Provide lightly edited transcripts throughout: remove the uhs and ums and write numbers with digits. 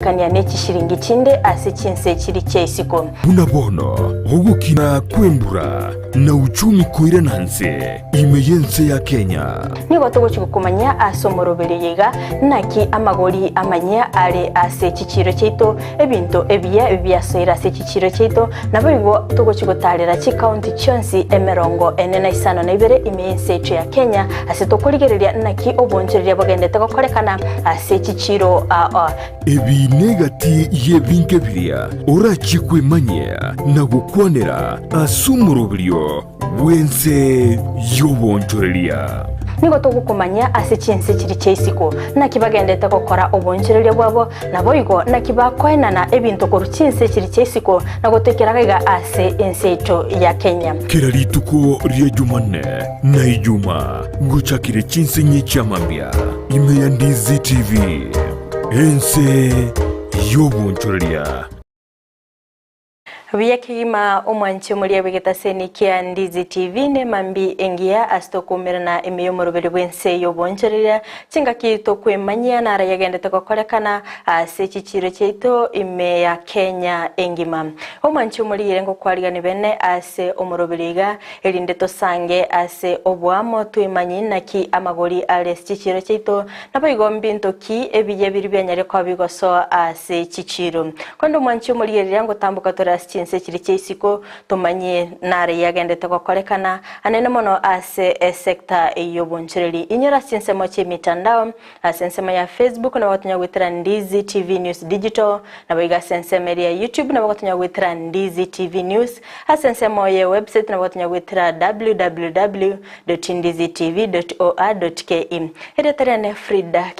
kania nechi shiringi chinde ase Chinsa chiri chesiko. Unabono, hugukina kwembura na uchumi kuira nanze imeyense ya Kenya. Nigo togo chikukumanya asomorobere yega naki amagori amanya ale ase chichiro cheito ebinto ebia soira ase chichiro cheito naboigo togo chikutalera chi county chonsi emerongo enena Isano na Ibere imeyense ya Kenya ase tokorigereria naki obonjereria bagendete gokorekana ase chichiro ebi negati yebinke biria ora chikwemanya na gukwanera asumurubrio wense yobonjoreria. Nigo tugukumanya ase Chinsa chiri chesiko nakibagendete gokora obonjereria bwabo naboigo nakibakoenana ebinto koru Chinsa chiri chesiko nagotekeragaiga ase ensecho ya Kenya. Kira rituko ria Jumanne na Ijuma nguchakire Chinsa nyichamambia imeya Ndizi TV ense yobonjoreria. Wiyakima omwanchi muri abegetaseni kia Ndizi TV ne mambi engia astokumirana emiyomorobere bwense yobonjerera chingaki tokwemanya nara yagendete gokorekana ase chichiro cheito ime ya Kenya engima. Omwanchi muri irengo kwarigani bene ase omoroberiga elinde tosange ase obwamo tuimanyi naki amagori ale chichiro cheito naboigo mbinto ki ebiye biri byanyare kwa bigoso ase chichiro. Kondo omwanchi muri irengo tambuka torasi Chinsa chiri chesiko tumanye nare yagendete gokorekana anene mono ase sector eyobonchereri inyora Chinsa moche mitandao asensema ya Facebook na watunya gwitira Ndizi TV News Digital na biga sensema ya YouTube na watunya gwitira Ndizi TV News asensema ya website na watunya gwitira www.ndizitv.or.ke edetera ne Frida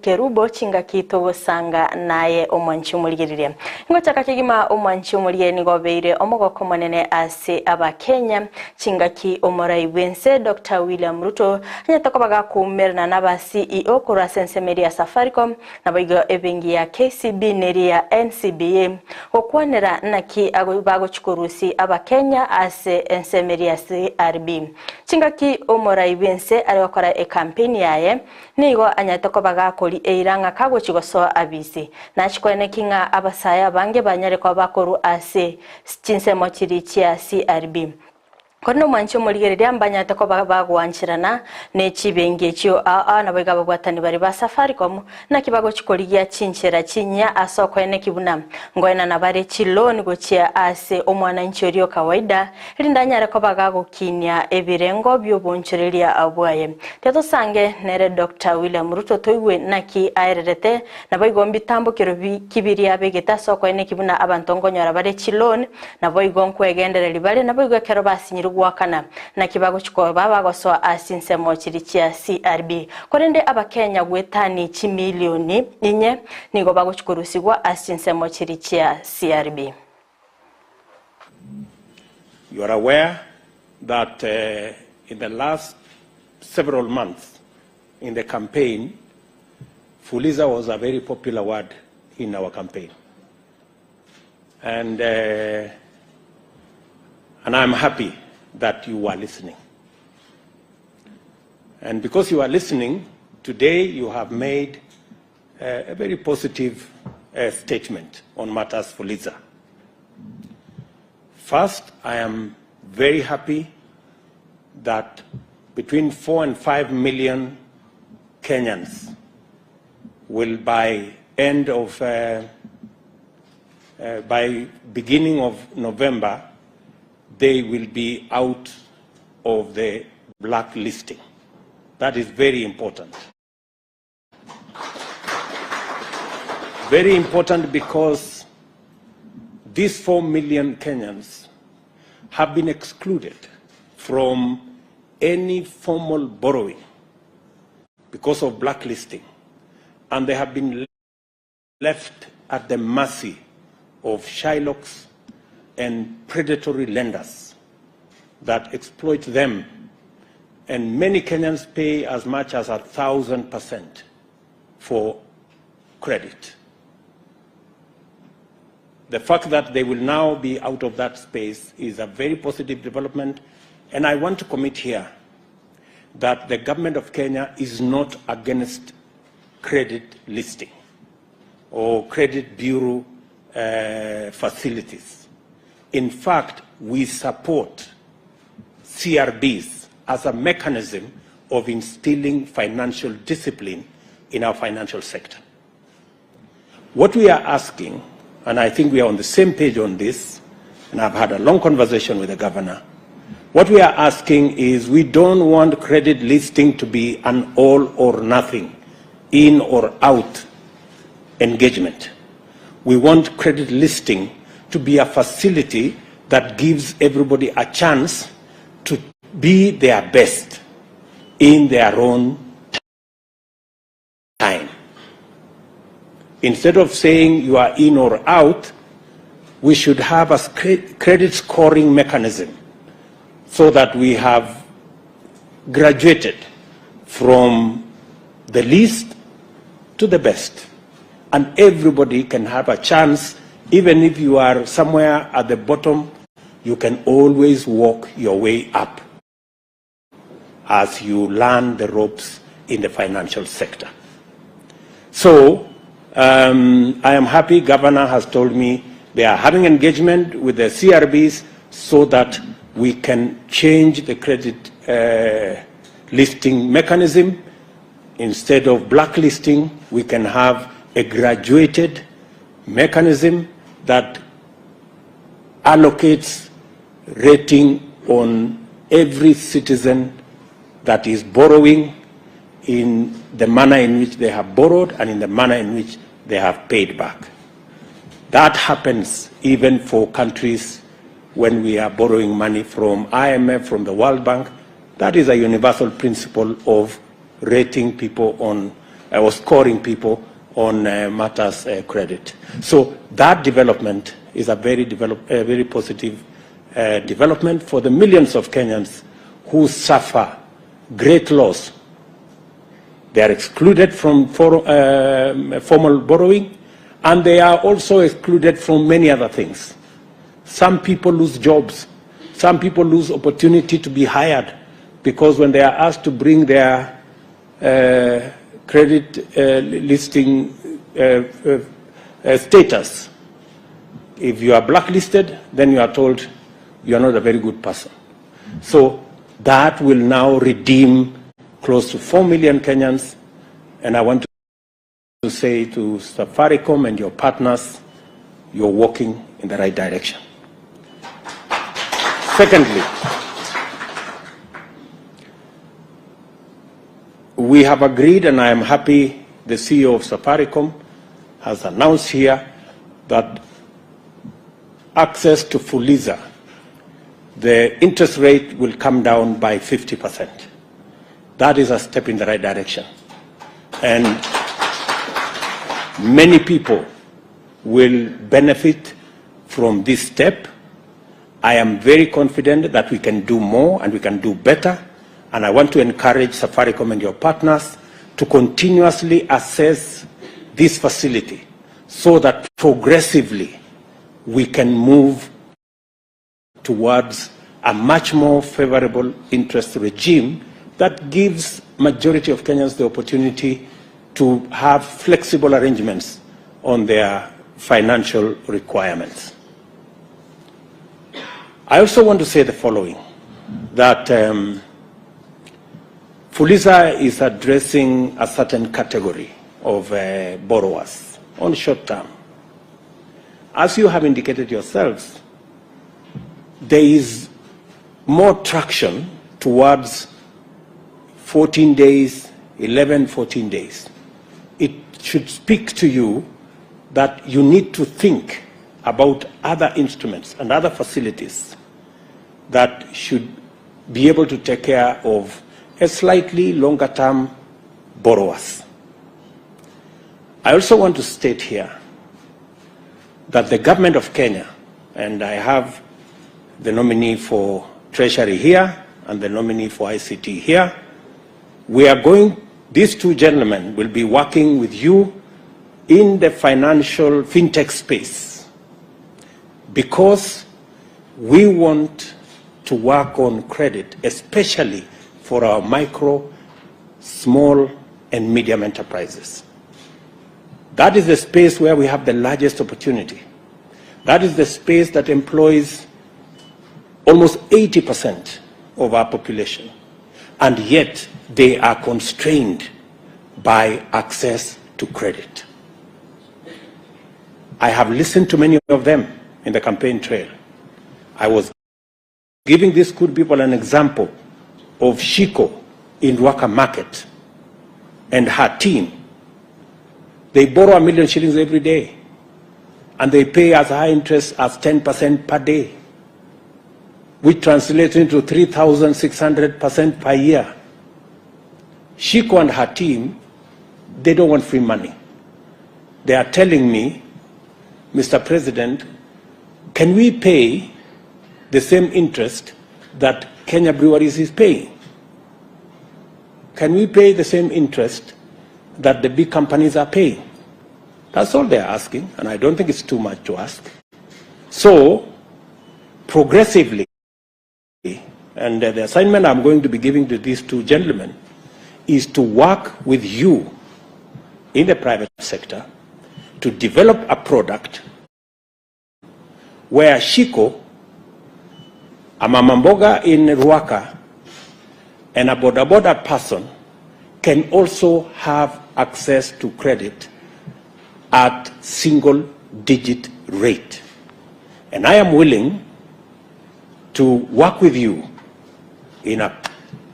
kerubo chinga kitogo sanga naye omwanchi muliriria ngocha kakigima omwanchi muliriye ni gobeire omogoko monene ase aba Kenya chingaki omorai wense Dr. William Ruto anyatakobaga kumerna naba CEO kura sensemeri ya Safaricom nabigo ebengi ya KCB neri ya NCBA okwanera naki agobago chikurusi aba Kenya ase ensemeri ya CRB chingaki omorai wense ariwakora campaign yaye nigo anyatakobaga kuri eiranga kago chigoso abisi nachikwane kinga abasaya bange banyare kwa bakoru ase Chinsa mochiri chia CRB. Kono mancho moligereria mbanya tako bagwanchirana ne chibenge chyo naboiga bagwatani bari ba Safaricom na kibago chikoligia chinchera chinya asoko ene kibuna ngoena na bare chiloni gochia ase omwana nchorio kawaida lindanya reko bagago kinya ebirengo byobonchereria abwaye teto sange nere Dr. William Ruto toiwe naki airerete naboigo mbitambo kirobi kibiri abegeta soko ene kibuna abantongo nyara bare chiloni naboigo nkwegendere libale naboigo kero basinyira gwakana na kibago chiko baba goso asinse mochiri chia CRB korende abakenya gwetani chi milioni inye nigo bago chikurusigwa asinse mochiri chia CRB. You are aware that in the last several months in the campaign, Fuliza was a very popular word in our campaign. And I'm happy that you are listening. And because you are listening, today you have made a very positive statement on matters Fuliza. First, I am very happy that between 4 and 5 million Kenyans will by beginning of November, they will be out of the blacklisting. That is very important. Very important because these 4 million Kenyans have been excluded from any formal borrowing because of blacklisting, and they have been left at the mercy of shylocks and predatory lenders that exploit them, and many Kenyans pay as much as 1,000% for credit. The fact that they will now be out of that space is a very positive development, and I want to commit here that the government of Kenya is not against credit listing. or credit bureau facilities. In fact, we support CRBs as a mechanism of instilling financial discipline in our financial sector. What we are asking, and I think we are on the same page on this, and I've had a long conversation with the governor, what we are asking is we don't want credit listing to be an all or nothing, in or out engagement. We want credit listing to be a facility that gives everybody a chance to be their best in their own time. Instead of saying you are in or out, we should have a credit scoring mechanism so that we have graduated from the least to the best. And everybody can have a chance, even if you are somewhere at the bottom, you can always walk your way up as you learn the ropes in the financial sector. So I am happy Governor has told me they are having engagement with the CRBs so that we can change the credit listing mechanism. Instead of blacklisting, we can have a graduated mechanism that allocates rating on every citizen that is borrowing in the manner in which they have borrowed and in the manner in which they have paid back. That happens even for countries when we are borrowing money from IMF, from the World Bank. That is a universal principle of rating people on, or scoring people on matters credit. So that development is a very positive development for the millions of Kenyans who suffer great loss. They are excluded from formal borrowing, and they are also excluded from many other things. Some people lose jobs. Some people lose opportunity to be hired because when they are asked to bring their credit listing status, if you are blacklisted, then you are told you are not a very good person. So that will now redeem close to 4 million Kenyans, and I want to say to Safaricom and your partners, you're walking in the right direction. Secondly, we have agreed, and I am happy the CEO of Safaricom has announced here that access to Fuliza, the interest rate will come down by 50%. That is a step in the right direction. And many people will benefit from this step. I am very confident that we can do more and we can do better. And I want to encourage Safaricom and your partners to continuously assess this facility so that progressively we can move towards a much more favorable interest regime that gives majority of Kenyans the opportunity to have flexible arrangements on their financial requirements. I also want to say the following, that Fuliza is addressing a certain category of borrowers on short term. As you have indicated yourselves, there is more traction towards 14 days, 11, 14 days. It should speak to you that you need to think about other instruments and other facilities that should be able to take care of a slightly longer term borrowers. I also want to state here that the government of Kenya, and I have the nominee for Treasury here and the nominee for ICT here, these two gentlemen will be working with you in the financial fintech space because we want to work on credit, especially for our micro, small, and medium enterprises. That is the space where we have the largest opportunity. That is the space that employs almost 80% of our population. And yet they are constrained by access to credit. I have listened to many of them in the campaign trail. I was giving these good people an example of Shiko in Ruaka Market and her team. They borrow 1 million shillings every day, and they pay as high interest as 10% per day, which translates into 3,600% per year. Shiko and her team, they don't want free money. They are telling me, Mr. President, can we pay the same interest that Kenya Breweries is paying? Can we pay the same interest that the big companies are paying? That's all they're asking, and I don't think it's too much to ask. So, progressively, and the assignment I'm going to be giving to these two gentlemen is to work with you in the private sector to develop a product where Shiko, a mamamboga in Ruaka, and a boda person can also have access to credit at single-digit rate. And I am willing to work with you in a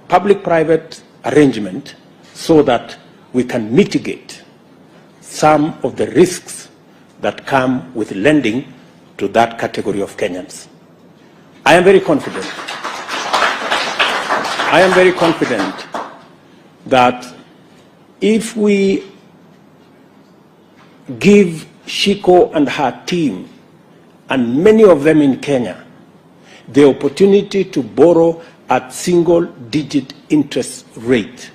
public-private arrangement so that we can mitigate some of the risks that come with lending to that category of Kenyans. I am very confident. I am very confident that if we give Shiko and her team, and many of them in Kenya, the opportunity to borrow at single-digit interest rate,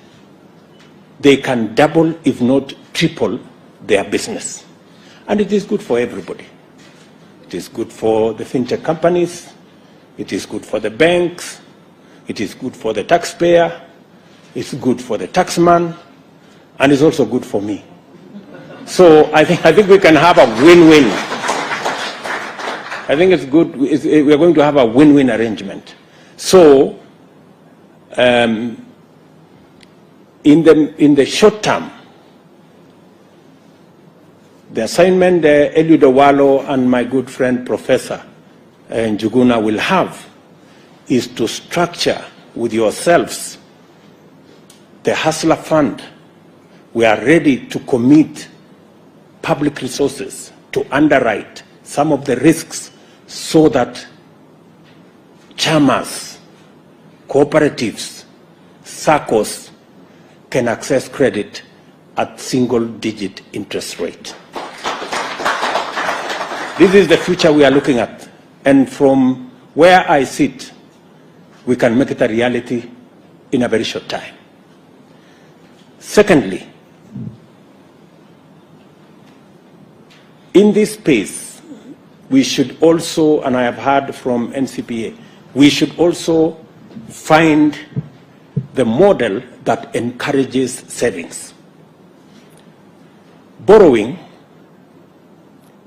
they can double, if not triple, their business. And it is good for everybody. It is good for the fintech companies, it is good for the banks, it is good for the taxpayer, it's good for the taxman, and it's also good for me. So I think we can have a win-win. I think it's good. We're going to have a win-win arrangement. So in the short term, the assignment Eliud Owalo and my good friend Professor Njuguna will have is to structure with yourselves the Hustler Fund. We are ready to commit public resources to underwrite some of the risks so that chamas, cooperatives, SACCOs can access credit at single-digit interest rate. This is the future we are looking at, and from where I sit, we can make it a reality in a very short time. Secondly, in this space, we should also, and I have heard from NCPA, we should also find the model that encourages savings. Borrowing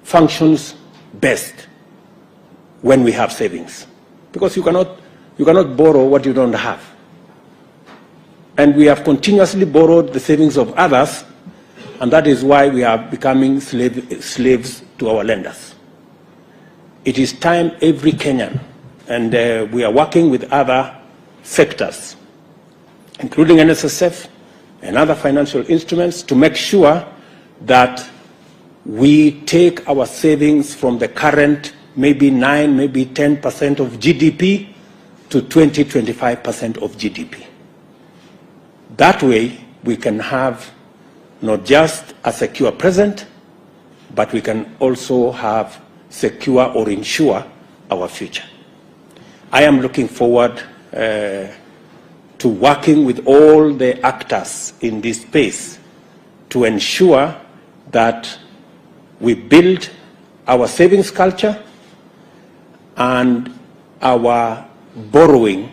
functions best when we have savings, because you cannot borrow what you don't have. And we have continuously borrowed the savings of others, and that is why we are becoming slaves to our lenders. It is time every Kenyan, and we are working with other sectors, including NSSF and other financial instruments, to make sure that we take our savings from the current maybe 9, maybe 10% of GDP to 20, 25% of GDP. That way, we can have not just a secure present, but we can also have secure or ensure our future. I am looking forward to working with all the actors in this space to ensure that we build our savings culture and our borrowing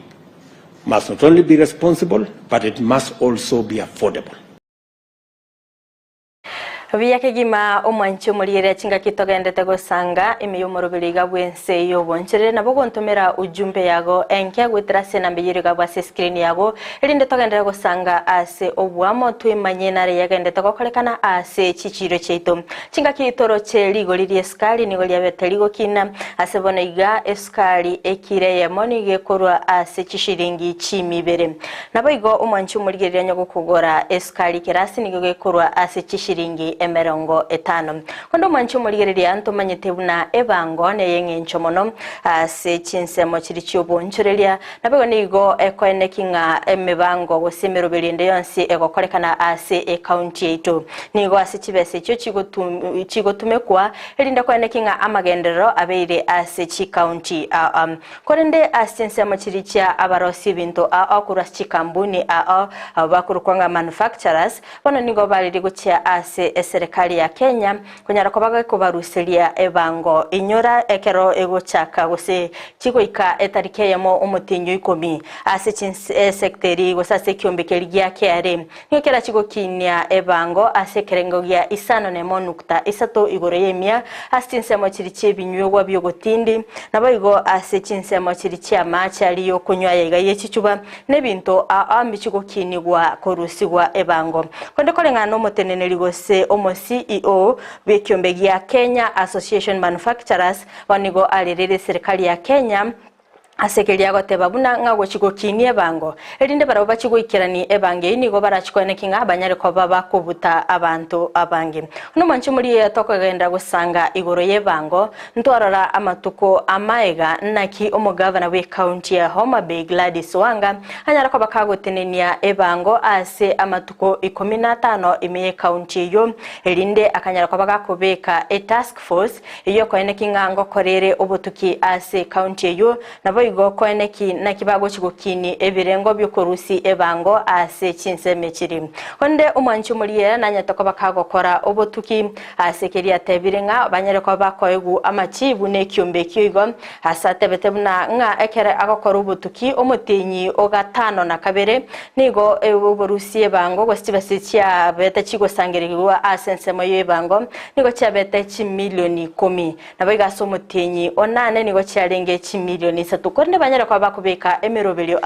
must not only be responsible, but it must also be affordable. Biyake gima omwanchi omulire chinga kitogendete gosanga imiyomorobiriga bwense yoboncherere nabo gontomera ujumbe yago enke gwitira sena mbiyiriga bwa screen yago erinde togendere gosanga ase obwamo twimanye nare yagendete gokorekana ase chichiro cheito chinga kitoro cheligo liri eskali nigo lyabeteli gokina ase bonaiga eskali ekire yemoni gekorwa ase chishiringi chimibere nabo igo omwanchi omulire nyago kugora eskali kerasi nigo gekorwa ase chishiringi emerongo etano kondo manchi omurigereria ntomanyete buna ebango neyengencho mono ase chinsemo chiri chiobonchoreria nabego nigo ekoenekinga emebango gosemero berinde yonsi egokorekana ase county yeito nigo ase chibese cyo chigotumekwa erinde koenekinga amagendero abeire ase chi county korende ase nsemo chiri chia abarosi binto akuras chikambuni bakurukwanga manufacturers bono nigo baliri guchia ase serikali ya Kenya kunyara kobaga kubarusiria ebango inyora ekero egochaka gose chigoika etarike yamo omutinyo 10 ase sekteri gosase kyombekeri gya KRA nikera chigokinya ebango ase kerengo gya Isano ne monukta isato igore yemia ase nsemo chiri chebinywa byogotindi nabayigo ase chinsemo chiri chiamacha aliyo kunywa yega yechichuba nebinto ambichigokinigwa korusigwa ebango konde kolengano moteneneri gose omo CEO bekyombe ya Kenya Association Manufacturers wanigo alirere serikali ya Kenya asekeli agoteba buna ngago chigokinie bango erinde bara bachigoikirani ebange nigo barachikonekinga abanyare ko baba kubuta abantu abange no manchi muri yatokagenda gusanga igoro yebango ntwarara amatuko amaega naki omugavana we county ya Homa Bay Gladys Wanga anyara ko bakagotenenia ebango ase amatuko 15 imeye county yo erinde akanyara ko bagakobeka a task force iyo koenekinga ngo korere obutuki ase county yo nabo igo koeneki nakibago chigokini ebirengo byokorusi ebango ase chinseme chiri konde omwanchi muliye nanyatoko bakagokora obotuki ase keria tebirenga banyere ko bakoegu amachibu ne kyombe kyigo asate betebuna nga ekere agokora obotuki omutinyi ogatano na kabere nigo oborusi ebango gostibasichia beta chigo sangerirwa ase nsemo yebango nigo chabeta chi milioni 10 nabigaso omutinyi onane nigo cyarenge chi milioni 3 banyara kwa bakubeka emerobelio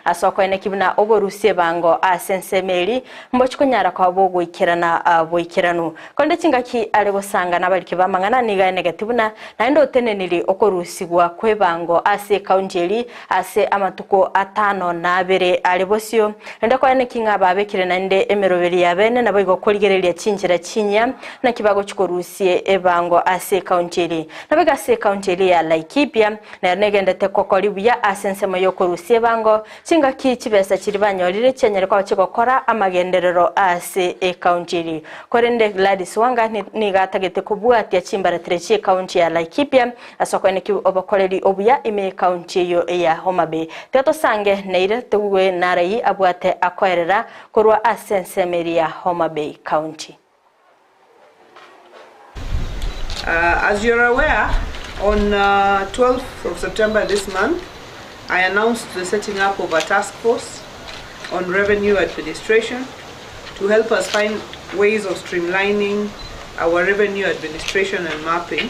asoko enekibuna oborusie bango asensemeri mbochikunyara kwa bogo ikirana boikiranu konde chingaki alegosanga nabalike bamangana niga negativuna naindo tenenili okorusigwa kwebango ase county ase amatuko 5 na bere alebosio enda kwa enekinga babekire nande emerobeli yabene nabo igokoligerelia chinjira chinya na kibago chikorusie ebango ase county nabega ase county ya Laikipia na negende tekokolibuya asensemo yokorusie bango chinga kichibesa chiribanyorire chenyere kwa chigokora amagenderero ase county korende Gladys Wanga nigatagete kubwatia chimbara trechi county ya Laikipia asokone ki obokoleri obuya ime county yo ya Homa Bay teto sange neire tuwe narai abwate akoerera korwa asensemeri ya Homa Bay County. As you're aware, on 12th of September this month, I announced the setting up of a task force on revenue administration to help us find ways of streamlining our revenue administration and mapping,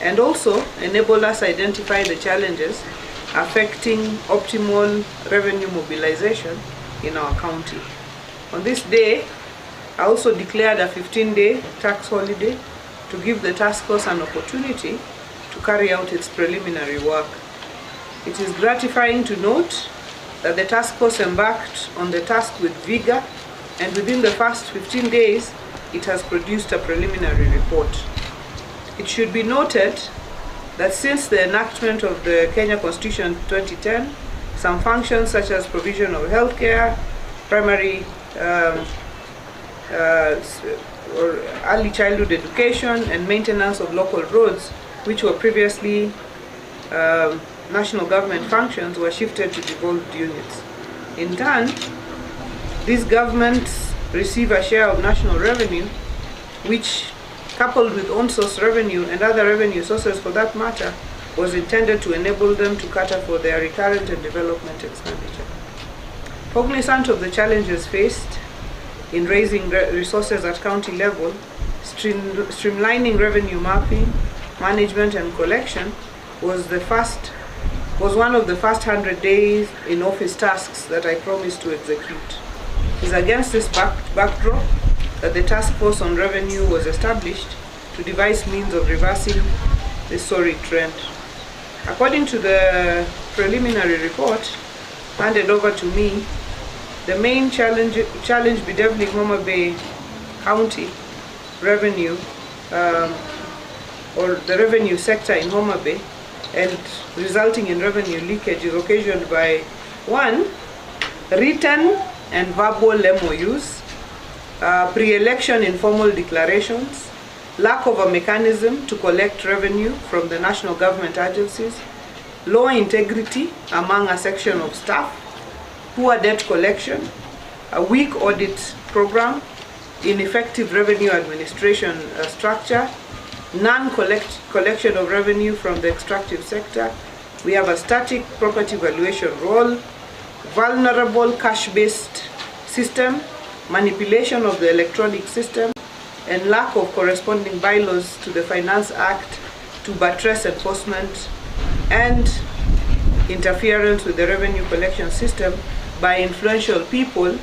and also enable us identify the challenges affecting optimal revenue mobilization in our county. On this day, I also declared a 15-day tax holiday to give the task force an opportunity to carry out its preliminary work. It is gratifying to note that the task force embarked on the task with vigor, and within the first 15 days, it has produced a preliminary report. It should be noted that since the enactment of the Kenya Constitution 2010, some functions such as provision of healthcare, primary or early childhood education, and maintenance of local roads, which were previously national government functions, were shifted to devolved units. In turn, these governments receive a share of national revenue, which, coupled with on-source revenue and other revenue sources for that matter, was intended to enable them to cater for their recurrent and development expenditure. Cognizant of the challenges faced, in raising resources at county level, streamlining revenue mapping, management and collection was one of the first 100 days in office tasks that I promised to execute. It is against this backdrop that the task force on revenue was established to devise means of reversing this sorry trend. According to the preliminary report handed over to me, the main challenge bedeviling Homa Bay County revenue, or the revenue sector in Homa Bay, and resulting in revenue leakage is occasioned by 1. Written and verbal MOUs, pre-election informal declarations, lack of a mechanism to collect revenue from the national government agencies, low integrity among a section of staff, poor debt collection, a weak audit program, ineffective revenue administration structure, non-collection of revenue from the extractive sector. We have a static property valuation role, vulnerable cash-based system, manipulation of the electronic system, and lack of corresponding bylaws to the Finance Act to buttress enforcement and interference with the revenue collection system by influential people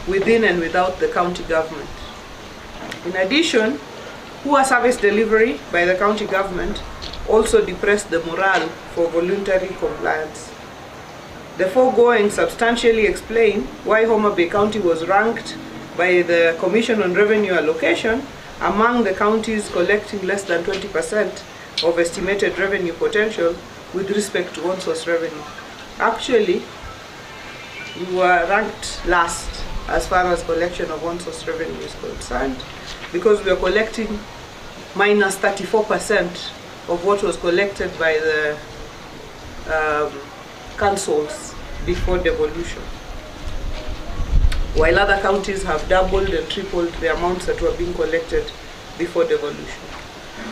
within and without the county government. In addition, poor service delivery by the county government also depressed the morale for voluntary compliance. The foregoing substantially explain why Homa Bay County was ranked by the Commission on Revenue Allocation among the counties collecting less than 20% of estimated revenue potential with respect to on-source revenue. Actually, we were ranked last as far as collection of on-source revenue is concerned, because we are collecting minus 34% of what was collected by the councils before devolution, while other counties have doubled and tripled the amounts that were being collected before devolution.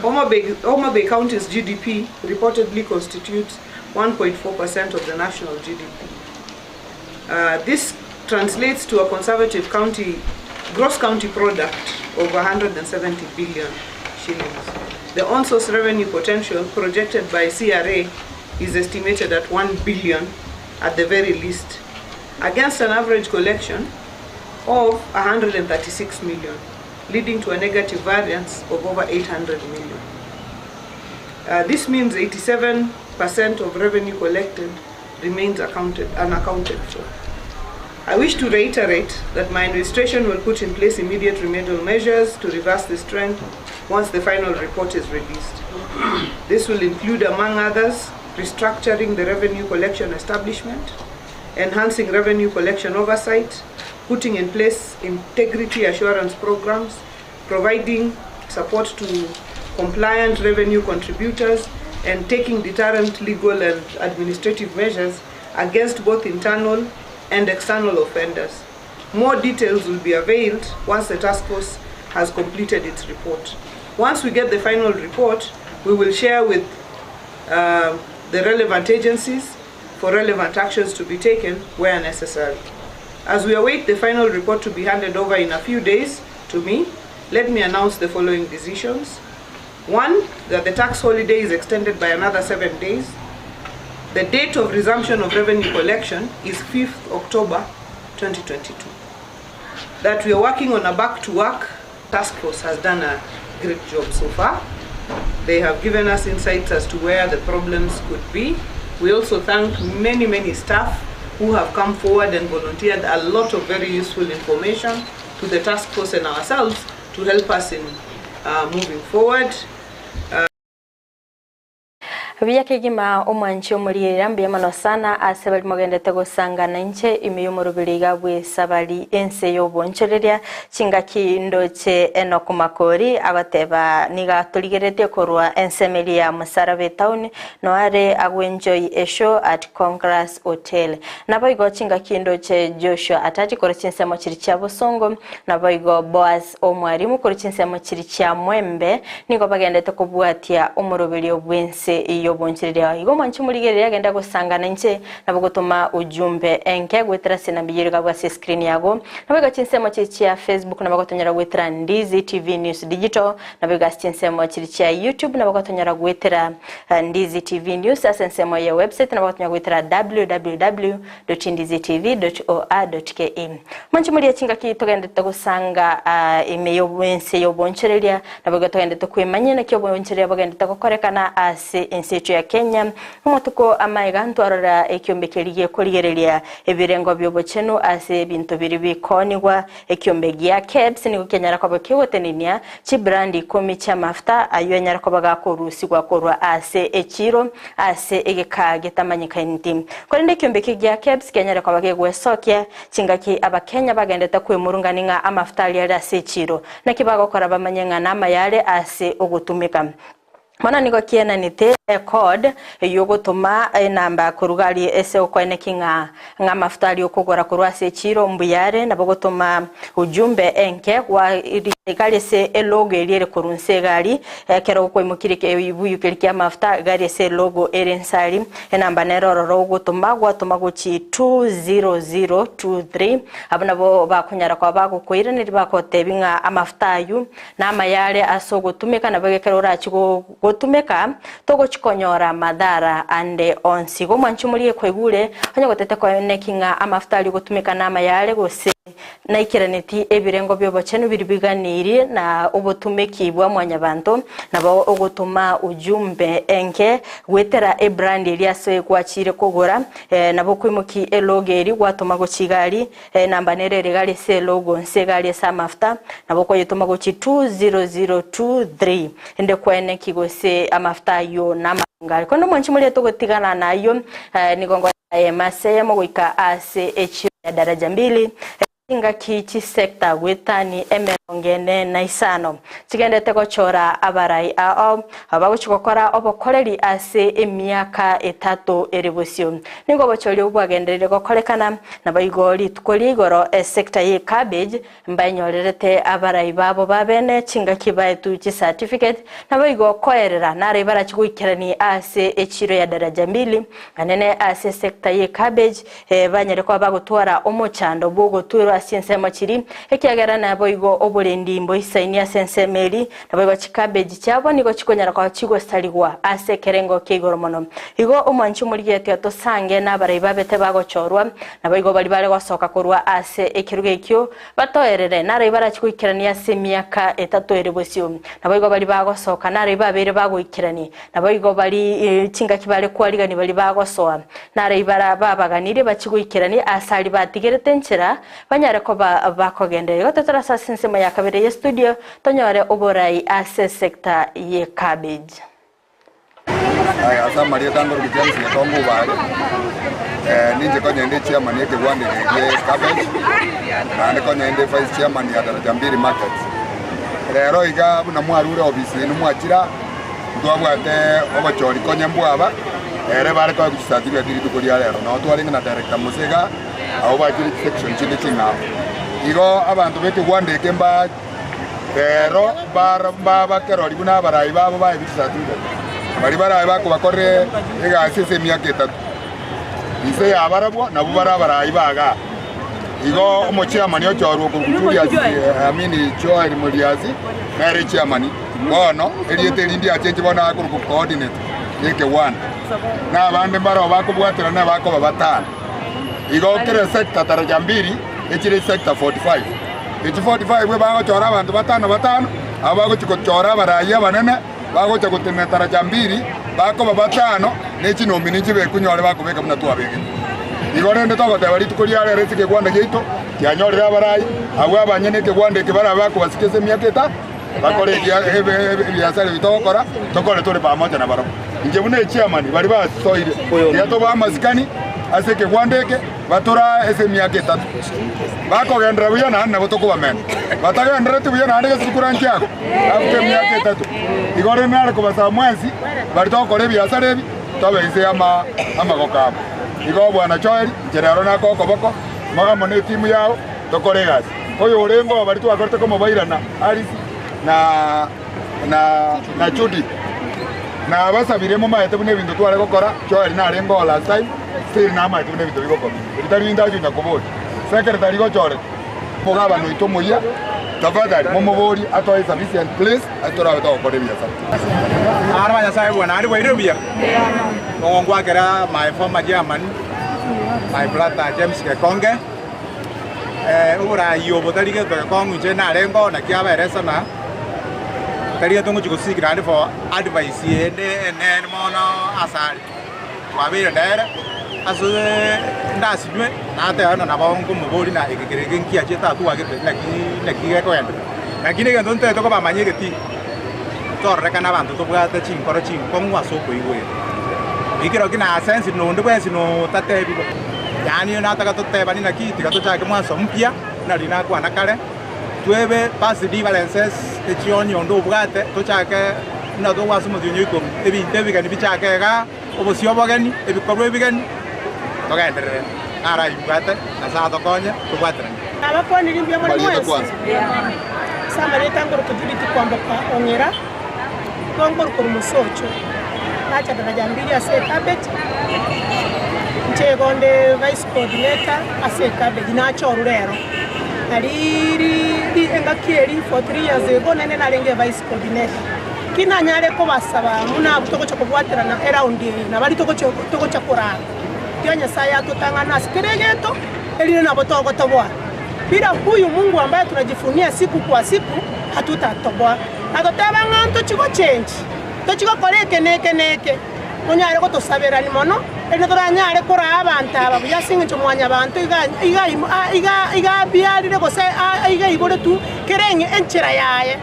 Homa Bay County's GDP reportedly constitutes 1.4% of the national GDP. This translates to a conservative gross county product of 170 billion shillings. The on-source revenue potential projected by CRA is estimated at 1 billion at the very least, against an average collection of 136 million, leading to a negative variance of over 800 million. This means 87% of revenue collected remains unaccounted for. I wish to reiterate that my administration will put in place immediate remedial measures to reverse this trend once the final report is released. This will include, among others, restructuring the revenue collection establishment, enhancing revenue collection oversight, putting in place integrity assurance programs, providing support to compliant revenue contributors, and taking deterrent legal and administrative measures against both internal and external offenders. More details will be availed once the task force has completed its report. Once we get the final report, we will share with the relevant agencies for relevant actions to be taken where necessary. As we await the final report to be handed over in a few days to me, let me announce the following decisions. 1, that the tax holiday is extended by another 7 days. The date of resumption of revenue collection is 5th October 2022. That we are working on a back-to-work task force has done a great job so far. They have given us insights as to where the problems could be. We also thank many staff who have come forward and volunteered a lot of very useful information to the task force and ourselves to help us in moving forward. Byakigima omwanchi omulira mbyamano sana asebali mogendete gusangana nche imiyumurubiriga bwe sabali ense yobonchereria chingakindo che enokumakori abateba niga tuligerete korwa ensemeli ya Musarabe town no are agwenjoy esho at Congress Hotel naboigo chingakindo che Joshua atati koro chinsemo chiri cha Busongo naboigo Boaz omwarimu koro chinsemo chiri cha Mwembe nigo bagendete kubwatia omurubiri obwense yobonchiriria igo mwanchi murigere agenda gusangana nche nabo gutuma ujumbe enke gwetera sina biyirika kwa screen yago nabo chinsemo chiya Facebook nabo gotonyera gwetera Ndizi TV News Digital nabo chinsemo chiya YouTube nabo gotonyera gwetera Ndizi TV News asensemo ya website nabo gotonyera gwetera www.ndizitv.or.ke mwanchi muri chinga kitogende tugusanga imeyobense yobonchereria nabo gotogende tukwimanye na kyobonchereria bagende tukorekana ase insetu ya Kenya umutuko Amayia ntwarora ekyombekeriye kurigereria ebirengo byobochenu ase bintu biri bikonigwa ekyombegia caps ni gukenyara kwa bakiwoteninia chi brandi komi cha mafuta ayo nyara kwa bagakorusigwa korwa ase echiro ase egeka getamanyika inti korinde kyombekigia caps kenyara kwa bagegwesokia chingaki abakenya bagendeta kwemurunganinga amafuta ali ase echiro nakibagokora bamanyenga nama yale ase ogutumika Mana niko kiena nite code yogotuma namba kurugali ese okwene kinga nga mafuta ali okugora kurwa se chiro mbuyare nabogotuma ujumbe enke wa gali se logo eliere kurunse gali kera okwimukirike ibuyukirike mafuta gali se logo erensali namba neroro gotuma gwatuma guchi 20023 abana bakunyara kwa bagukwira ni bakotebinga amafuta ayu namayale asogotumika nabagekera urachigo gotumeka togo chikonyora madhara ande onsigo mwanchumulie kwegule onye gotete kwa nekinga amafuta ali gotumeka nama yale gose na ikiraneti ebirengo byobochenu biribiganiri na obotumeki bwa mwanyabantu nabo ogotuma ujumbe enke gwetera ebrand eliaso kwachire kogora nabo kwimuki elogeri gwatuma gochigali namba nerere gali se logo nsegali sa mafuta nabo koyituma gochi 20023 ende kwene kigose amafuta yo namangali kono mwanchumulie togotigana nayo nigongo maseye mogoika ase echi ya daraja 2 Inga kichi sekta wetani emerongene na Isano chigende teko chora abarai abaguchikokora obokoreri ase emyaka 3 eribusio ningo bochori ubwagenderere gokorekana nabayigori tukoli igoro sekta ye cabbage mbanyorerete abarai babo babene chinga kibaetu chi certificate nabayigo koerera nare barachigukirani ase echiro ya daraja 2 anene ase sekta ye cabbage banyere kwa bagutwara omochando bwogotura asiensema chiri ekiagera nabo igo oburendi mbo isainia sensemeli nabo igo chikabeji cyabo nigo chikonyara kwa chigo staligwa ase kerengo kigoro mono igo omwanchi muri yete to sange nabare babete bagochorwa nabo igo bali bare gwasoka korwa ase ekirugekyo batoerere nare bara chikukirania ase myaka 3 erebosio nabo igo bali bagosoka nare babere bagukirani nabo igo bali chinga kibale kwaliga ni bali bagosoa nare ibara babaganire bachigukirani asali batigerete nchera banyare ko bakogendere gototara sasinsema ya kabere ya studio tonyore oborai ase sector ye cabbage asa Maria tangoro bijansi ne tombo bale ninje ko nyende chairman yake gwande ye cabbage na ko nyende vice chairman ya daraja 2 market rero iga buna mwarure office ni mwachira ndwabwate obochori ko nyembwaba ere bare ko kusatira diri tukuri rero no twalinga na director musega abo bakiri section chinde chinga igo abantu beke gwande kemba rero baba kerori buna barayi babo baye bisatira bari barayi bako bakore ega asese myaka 3 ise yabarabwo nabo barayi baga igo omochiamani ochorwo kuguturi amini choari muliazi mere chiamani bono eliete lindi achenje bona akuru coordinate yeke 1 na bande baro bako bwatira na bako babatana igo kere sector daraja 2 echire sector 45 echi 45 bwe bago chora abantu batano abago chikochora baraya banene bago chakotene daraja 2 bako babatano nechi nomini chibe kunyore bako beka mna twabege igo rende togo tabari tukuria rere sike gwanda geito kyanyorera barayi abwa abanyene ke gwande ke bara bako basikese myaketa bakore biasale bitokora tokore tore pamoja na barako nje bune chairman bari basoire yato ba masikani aseke gwandeke batora ese myaka 3 bako gendera buya na botoko bamen batagendera tu buya na ndege sikuranchi yako after myaka 3 igore nare ko basa mwezi bari tokore biasale bi tobe ise ama gokabo igo bwana choeri jeraro na koko boko maga mone timu yao tokore gas koyo urengo bari tu akorte como bairana arisi na chudi na basabiremo maete bune bintu twale gukora cyo ari nare ngo last time still na maete bune bintu bigokora bitari ndaje nyakobori secretary go chore mugaba no itomoya tafadhali momobori atoe sufficient place atora batokore biya sa araba ya sai bwana ari waire biya ngongwa kera my former chairman my brother James Kekonge ura yobo talige to kongu je na rengo na kia beresa na talige tungu Gusii grande for advice ne mono asali wabira dere aso ndasi dwe na te ana na bongo mobori na ikirege nkia cheta tu wage na kige ko ende na kine ga donte to ko ba manyege ti torre kana bantu to bwate chinkoro chinkongwa so ko iwe ikiro kina sense no ndwe sino tate bibo yani na taka tote bani na kiti kato chake mwanzo mpya na lina kwa nakale tuebe pasi di valences echionyo ndo bwate to chake na do wasu mu nyuko ebi tebi kan bi chake ga obosio bogani ebi korwe bigani to ga ndere ara ibwate na sa to konya to bwate aba ko ni limbia mo mwanzo sama le tango ko dibiti kwamba kwa ongera kongo ko musocho acha daraja mbili ase cabbage Chegonde vice coordinator aseka bedinacho rurero ari engakieri for 3 years ago nene nalenge vice coordinator kina nyale ko basaba muna butoko cyo kubwatira na around na bali toko cyo kura kyonya saya tutangana sikeregeto elile na botoko tobwa bila huyu Mungu ambaye tunajifunia siku kwa siku hatutatoboa atoteba nganto chiko change to chiko koleke neke munyale ko tosabera ni mono eno toranyale kora abantu aba byasinga cyo mwanya abantu iga biarire ko se iga ibore tu kerenge enchera yaye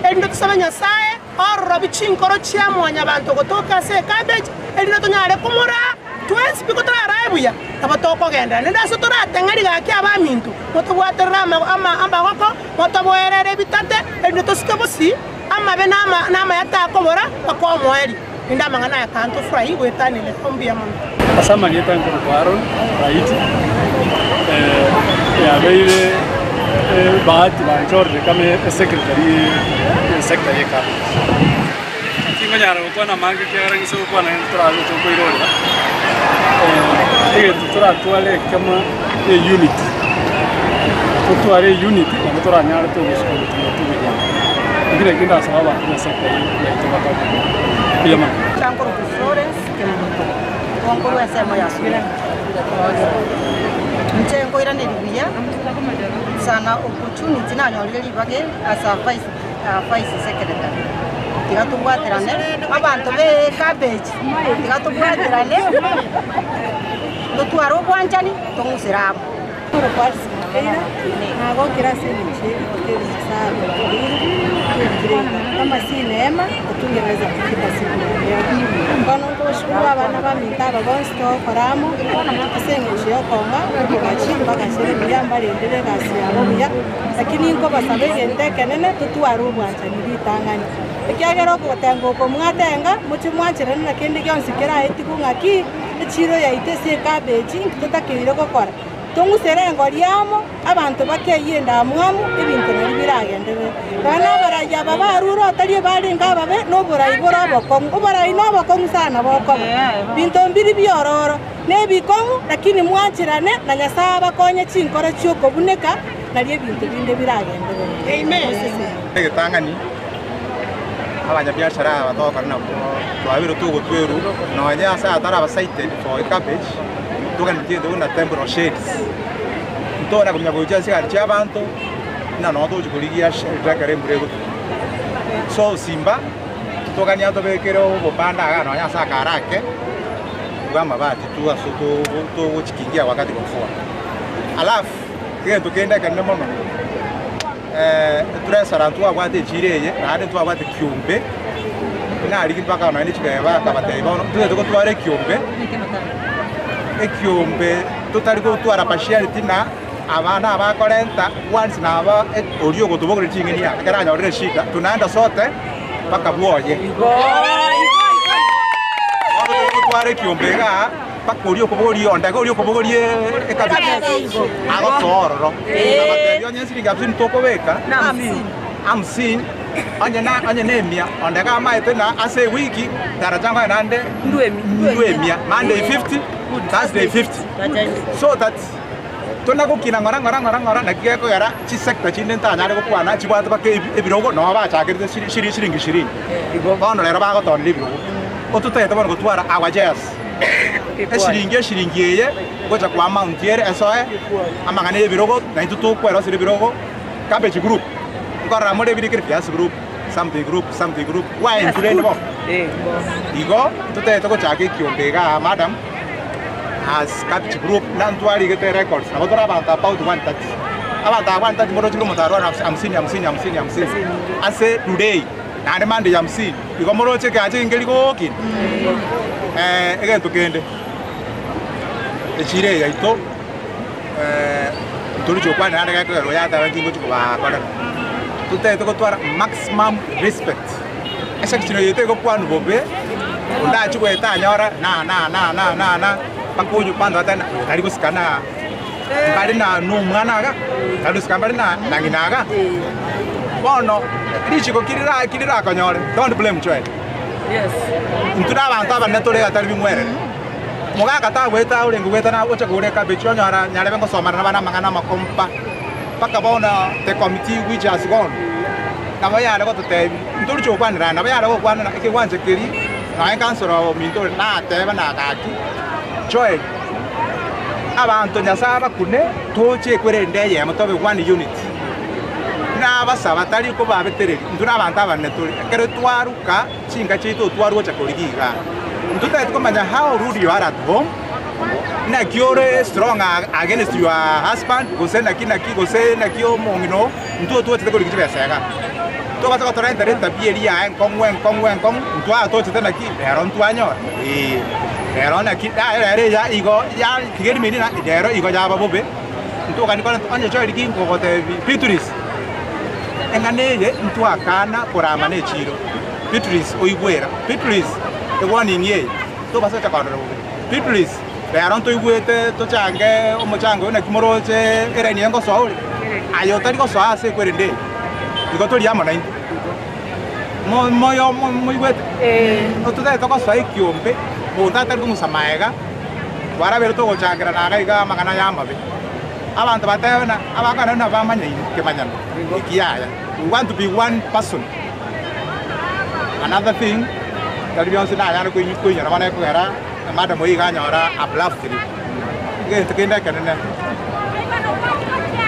endo tusabanya sae orro bichinkoro chia mwanya abantu gotoka se cabbage endo tonyale kumura twensi biko torarabuya abatoko genda nenda so toratengari gaki abamintu motobwaterra amba goko motoboerere bitate endo tosikabosi ama be nama yatakobora bakomweri inda mangana ya kanto fry gwetani le kombia mama asama nieta ngo kwaro right ya beire bahati ba George kame secretary ka tingo nyara ko na mangi kera ngiso ko na entrado to ko irora tutora tuale kama unit tuare unit na tutora nyara to ko to ya ngire kinda sawa na secretary ya tabaka iya ma tanko Florence Kongo ya sema ya swira ntengo ira nilibiya sana opportunity na nyolili bage as a vice secretary tigatubwaterane abantu be cabbage tigatubwaterane dotwaro bwanjani tongusiramu hago kirasi nchi kama si neema tungeweza kufika siku leo kono kushukuru abana baminta bagonsto koramo asenge chiyo konga bakachimba kashire ya mbali endele kasi yabo bya lakini ngo basabege ndeke nene tutwaru bwanja nibitangani ikyagero ko tango ko mwatenga muchimwanchira na kindi kyonsikira etiku ngaki chiro ya itese cabbage tutakirire gukora tunguserengo lyamo abantu bakeyenda mwamu ibintu nibiragendere bana barajya babaruro atari baringa babe no burayibora bokongo ubarayi no bokongo sana boko bintu mbiri byororo ne bikongo lakini mwachirane na nyasaba konye chinkora cyuko buneka naliye bintu binde biragendere amen tangani abanya biashara abatoka na twabiro tugutweru no anya sa atara basaite for cabbage tukanitiye una temporal shades ntona kumya kuja sigari chabantu na no to chikuligia shakare murego so simba tukania to bekero bopanda agano anya sakarake kugamba bati tu asoto to chikingia wakati kwa mvua alafu kile tukenda kana mono turasara tu abate chireye na tu abate kyumbe na aliki paka na ni chikaba kabate bono tuko tware kyumbe ekyombe tutari ko twara partiality na abana abakorenta once na aba olio gotubogore chingini ya karanya ore shika tunaenda sote paka buoye tware kyombe ga paka olio kobogori onda olio kobogori ekabiti ago sororo abate yo nyesi ngapsin toko beka amsin anye nemia ondeka maite na ase wiki darajanga nande ndwemia Monday 50 Thursday 50 so that tuna gukina ngora na kigeko yara chi sector chinde ntanyare gukwana chibwata bake ebirogo no bachagirite shiringi 20 igo bono lero bago ton libro otutete bono gutwara awajes eshiringi yeye gocha kwa mount yere esoe amangane ebirogo na itutu kwero sire ebirogo cabbage group ngora mode bidikir fias group something group why in trend bo igo tutete gocha kiyombega madam as cabbage group nantwali gete records na botora banta about 130 abanta 130 moro chilo motaro 50 ase today na demand ya 50 igo moro cheke aje ngeli gokin ege tukende echire yaito tuli chokwa na ndaka ko ya ta ngingo chukwa kwa tutete ko twara maximum respect esa kichino yete ko kwanu bobe unda chukwa eta nyora na pakuju pando atana kali kusikana mbali na no mwana ga kali kusikambali na nginaga bono richi ko kirira konyore don't blame choy yes ntuna abantu abanetole atali bimwere mugaga ta weta ulengu weta na ocha kure ka becho nyara nyale bengo somara na bana mangana makompa paka bona the committee which has gone na bayara ko tebi ntuli chokwanira na bayara ko kwana ke kwanje kiri na kansoro minto na teba na kaki joy abantu nyasaba kune toche kwerende ye mutobe 1 unit na basaba tali ko babetereri nduna abantu abanetuli kere twaruka chinga chito twaruka chakoligiga ntuta tukomanya how rude you are at home na kiore strong against your husband gosena kinaki gosena kio mongino ntu tu tete koligije besega to bata ko torrent renta bieli ya kongwen ntwa to tete na ki ero ntwanyo ero na ki da ere ya igo ya tigeri mini na ero igo ya babobe ntu kani ko anya chori ki ko te pituris enganeye ntwa kana porama ne chiro pituris oigwera pituris the one in ye to basa chakaro pituris Baron to wete to change omochango na kimoro che era ni ngo so ayo tari ko so ase kwerende iko to liamo na mo wete o to da to ko so ikiombe o ta tar ko samaega wara ver to changira na ga magana yama be abantu batana abakana na bamanya ke manyana ikiya we want to be one person another thing that we also na yana ko nyara mana ko era madam moi ga nyora a blaftri ge tekenda kanena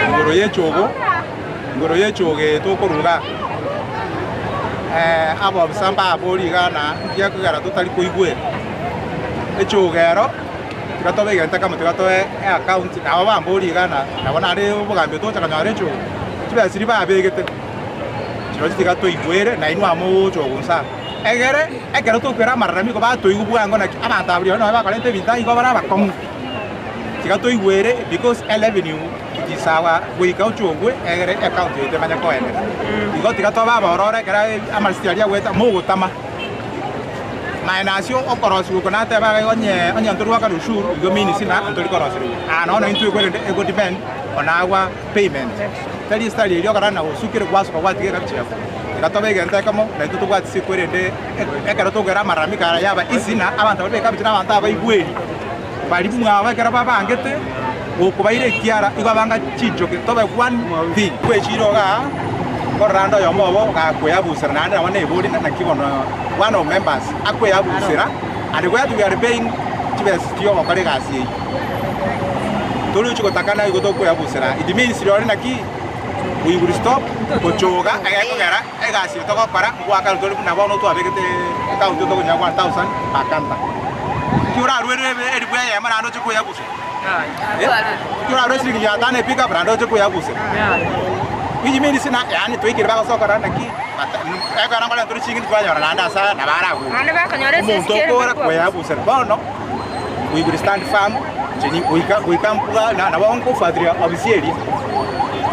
ngoro ye choge to ko runga abo samba boli ga na ya ko gara to tali ko igwe e chogero tikato be ganta kama tikato account na ba boli ga na bona re bugambe to chaka nyare cho tiba siri ba be gete chiro tikato igwere na inu amo chogo sa egere to kwera marami ko ba to igu buango na abanta abrio no ba 40 vinta igo bara ba kom tiga to igwere because 11 you kisawa we ka uchogwe egere account yote manya ko ene igo tiga to ba orore kera amalstiaria weta mo gutama mainasio okorosi ko na te ba onye ntoruwa ka rushuru igo mini sina ntori korosi no into igwere ego depend on our payment tali stali rio kana na usukire kwaso kwa tige ka chefo katobe genta kamo na tutu kwa tsikwerende ekero to gera marami kara yaba isina abantu babe kabitira abantu abayigweri bali mwa bakera babangete okubaire kiara igabanga chijoke tobe one thing kwechiroga korando yomobo ga kweyabusira nande abane ebodi na kibono one of members akweyabusira and we are paying tibes tio bakare gasi tolu chiko takana igoto kweyabusira it means yori naki we will stop kochoga agakogera egasi toko para gwaka tolu na bono to abegete account to nya 1000 akanta kiura rwere edibwe ya mara no chiko yabuso kiura rwesi ya tane pick up rando chiko yabuso wiji mini sina yani to ikira ba sokora naki ega ngala tolu chingin kwa nyora landa sa na bara ku ande ba kanyore sisi ko yabuso bono we will stand firm chini we can na bonko fadria obisieri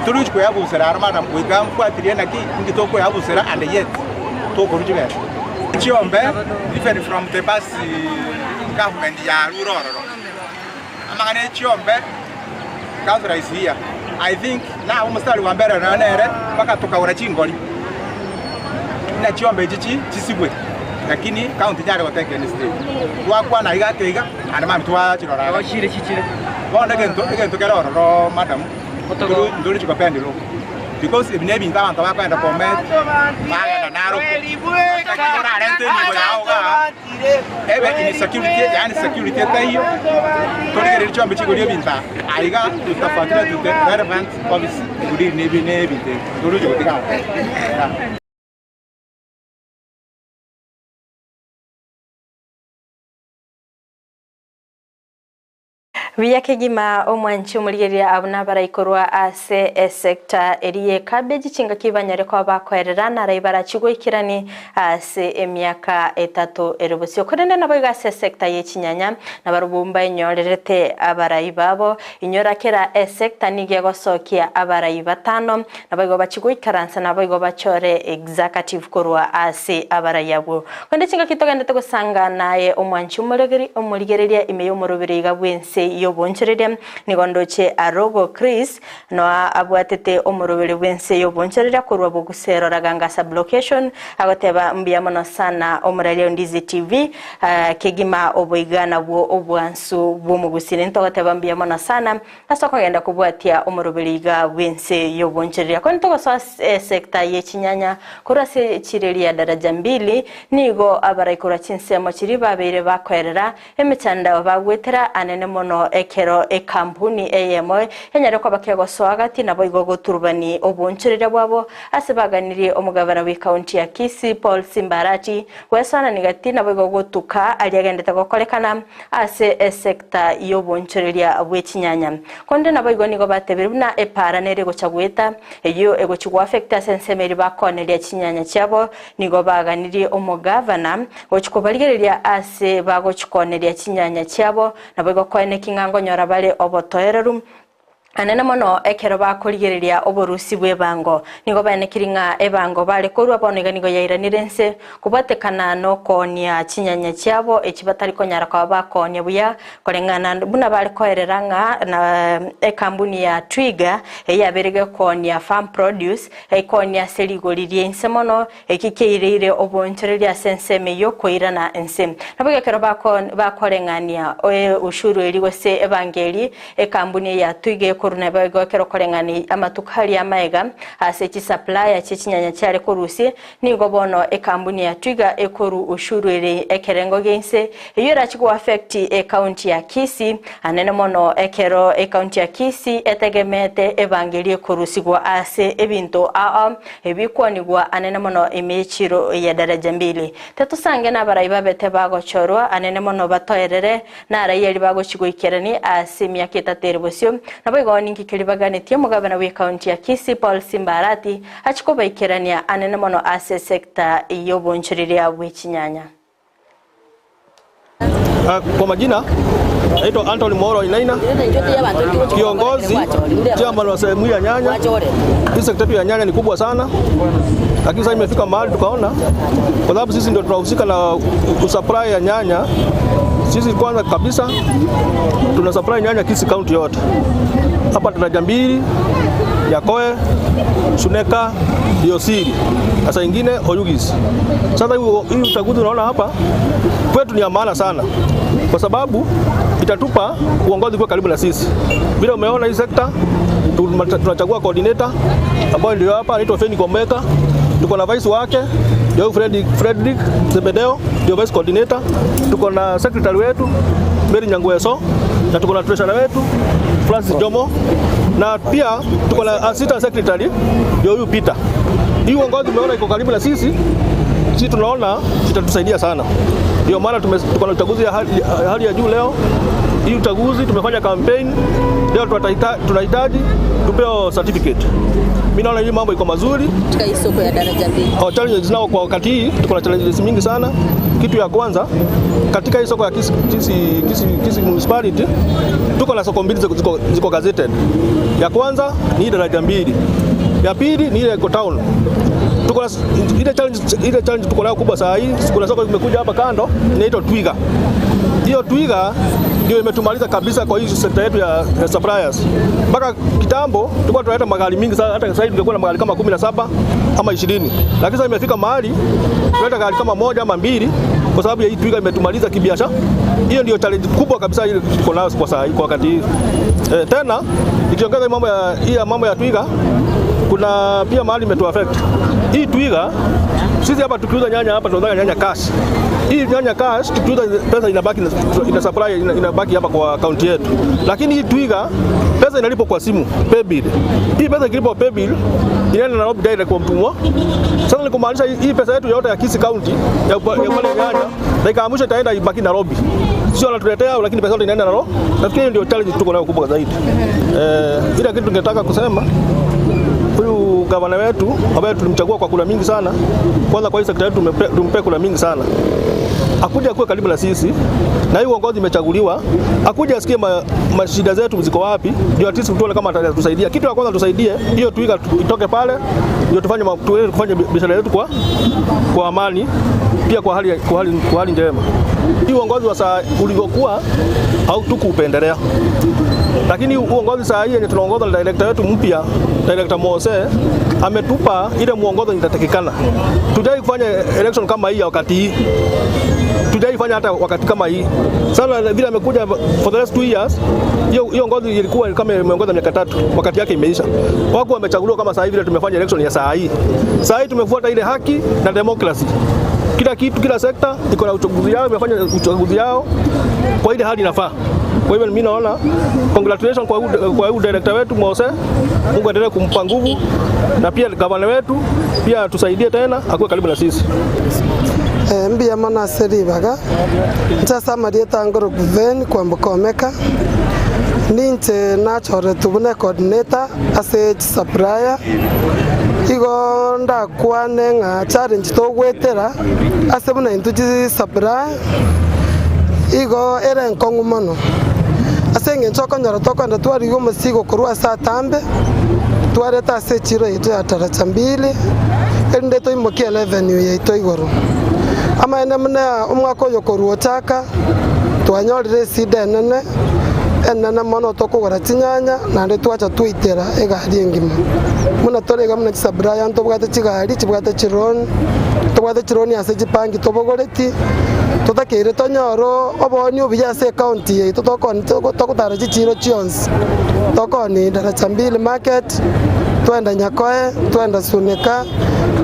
tulu ko yabusera armada ko gam kwatire naki ngito ko yabusera and yet to ko rujube chiombe different from the past government ya ruroro amangane chiombe council is here I think now mustari wa mbere na nere paka tukawura chingoli na chiombe chichi chisibwe lakini county jare goteke ni state kwa na iga keiga ana mami twa chirora wa chire bona gento kero ro madam nduri chikopende lo because ibine binta bantu bakwenda comment baya na naro kora rente ni boyaoga ebe ni security yani security tayo tore chiombe chigori binta aiga tutafatira tute relevant policy guri ne binte nduri chikotika Biyakegima omwanchi omurigeria abuna baraikorwa ase sector eriye cabbage chinga kibanyare kwa bakwerera na raibara chigwikirani ase emyaka 3 erubusyo kurende nabo igase sector ye chinyanya na barubumba inyorerete abarai babo inyora kera sector nige gosokia abarai batano nabo igo bachigwikaransa nabo igo bachore executive korwa ase abarai yabo kwende chinga kitogendete gusanga naye omwanchi omurigeria imeyo murubiri gabwense yoboncherere nigondoche arogo Chris no abwatete omurubiri bwense yoboncherere kurwa bugusero raganga sublocation agoteba mbia mono sana omuralio Ndizi TV kegima oboigana bwo obwansu bwo mugusire ntogoteba mbia mono sana asoko genda kubwatia omurubiri ga bwense yoboncherere ko ntogoso sector ye chinyanya kurase chireria daraja 2 nigo abaraikora Chinsa chiri babere bakwerera emicanda bagwetera anene mono ekero ekampuni eyemo enyare kwa bakego swagati nabo igogoturubani oboncherere bwabo asebaganirie omugabara we county ya Kisii Paul Simbarati wesana nigati nabo igogotuka aliagendete gokolekana ase sector yobonchereria bwechinyanya konde nabo igonigo batebere buna epara nere gochagweta eyo egochigwa affect sensemeri bakoneria chinyanya cyabo nigo baganirie omugavana gochikobaligereria ase bagochikoneria chinyanya cyabo nabo igokone kingango nyora bale obotoererum anene mono ekero bakorigereria oborusi bwebango nigo banekiringa ebango bale korwa boniga nigo yairanirense kubatekana no konia chinyanya cyabo ekibatari konyara kwa bakonia buya korengana buna bale koereranga na ekambuni ya Twiga eyaberege konia farm produce ekonia seligoririe insemono ekikeirire obonchereria senseme yokoirana ensem nabagekero bakorengania ushuru eriwese evangeli ekambuni ya Twiga koruna bago kero korengani amatukali amaega ase chi supplier chinyanya cyare korusi nigo bono ekambuni ya Twiga ekoru ushuru ere ekerengo gense yura chiko affect county ya Kisii anene mono ekero county ya Kisii etegemete evangelie korusi gwa ase ebinto ebikonigwa anene mono emechiro ya daraja 2 tetusange na baraiba bete bago chorwa anene mono batoerere na rayeli bago chigwikerani ase myaka 3 bosyo nabo ningi kilibaganitie mugabana we county ya Kisii Paul Simbarati achikobaikirania anene mono ase sector yobonchiriria bwechinyanya. Kwa majina naitwa Anthony Moro Inaina, kiongozi chama la sehemu ya nyanya. Hii sekta ya nyanya ni kubwa sana, lakini sasa imefika mahali tukaona kwa sababu sisi ndio tunahusika na kusupply ya nyanya. Sisi kwanza kabisa tuna supply nyanya Kisii county yote. Hapa daraja 2 Yakoe, Suneka, Diosiri, sasa ingine Oyugis. Sasa hii uchaguzi unaona hapa kwetu ni maana sana, kwa sababu itatupa uongozi kwa karibu na sisi. Bila umeona hii sekta tunachagua coordinator ambaye ndio hapa anaitwa Feni Komeka, tuko na vice wake ndio Frederick Zebedeo ndio vice coordinator, tuko na secretary wetu Mary Nyangweso, na tuko na treasurer wetu Francis Jomo, na pia tuko na assistant secretary ndio huyu Peter. Hii uongozi umeona iko karibu na sisi tunaona itatusaidia sana. Ndio maana tuko na uchaguzi ya hali ya juu leo. Hii uchaguzi tumefanya campaign, leo tunahitaji tupewe certificate. Mimi naona hii mambo iko mazuri katika hii soko ya daraja 2. Challenges nao kwa wakati hii tuko na challenges mingi sana. Kitu ya kwanza katika hii soko ya Kisii municipality tuko na soko mbili ziko gazetted. Ya kwanza ni daraja 2. Ya pili ni ile iko town. tuko ile challenge tuko nayo kubwa saa hii. Kuna soko imekuja hapa kando inaitwa Twiga. Hiyo Twiga ndio imetumaliza kabisa kwa hii sekta yetu ya suppliers. Mpaka kitambo tulikuwa tunaleta magari mingi sana, hata sasa hivi tungekuwa na magari kama 17 ama 20. Lakini sasa imefika mahali tunaleta gari kama moja ama mbili kwa sababu ya hii Twiga imetumaliza kibiashara. Hiyo ndio challenge kubwa kabisa ile tuko nayo kwa saa hii kwa wakati hii. Tena ikiongeza mambo ya Twiga, kuna pia mahali imetu affect. Hii Twiga sisi hapa tukiuza nyanya hapa tunauza nyanya cash. Hii nyanya cash tukiuza pesa inabaki ina supply inabaki hapa kwa account yetu. Lakini hii Twiga pesa inalipo kwa simu, pay bill. Hii pesa ikilipo pay bill inaenda na robi direct kwa mtumwa. Sasa ni kumaanisha hii pesa yetu yote ya Kisii County ya pale nyanya na ikaamsha itaenda ibaki Nairobi. Sio anatuletea lakini pesa yote inaenda na robi. Nafikiri hiyo ndio challenge tuko nayo kubwa zaidi. Ile kitu tungetaka kusema huyu gavana wetu ambaye tulimchagua kwa kula mingi sana, kwanza kwa hii sekta yetu tumpe kula mingi sana, akuja kuwa karibu na sisi na hii uongozi imechaguliwa, akuja asikie mashida zetu ziko wapi, ndio at least tuone kama atatusaidia. Kitu cha kwanza tusaidie hiyo Twiga itoke pale, ndio tufanye biashara yetu kwa amani, pia kwa hali njema. Hii uongozi wa saa ulivyokuwa hautukupendelea, lakini uongozi saa hii yenye tunaongoza na director wetu mpya, director Mose ametupa ile muongozo inatakikana. Tujai kufanya election kama hii wakati hii. Tujai fanya hata wakati kama hii. Sasa vile amekuja for the last 2 years, hiyo ngozi ilikuwa kama imeongoza miaka 3, wakati yake imeisha. Wako wamechaguliwa kama saa hii vile tumefanya election ya saa hii. Saa hii tumefuata ile haki na democracy. Kila kitu, kila sekta iko na uchaguzi yao, imefanya uchaguzi yao kwa ile hali inafaa. Kwa hivyo mimi naona congratulations kwa huyu director wetu Mose. Mungu aendelee kumpa nguvu na pia gavana wetu pia tusaidie tena akuwe karibu na sisi. Mbia mana seribaga. Nchasa marieta ngoro guven kwa mkomeka. Ninche nachore tubune coordinator ase supplier. Igo nda kwane nga challenge to gwetera ase buna intuji supplier. Igo ere nkongu mono. Asenge nchoko nyara toko nda twari go masigo kurwa saa tambe. Twareta ase chiro yetu ya taracha 2. Ende to imoki 11 yeto igoro. Ama ene mna umwako yokoruo chaka. Twanyorire sida nene. Enana mono toko gora chinyanya na nde twacha tuitera egari ngima. Muna torega muna chisabra nto bwate chigari chibwate chiron. Tobwate chironi ase chipangi tobogoreti. Totakere tonyoro oboni obiyase county yeto tokotara chichiro chionsi. Tokoni daracha 2 market. Twenda Nyakoe, twenda Suneka,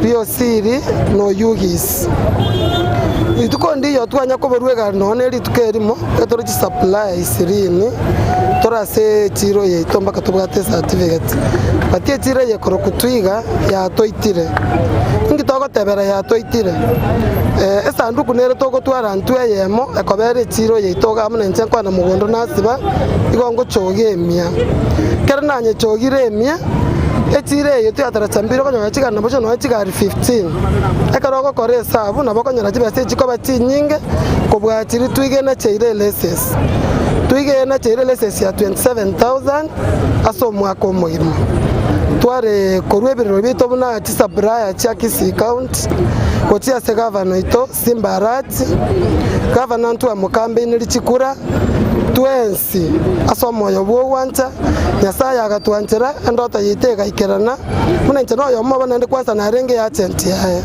Rio Siri no Yugis. Ituko ndiyo twanya koberwega none litukerimo etoro chi supply isirini torase chiro ye tomba katubwate certificate batie chiro ye korokutwiga ya toitire ngitoko tebera ya toitire esanduku nere toko twara ntwe yemo ekobere chiro ye toga amune nchenkwa na mugondo nasiba igongo chogemia kernanye chogiremia etire yetu ataracha 2 konyo chigana bocho no chigari 15 ekaroko kore sabu na bokonyora chibese chikoba chinyinge kobwatiri twige na cheire leses twige na cheire leses ya 27000 aso mwako mwirimo tware korwebero bito buna chisabra ya Kisii County kotia se governor ito Simbarati governor ntu amukambe ni chikura twensi aso moyo bwo wanta Nyasaya agatwanchira ndota yitega ikerana muna nchano yo maba nende kwasa na renge ya tenti yae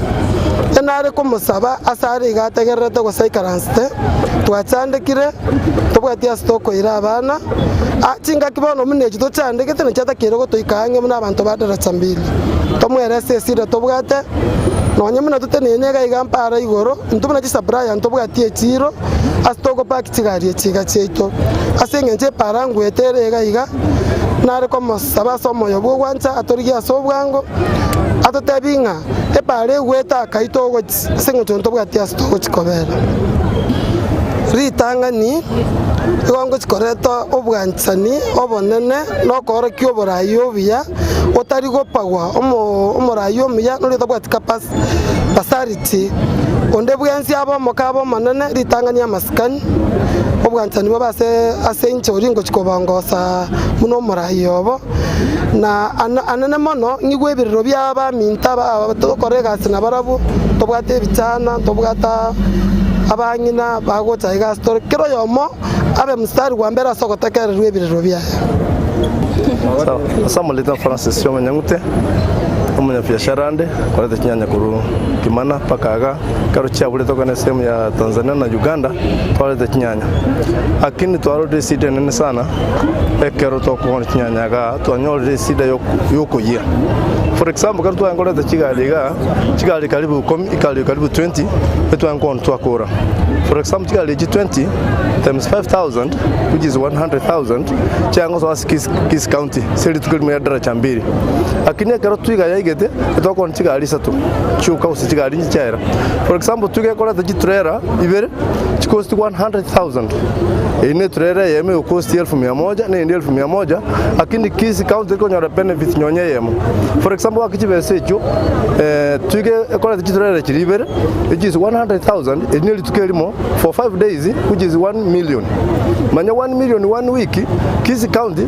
enare kumusaba asari gategerete go cyclanste twachandikire tobwatia stoko ira abana achinga kibono muneji to chandikite ne chata kiro go toikange muna abantu badaracha 2 tomwerese sire tobwate nonye muna tutenenega igampara igoro ntubuna chisabra ntobwatie chiro astoko pak chigari chiga cheito asenge nje parangu eterega iga nare como saba somo yo bwancha atorigia sobwango atotebinga epare gweta kaito go sengo tonto bwatia stoko chikobera ritangani igongo chikoreto obwanchani obonene no koro kyoborayo biya otari gopagwa omorayo miya no rito bwatika pasarity onde bwensi abo mokabo manene ritangani amaskani obwanchani babase asencho ringo chikobangosa muno morayo obo na anene mono ngigwe biriro bya ba mintaba tokore gasi na barabu tobwate bitana tobwata abanyina bagota iga story kero yomo abe mstari wa mbere asokoteka biriro bya Asamulita Francis Nyamute umunyabiashara nde koleta kinyanya kuru kimana pakaga karucha bure tokana sehemu ya Tanzania na Uganda twaleta kinyanya akini twarode sida nene sana ekero tokona kinyanya ga twanyole sida yokoyia for example karu twangoleta kigali karibu 10 ikali karibu 20 etwankon twakora for example kigali 20 times 5,000 which is 100,000 chango so Kisii County seli tukilimo ya daraja mbili akini kero twiga yaigete etokon kigali satu chuka usikigali nchaira for example tuge kola the trailer Ibere cost 100,000 ine trailer yeme cost 1,100 na 1,100 akini Kisii County ko nyora benefit nyonye yemo for example akichibese echo tuge kola the trailer Ibere which is 100,000 ineli tukelimo for 5 days which is 1 million manya 1 million 1 week Kisii County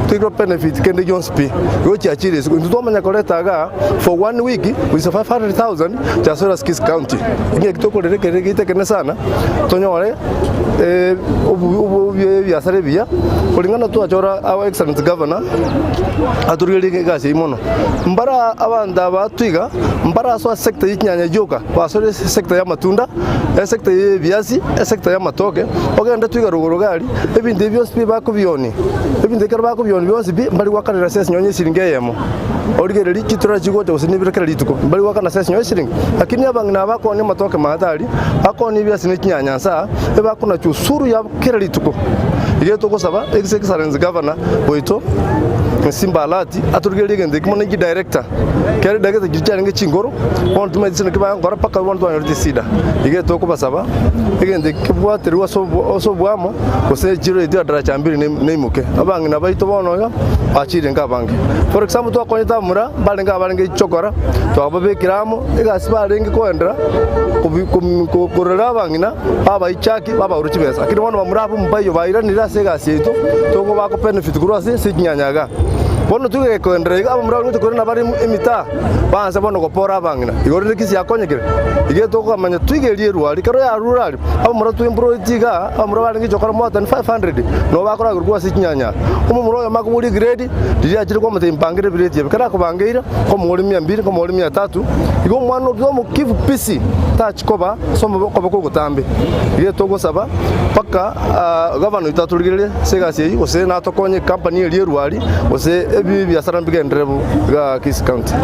tiko benefit kende Jones P yochi achire ndio manya koleta ga for 1 week with 500,000 jasora Kisii County ngi kitoko reke kene sana tonyore ya sarebia kulingana tu achora our excellent governor aturigeli gasi imono mbara abanda batwiga mbara so sector yinyanya joka wasore sector ya matunda sector ya viazi sector ya matoke ogenda twiga rugorogali ebinde byose bakubioni ebinde karba kubioni byose mbali wakanira sese nyonye siringe yemo origereri kitura chigote usinibirikira lituko mbali wakana sese nyonye siringe lakini abangina bakone matoke mahatari akoni byase n'ikinyanya sa ebakuna cyusuru ya kera lituko igiye to gusaba excellence governor boito Simbalati aturigeli gende kimone gi director kere dagete gicyane ngingoro on tumedisene kiba ngora paka won to yorti sida igiye to kubasaba igende kibwateri waso bwamo kose jiro idio daraja mbiri neimuke abangina baito bonoga achire ngabange for example to akonyita mura balenga abalenga chokora to ababekiramo igasiba rengi koendera kurera abangina baba ichaki baba uruchibesa akini wono bamurabu mbayo bairanira segasieto to ngo bako benefit kurase sikinyanyaga bono tuge koendera aba murabu tukorena bari imita banze bono gopora abangina igorire Kisii akonyekere ige to kamanya tuigerie ruari karo ya rural aba murabu tuimbro tiga aba murabu balenga chokora more than 500 no bakora gurwa sikinyanya umumuro ya makuburi grade diri achire ko mate impangire bireti bikara ko bangeira ko muri 200 ko muri 300 igo mwana do mu give peace touch koba somo ko bako gutambe ige to gusaba paka governor itaturigire segasi yi ose na to konye company eri ruari ose ebi biasara mbigendrebu ga Kisii County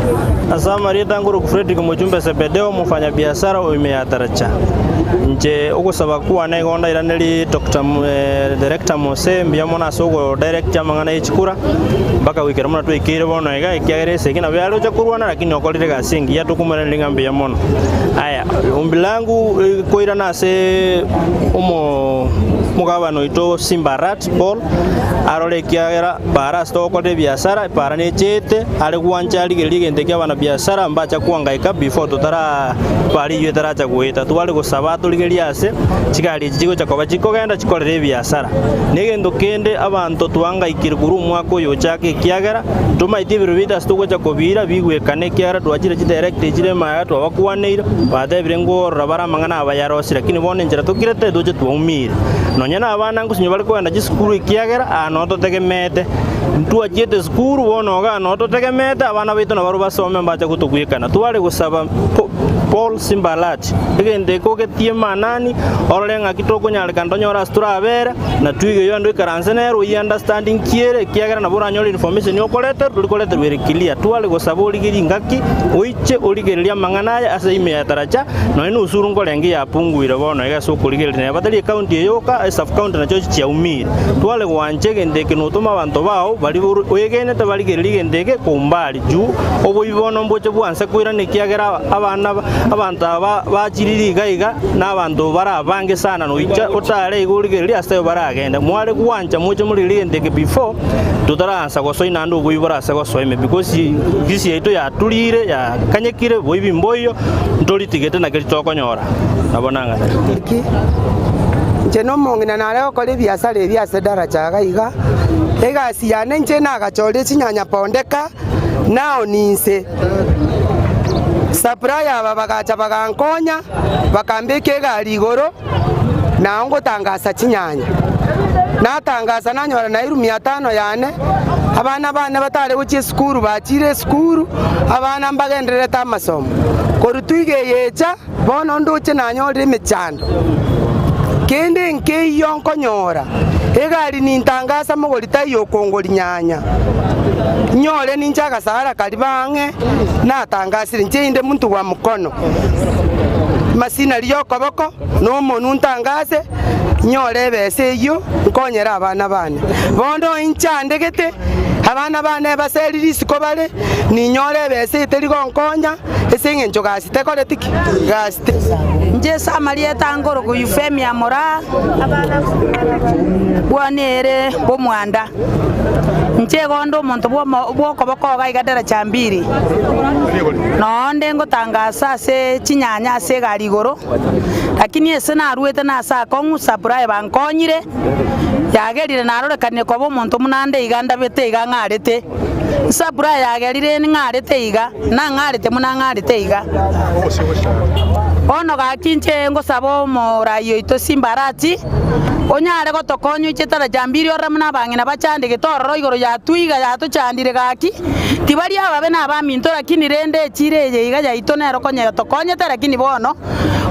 asama rieta nguru Fredrick Mujumbe Sebedeo mufanya biashara umeataracha nje ugusaba kuwa na igonda iraneli Dr. Director Mose mbiyamona sogo director mangana ichikura mpaka wikera muna tu ikire bono ega ikiagerese kina byalo chakurwana lakini okolire gasingi yatukumana lingambe ya mono aya umbilangu koira nase mugabano ito Simbarat Paul arole kiagera para stoko de biashara para ne chete ale kuanja ligende kya bana biashara mbacha kuangaika before tutara pali yetara cha kuita tuwale kusaba tuligeliase chikali chigo chakoba chikogenda chikolere biashara negendo kende abantu tuangaikire kuru mwako yochake kiagera tumaiti birubita stoko cha kobira bigwekane kiagera twachire chi direct chire maya twabakuwaneira bade birengo rabara mangana abayarose lakini bone njira tukirete doje tuumire nonyana abana ngusinyo bali kwenda chiskuru kiagera anoto tegemete ntua jete skuru wonoga anoto tegemete abana baitu na baruba some mbacha kutukuyekana tuwale gusaba Paul Simbalati egende kogetie manani orolenga kitoko nyale kandonyora astura abere na tuige yo ndo ikaransenero yi understanding kiere kiagera na bora nyoli information yokolete tulikolete bere clear tuwale gusaba oligeri ngaki oiche oligeria manganaya ase ime ya taracha no inu usuru ngolengi ya punguire bono ega so kuligeri ne batali county yoka sub county na chochi chia umire tuwale gwanje gende kinotuma abantu bao bali oyegene tabaligeri gendeke kumbali juu oboyibono mboche bwanse kuira ne kiagera abana abantu bachiriri gaiga n'abantu barabange sana no icha otale igurigeri astayo baragenda mwale kuwanja muche muri ligende before tutaransa gosoina ndo buyiborasa gosoime because Gusii yaito ya tulire ya kanyekire boyibimboyo ndoli tigete na kiri tokonyora nabonanga nche no mongina na leo kole biashara ebyase daraja gaiga egasi yane nche na gachore chinyanya pondeka nao ninse supplier aba bagacha bagankonya bakambike gari igoro na ngotangaza chinyanya natangaza nanyora na 500 yane abana bane batare guchi skuru bachire skuru abana mbagendere ta masomo korutuige yecha bono nduche nanyore mechando kende nke yonko nyora egari nintangaza mogorita yokongori nyanya nyore ninjaga sara kalibange natangasire nchinde muntu wa mukono masina liyoko boko no muntu ntangase nyore bese yo nkonyera abana bane bondo inchandegete abana bane baseririsi bale ni nyore bese terigo nkonya esenge njogasi tekole tiki gaste nje samarie tangoro ku Eufemia mora bwanere bo mwanda nje gondo muntu bwoko boko gaigadera chambiri no ndengo tangasa se chinyanya se garigoro lakini ese naruete na sa kongu supply bankonyire yagerire narorekane ko bo muntu munande iganda bete igangarete supply yagerire ni ngarete iga na ngarete munangarete iga ono gakinche ngo sabo morayo ito simbarati onyare gotokonyo ichetara jambiri oramuna bangina bachande gitororo igoro ya tuiga ya tuchandire gaki tibari ababe na baminto lakini rende chireye iga ya ito nero konya tokonye lakini bono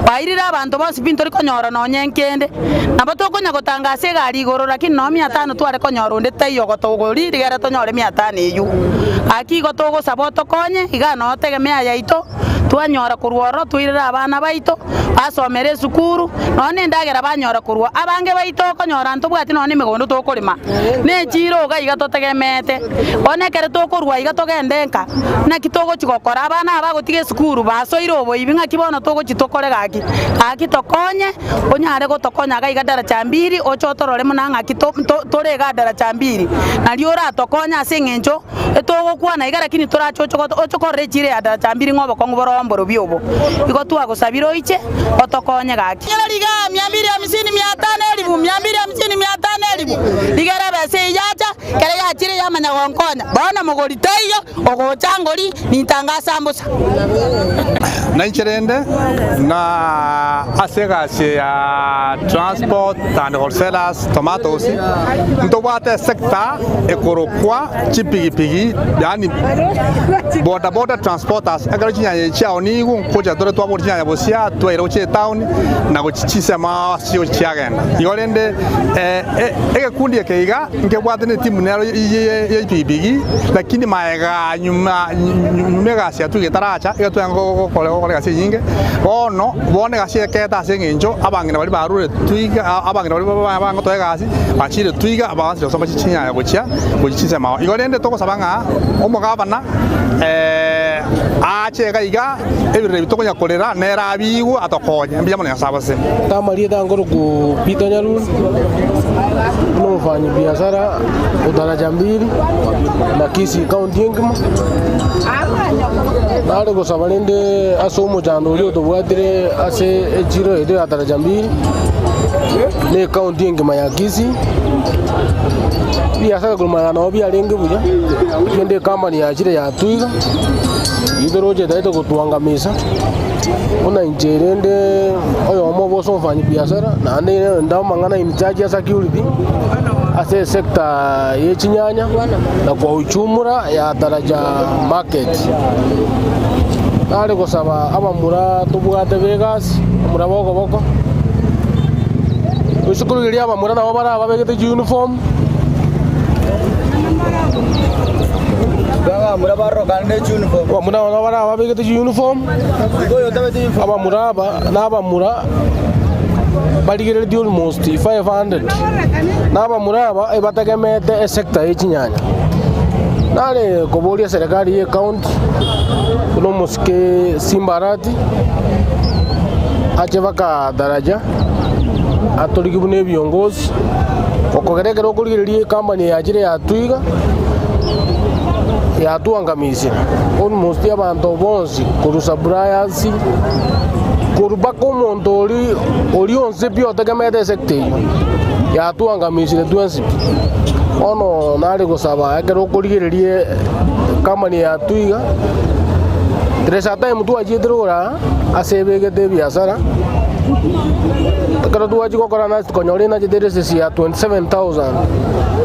bairira abantu bose binto rikonyora no nyenkende nabo tokonya gotangase gari igoro lakini no 500 tware konyora onde tayo gotogori rigara tonyore 500 eyu aki gotogo sabo tokonye iga no tegemea ya ito twanyora kurworo twirira abana baito asomere sukuru none ndagera banyora kurwa abange baito konyora ntubwati none migondo tokurima ne chiro ga iga totegemete onekere tokurwa iga togendenka na kitogo chigokora abana abagotige sukuru basoiro obo ibinga kibono togo chitokore gaki aki tokonye onyare gotokonya ga iga dara chambiri ochotorore munanga tore ga dara chambiri na liora tokonya asengencho etogo kwana iga lakini torachocho ochokorre chire ya dara chambiri ngobo kongoboro mboro biobo iko tu agosabiro iche otokonye gaki liga 250,000 ligara bese yacha kare yachire yamanya gonkonya bana mogoriteyo ogochangori nitangasa mbusa na incherende na asegase ya transport and wholesalers tomatoes ntobate sector ekorokwa chipigipigi yani border transporters agarachinya chao ni kunkoja tore twa borchinya bosia twero che town na gochichisa ma sio chiagenda igolende kundi ekeiga nkebwatene timu nero ye pipigi lakini maega nyuma gasi atu getaracha igatwengo kole gasi nyinge bono bone gasi keta sengenjo abangina bali barure tuiga abangina bali bango toye gasi bachire tuiga abasi osoma chinya ya gochia gochichisa ma igolende toko sabanga omugabana ache gaiga ebire bitoko nyakolera nera abigu atokonya mbiyamo nyasabase tamarie tangoro ku pito nyarun no mfanyi biashara udaraja mbili na Kisii County ngima nare go sabalende asomo jando lyo tobwatire ase ejiro ede adaraja mbili ne county ngima ya Gusii biashara gulmana no biarenge buja kende company ya jire ya tuiga idoroje daito kutuangamisa una injerende oyo omo boso mfanyi biashara na ande ndao mangana in charge ya security ase sekta ye chinyanya na kwa uchumura ya daraja market nare gosaba abamura tubwate Vegas mura boko ushukuru iri abamura nabo bara babegete uniform Banga mura barro kande uniform. Wa mura na bara babegete uniform. Goyo tabeti abamura na abamura baligere di almost 500 naba muraba ebatagemete sector echinyanya nale kobolia serikali ye county kuno moske simbarati achevaka daraja atorikibune viongozi okogerekera okurigereria company yachire yatwiga yatuangamisira almost abantu bonsi kurusa briars kuruba komuntu ori onse bio tegemete sekte ya tuangamisire twensi ono nari gusaba ekero kurigiririe kamani ya tuiga Teresa time tu ajidrora asebegete biashara takara tu ajikokora na konyori na jederese ya 27000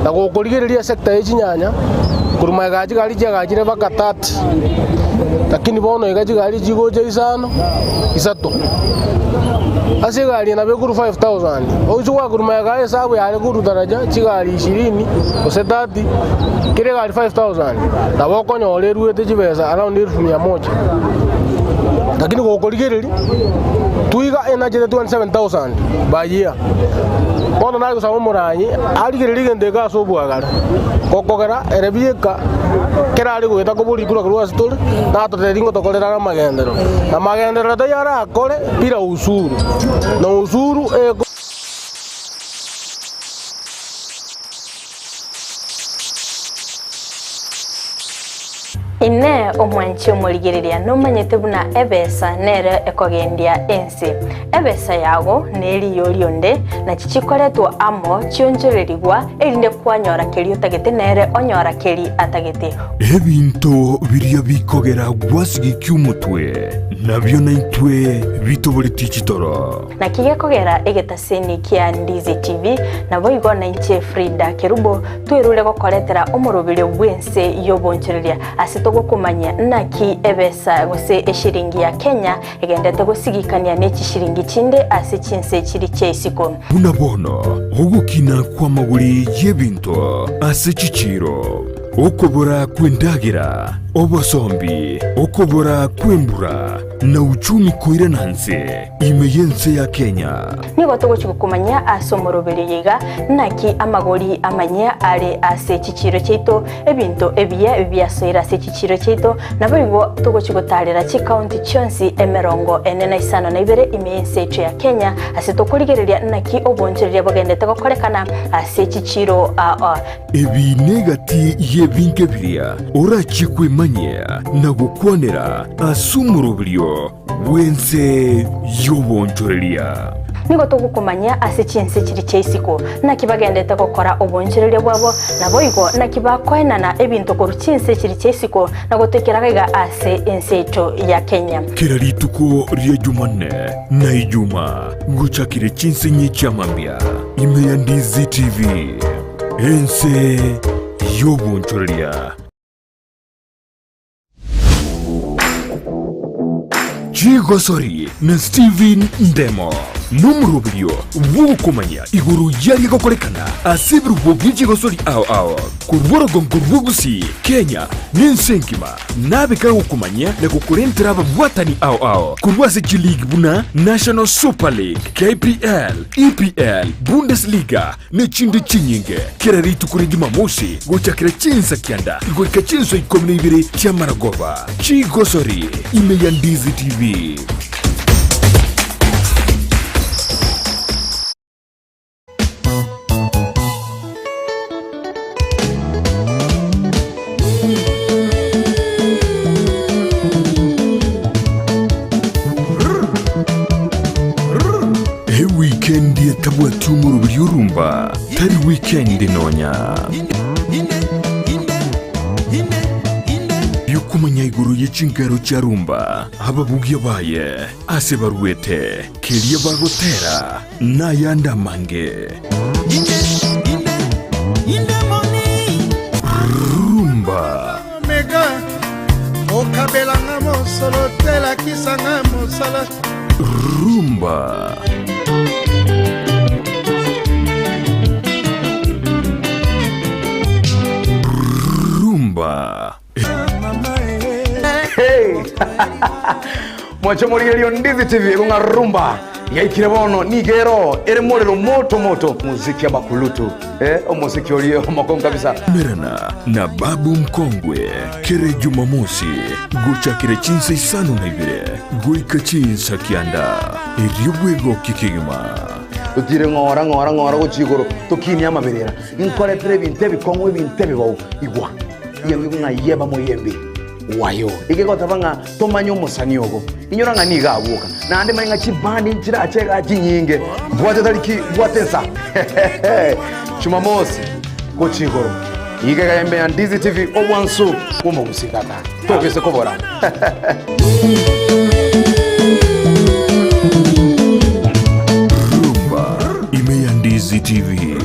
na gukurigiria sekta y'Inyanya kuruma gaji gari jagajire baka 30 lakini bono gaji gari jigoje Isano isato ase gari na bekuru 5000 ojo wa kuruma gari hesabu yale kuru daraja chigari 20 ose 30 kire gari 5000 na bokonyore ruete jibesa around 1100 lakini gukurigiria tuiga energy 27000 by year bono na gusaba muranyi arigiririe ndega so bwagara kokogera erebieka kerari gwita kuburi kura kura story na tuteringo tokorera na magendero tayara akore bila usuru na usuru ine omwanchi omurigiriria nomanyete buna ebesa nere ekogendia ensi ebesa yago neri yorionde na chichikoretwa amo chionjorerigwa erinde kwanyora keri utagete nere onyora keri atagete ebinto biria bikogera gwasigi kyumutwe nabyo naitwe bitobore tichitoro na kigekogera egetaseni kia Ndizi TV na boigo na inche Frida Kerubo twerule gokoretera omurubiri bwense yobonchereria asitogo kumanya naki ebesa gose eshiringi ya Kenya egendete gusigikania neki shiringi chinde ase Chinsa chiri chesiko unabono ogukina kwa maguri yebinto ase chichiro okobora kwendagira obosombi okobora kwembura na uchumi koirananse imeyense ya Kenya nigo togochikukumanya asomorobere yiga naki amagori amanya are ase chichiro cheito ebinto ebyasoira ase chichiro cheito nabarigo togochikutarira chi county chonsi emerongo enena Isano na Ibere imeyense echo ya Kenya ase tokurigereria naki obonchereria bogendete gokorekana ase chichiro ebi negati yebinke biria orachikwe manya na gukwanera asumurubirio wense yobonchoreria nigo togukumanya ase Chinsa chiri chesiko nakibagendete gokora obonchereria bwabo naboigo nakibakwenana ebinto koru Chinsa chiri chesiko nagotekeraga ase ensecho ya Kenya kirarituko ria Jumanne na Ijuma guchakire Chinsa nyechamambia ime ya Ndizi TV ense yobonchoreria Gusii na Steven Ndemo numurubio wukumanya iguru yari gokorekana asibru bobiji Gusii ao kurworogongo Gusii Kenya ninsenkima nabeka gukumanya na gukurentera abwatani ao kurwase League buna National Super League KPL EPL Bundesliga nechinde chinyinge kiraritu kuri Jumamosi gochakira Chinsa kianda goika Chinsa 12 cha Maragova Gusii ime ya Ndizi TV weekend yetabwa tumurubiri urumba tari weekend nonya yukumanya iguru y'ikingaro cya rumba ababugi baye ase barwete kiriye bagotera nayanda mange rumba mega okabelanga mosolo tela kisanga mosala rumba Hey! Mwacho muriyo Ndizi TV kunga rumba yaikire bono nigero ere morero moto muziki ya bakulutu omuziki oliyo makongo kabisa merana na babu mkongwe kere Jumamosi gochakire Chinsa Isano na Ibere goika Chinsa kianda eriobwego kikigima utire ngora gochigoro tokini amaberera inkore tire binte bikongwe binte bibawo igwa yemwe nga yeba moyembe wayo igegota banga tomanyo musanyogo inyora ngani gabuka na ande manga chibani njira chega jinyinge bwate tariki bwatesa Jumamosi kochigoro igega yembe ya Ndizi TV obwansu kuma musikata tokese kobora Rumba ime ya Ndizi TV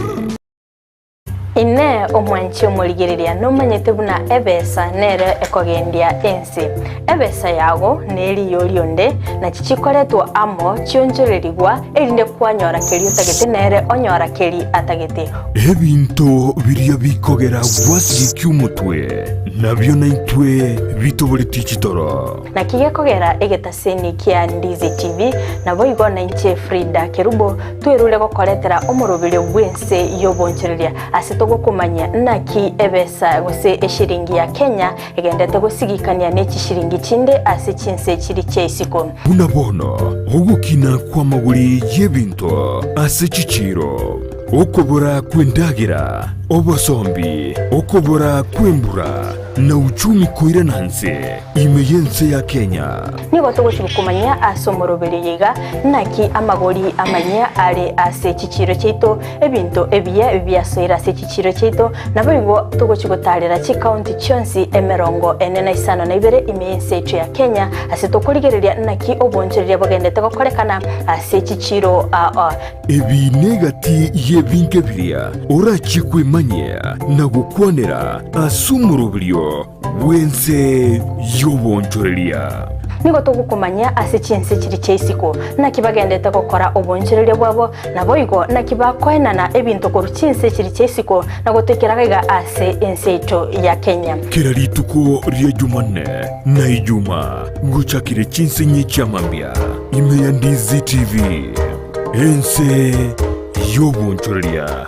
ine omwanchi omurigereria nomanyete buna ebesa nere ekogendia ensi ebesa yago neri yorionde na chichikoretwo amo chionjorerigwa erinde kwanyora keri utagete nere onyora keri atagete ebinto biria bikogera bwasi cyumutwe nabyo naitwe bitobore tichitoro na kigekogera egetaseni kia Ndizi TV nabo igona inche Frida Kerubo twerule gokoretera omurubire bwense yobonchereria asitogo kumanya naki ebesa gose eshiringi ya Kenya egendete gusigikania neki shiringi chinde ase Chinsa chiri chesiko unabono ogukina kwa maguri yebinto ase chichiro okobora kwendagira obosombi okobora kwembura na uchumi koira nanse imeyense ya Kenya nigo tugushimkumanya asomorobere yega naki amagori amanya ale ase chichiro cheito ebinto ebiya byasoira ase chichiro cheito nabigo tuguchigotarira chi county chonsi emerongo enena Isano na Ibere imeyense yetu ya Kenya ase tokurigereria naki obonchereria bagendete gokorekana ase chichiro ebi negati yebinke biria orachikwe manya na gukwanera asumurubrio wense yobonchoreria nigo tugukumanya ase Chinsa chiri chesiko nakibagendete gokora obonchereria bwabo nabo igo nakibakwenana ebinto koru Chinsa chiri chesiko nagotekeraga ase enseito ya Kenya kirarituko ria Jumanne na Ijuma guchakire Chinsa nyichamambia ime ya Ndizi TV ense yobonchoreria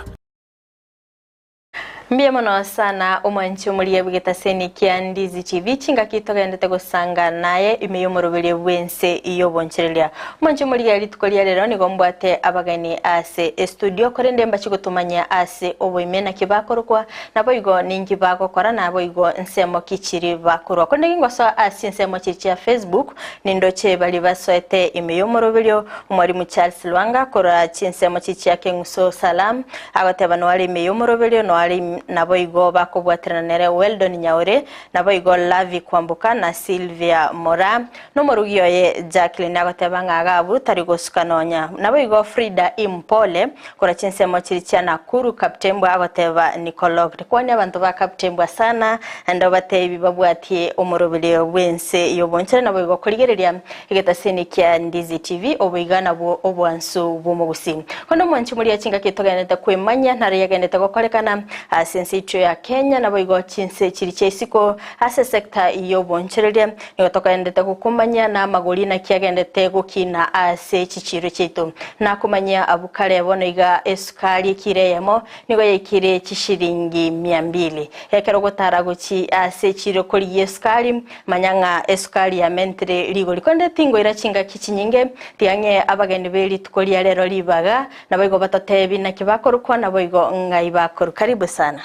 Mbia mono sana omwanchi omuliye bwegetaseni kia Ndizi TV chinga kitogendete gusanga naye imeyomorobere bwense iyo bonchereria omwanchi omuliye litukolia lero ni gombwate abagani ase studio korende mbachi gutumanya ase oboimena kibakorokwa nabo igo ningi bagokora nabo igo nsemo kichiri bakorwa konde ngoso ase nsemo chichi ya Facebook nindoche bali basoete imeyomorobere omwarimu Charles Lwanga kora chinsemo chichi yake nguso salam agateba no ali imeyomorobere no ali nabo igo bakobwatirana nere Weldon Nyaure nabo igo Lavi Kwambuka na Sylvia Mora no morugio ye Jacqueline agotebanga agabu tarigosukanonya nabo igo Frida Impole kora chinsemo chiricha na Kuru Kaptembwa agoteba Nicolog kwani abantu ba Kaptembwa sana ando batebi babwatie omurubire wense yobonchera nabo igo kurigereria igetaseni kia Ndizi TV obigana bo obwansu bumugusi kono mwanchi muri yachinga kitoganete kwemanya ntare yagendete gokorekana sensicho ya Kenya nabo igo Chinsa chiri chesiko ase sekta iyo bonchereria nigotoka endete gukumanya na maguri na kiagendete gukina ase chichiro cheito na kumanya abukare bono iga esukari kireyemo nigo yekire chishiringi 200 ekero gotara guchi ase chiro kuri esukari manyanga esukari ya mentre ligo likonde tingo irachinga kichinyinge tiange abageni beli tukolia lero libaga nabo igo batotebi na kibakorukwa nabo igo ngai bakoru karibu sana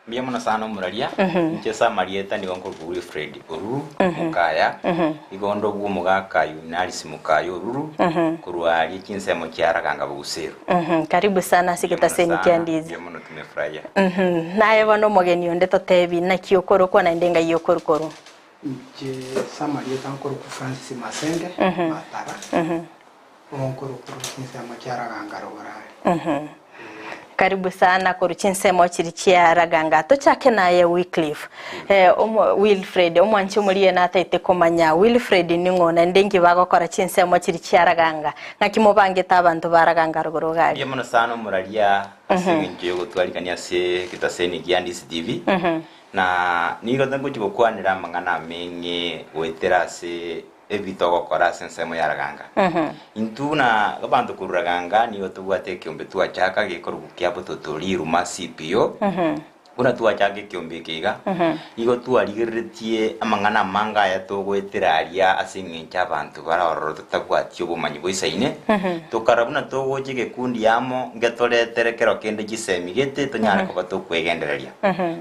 Mbia muna sana muraria nchesa marieta ni gonko kuri Fred Oru mukaya igondo gwo mugaka Yunalis mukayo Oru kuruari Kinsemo kyaraganga Osero karibu sana sigetaseni kia Ndizi mbia muna tumefurahia naye bono mogeni onde totebi na kiokoro kwa na ndenga yokorokoro nche samarieta nkoro ku Francis Masenge matara onkoro ku Kinsemo kyaraganga Rogara karibu sana ku Chinsemo chiri chia raganga to chake naye Wycliffe Wilfred omwanchi omuriye nataite komanya Wilfred ningona ndengi bagokora Chinsemo chiri chia raganga ngakimobangeta abantu baraganga rugorogali mbia muna sana muraria asinje gutwarikania se kitaseni kia Ndizi TV na nigo tango chibokwanira mangana mengi wetera se ebitogo kora sensemo yaraganga intuna abantu kuraganga niyo tubwate kiombe tuachaka gikorukia bototori ruma CPO Una twachage kiombekega igo twarigiritie amang'ana manga ya tugwitiraria asing'encha abantu barororo tutagwatio bumanyi bwisaine tukarabuna tugoche gikundi yamo ngetoretere kero kende gisemi gete tonyara kuba tukwegendereria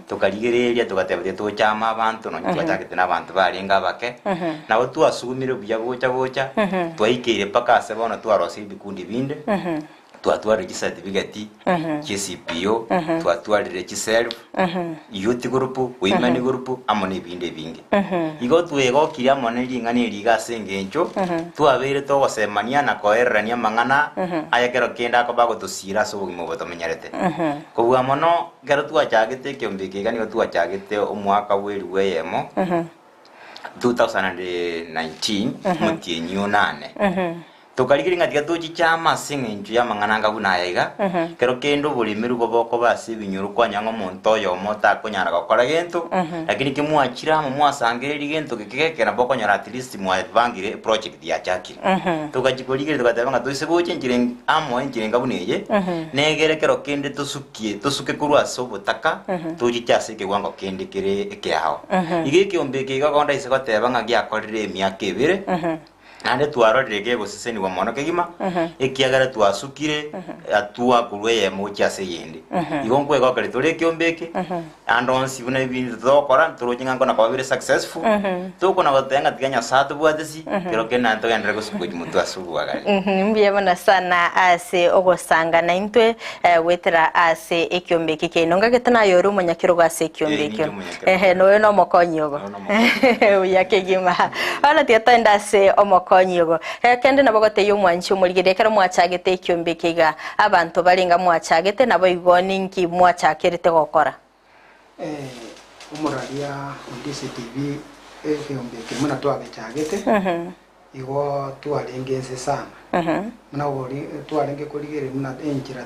tukarigiriria tugatebetia tuchama abantu no twachagete n'abantu barenga bake nabo twasumire buya gocha twaikire paka asebona twarosi bikundi binde twatwarire certificate CPO twatwarire self youth group women group amone binde bingi igo twego kiria moneri ngani riga sengencho twabere to gosemania na koerania mang'ana ayakero kenda ko bago tusira so bugimo botomenyarete kobwa mono gero twachagete kiombeke gani twachagete omwaka weru weyemo 2019 mutienyo 8 tukarigiri ngatika tuchi chama singenju ya mang'ananga bunayaiga kero kendo bulimiru goboko basi binyuru kwanyango monto yo mota kunyara gokora gento lakini kimwachira mu mwasangeri gento gikekera boko nyara at least mu advangire project ya chakiri tukajikorigiri tukatebanga tuiseboche njire amo njire ngabuneye negere kero kende tusuke kurwa sobotaka tuchi chasike gwango kende kire ekyao igiki ombeke gakonda iseko tebanga gyakorire emyaka 2 ande twarorire gego seseni wa mwana kegima ekiagara twasukire atua kurwe mocha seyende igonkwe gokare tore kiombeke andonsi bune bintu tokora turojinga ngona kwa very successful tukona gotenga tiganya satu bwatesi kero kena to yandre gosukuji mutu asubu agari mbiye bona sana ase ogosanga na intwe wetera ase ekiombeke kenonga getana yoru munyakiro gwa ase ekiombeke no no mokonyogo uyakegima ala tiatanda ase omokonyogo kende nabogote yumwanchi umurigire kero mwachagete ekiombekega abantu balinga mwachagete nabo igoni nki mwachakirite gokora umuraria Ndizi TV ekiombeke muna twagechagete igo twarengense sana muna wori twarenge kurigire muna enjira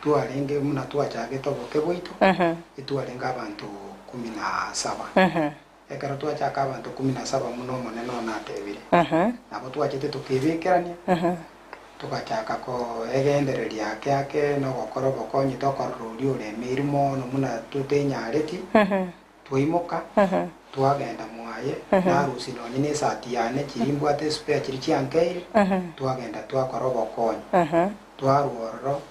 twarenge muna twachagete oboke bwitu itwarenga abantu 17 ekara twachaka abantu 17 muno moneno natebire nabo twachete tukibikerania tukachaka ko egendereria yake no gokora bokonyi tokorori ure mirimo no muna tutenyareti tuimuka twagenda mwaye na rusi no nyine sati yane kirimbo ate spare kiri kyankeire twagenda twakora bokonyi twaroro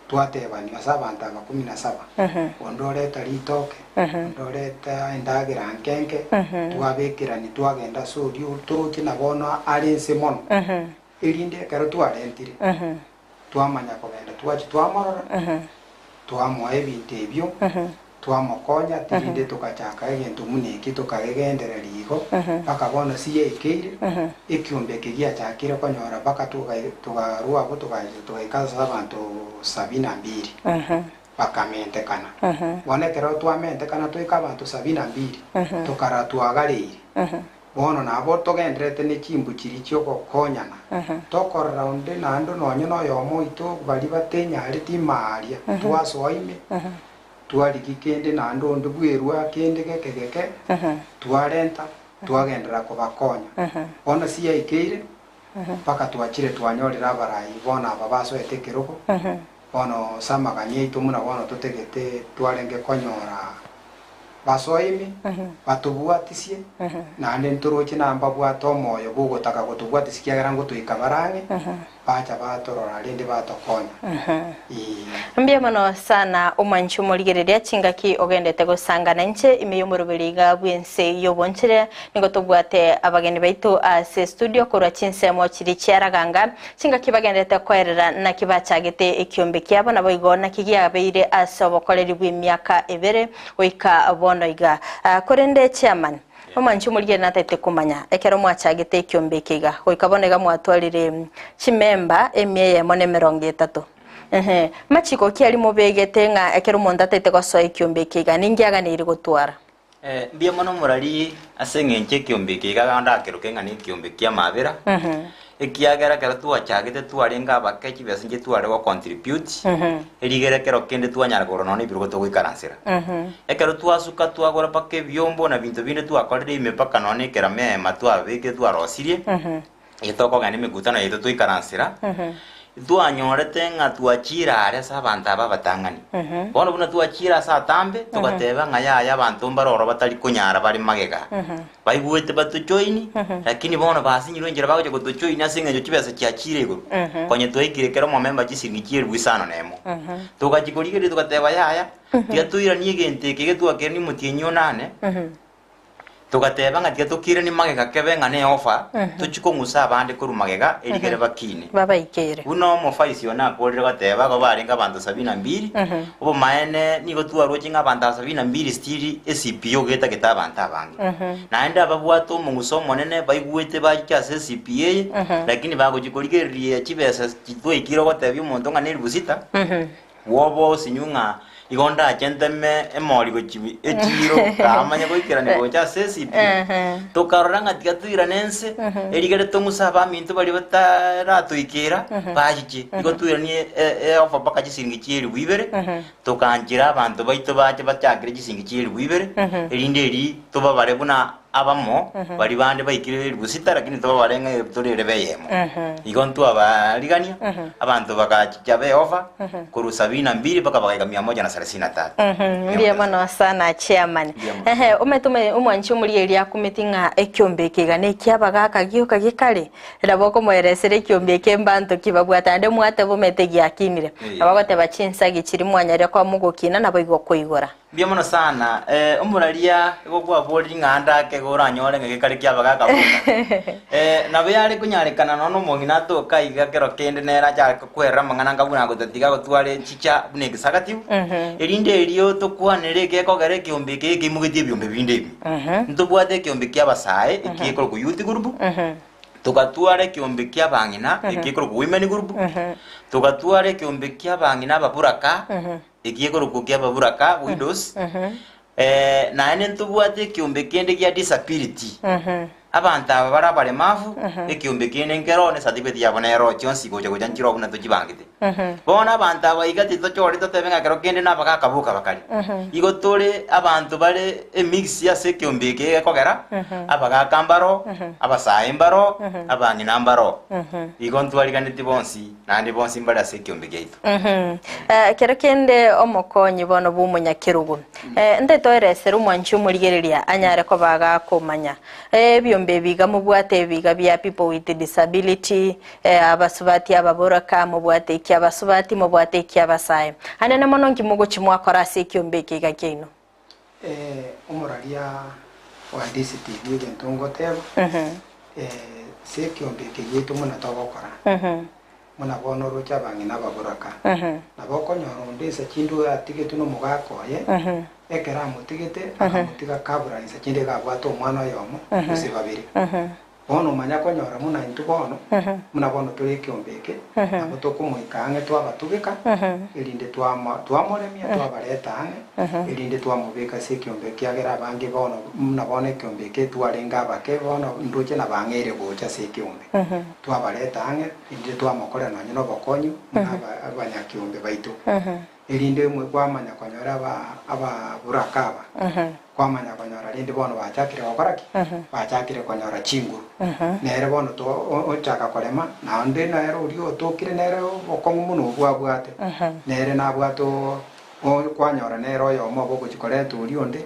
twatebani asabanta 17 ondoreta litoke ondoreta endagira nkenke twabekirani twagenda sodio turuki nabono arinse mono irinde karo twarentire twamanya kogenda twachi twamorora twamwaye bitebyo twamokonya tirinde tukachaka egento muneki tukagendererigo bakabona siye ikire ekiombeke gia chakire konyora baka tugarua abo tugaikaza abantu 72 bakamente kana bone kero twamente kana tuika abantu 72 tukara twagarire bono nabo togendrete ne chimbu chiri cyo gokonyana tokorra onde nando nonyo no yomo ito bali batenya ari timaria twasoime twari kikende nando onde bwerwa kende gekegeke twarenta twagendera kubakonya bono siya ikeire paka twachire twanyorera barayi bona ababaso etekerogo bono samaganye ito muna bono tutegete twarenge konyora basoimi batubwatisie nande nturoche namba bwato moyo bugotaka gutubwatisikia garango tuikabarange bacha batorora rinde batokonya mbia mono sana umanchu murigereria chingaki ogendete gusangana nche imeyomurubiriga bwense yobonchire ningo tubwate abageni baitu ase studio kura Chinsa mo chiri chiaraganga chingaki bagendete kwerera na kibachagete ekiombeki abo nabo igona kigia beire ase obokoreri bw'imyaka 2 oika bonoiga korende chairman omanchu murigere natete kumanya ekero mwachagete ekiombekega oikabonega mwatwarire chimemba emye mone 30 machiko kiali mubegete nga ekero monda tete goso ekiombekega ningiaga niri gutwara mbia mono murari asengenche kiombekega ganda keruke ngani kiombekya mabera ekiagera kero twachagete twarenga abakechi besinje tware go contribute erigere kero kende twanyara gorono ni birugo tugikaransira ekero twasuka twagora pake byombo na bintu binde twakorire imepaka none kera me matwa beke twarosirie itoko gani migutano yeto twikaransira twanyorete nga twachira are sa abantu aba batangani bono buna twachira sa tambe tugateba nga yaya abantu mbaroro batari kunyara bari magega baiguete batujoini lakini bono basinyirwe ngira bagoje kutujoini asinga cyo kibesa cyakire go konye twikire kero mo member gisingikiye rwisano nemo tugajikorigere tugateba yaya tiatuira niegente kige twakere ni mutinyo nane tugateba nga tukire ni magega kebe nga ne offer tuchiko ngusa abande kuru magega erigere bakine babaikere uno mo faisio na kolire gateba go barenga abantu 72 ubo maene nigo tuarwo kinga abantu 72 stili SCPO geta geta abantu abange naenda babwato mu ngusomo nene baiguete bakya SCPA lakini bago jikoligerie chibesa kitwikiro gatebyo umuntu nga neri busita wobo sinyunga igonda agenteme emori gochibi echiro kamanya goikira ni gocha CCP tokaroranga tigatwira nense erigere tongusa bamintu bari bataratuikira bajije igotwira ni ofa baka gisingi kiri Ibere tokanjira abantu baito baje bacyagire gisingi kiri Ibere erinderi toba bare buna abamo bari bande bayikire busita lakini toba barenga torere beyemo igontu abaligania abantu bakajabe over kuru 72 baka baka 133 ndiye mwana sana chairman umetume umwanchi muri eri akumitinga ekyombekega ne kyabaga kagio kagikale raboko mweresere kyombeke mbanto kibabwatande mwate bumetegi akinire abagote bachinsa gikiri mwanyare kwa mugukina nabo igokoigora ndiye mwana sana umuralia gogwa boli nganda ke goranyore ngekari kyabaga kabuka nabo yari kunyarekana nono mongina to kaiga kero kende nera ja kwera mangana ngabuna gotatiga gotware chicha bunegisagatiu erinde eriyo to kwanere ke kogere kyombeke kimugitie byombe binde ntubwate kyombeke abasae ikikoro ku youth group tukatware kyombeke abangina ikikoro ku women group tukatware kyombeke abangina ababuraka ikikoro ku kyababuraka widows na ene ntubwate kyombeke ende kya disability abantu aba barabare mafu ekyombeke ene ngero ne certificate yabonero chonsi goje goja njiro buna tujibangite bona abantu aba igati to chori to tebenga kero kende nabaka kabuka bakari igotore abantu bare mix ya se kyombeke kogera abaga kambaro abasaye mbaro abangi nambaro igontu aliganiti bonsi nandi bonsi mbara se kyombeke ito kero kende omokonyi bono bumunyakirugu ndeto eresera umwanchi umurigereria anyare ko baga komanya byombe biga mubwate biga bya people with disability abasubati ababoraka mubwate kya basubati mubwate kya basaye anene monongi mugo chimwakora se kyombeke gakeno umuralia wa DCTV gentongoteba se kyombeke yetu muna togokora muna bono rocha bangi nababoraka naboko nyoronde chindu atigetu no mugakoye ekera mutigete amutiga kabura insa chinde gabwato mwana yomo use babiri bono manya ko nyora muna intu bono muna bono turi kyombeke abo to kumuikange twabatugika irinde twamoremia twabaretange irinde twamubika se kyombeke agera abange bono muna bono kyombeke twarenga bake bono ndoche na bangere gocha se kyombe twabaretange irinde twamokora no nyino bokonyu muna abanya kyombe baitu irinde mwe kwamanya konyora aba burakaba kwamanya konyora rinde bono bachakire okoraki bachakire konyora chinguru nere bono to ochaka kolema na onde nere uri otokire nere okongu muno bwabwate nere nabwato kwanyora nero yo mo boko chikore turi onde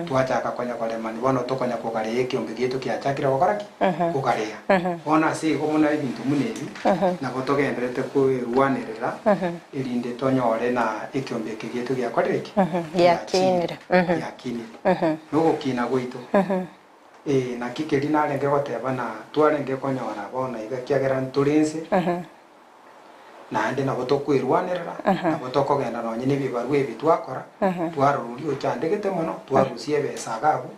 twachaka konya kolema ni bono tokonya kokare ekyombe gitu kyachakire okoraki kokaria bona si ko muna ibintu munebi na botogenderete ko ruanerera irinde tonyore na ekyombe gitu gyakoreki yakinire nugo kina goito na kikeri narenge goteba na twarenge konyora bona igakyagera nturinse nande na botokwirwanirira na botokogenda no nyine bibarwe bitwakora twaruri ochandegete muno twarusie besagabu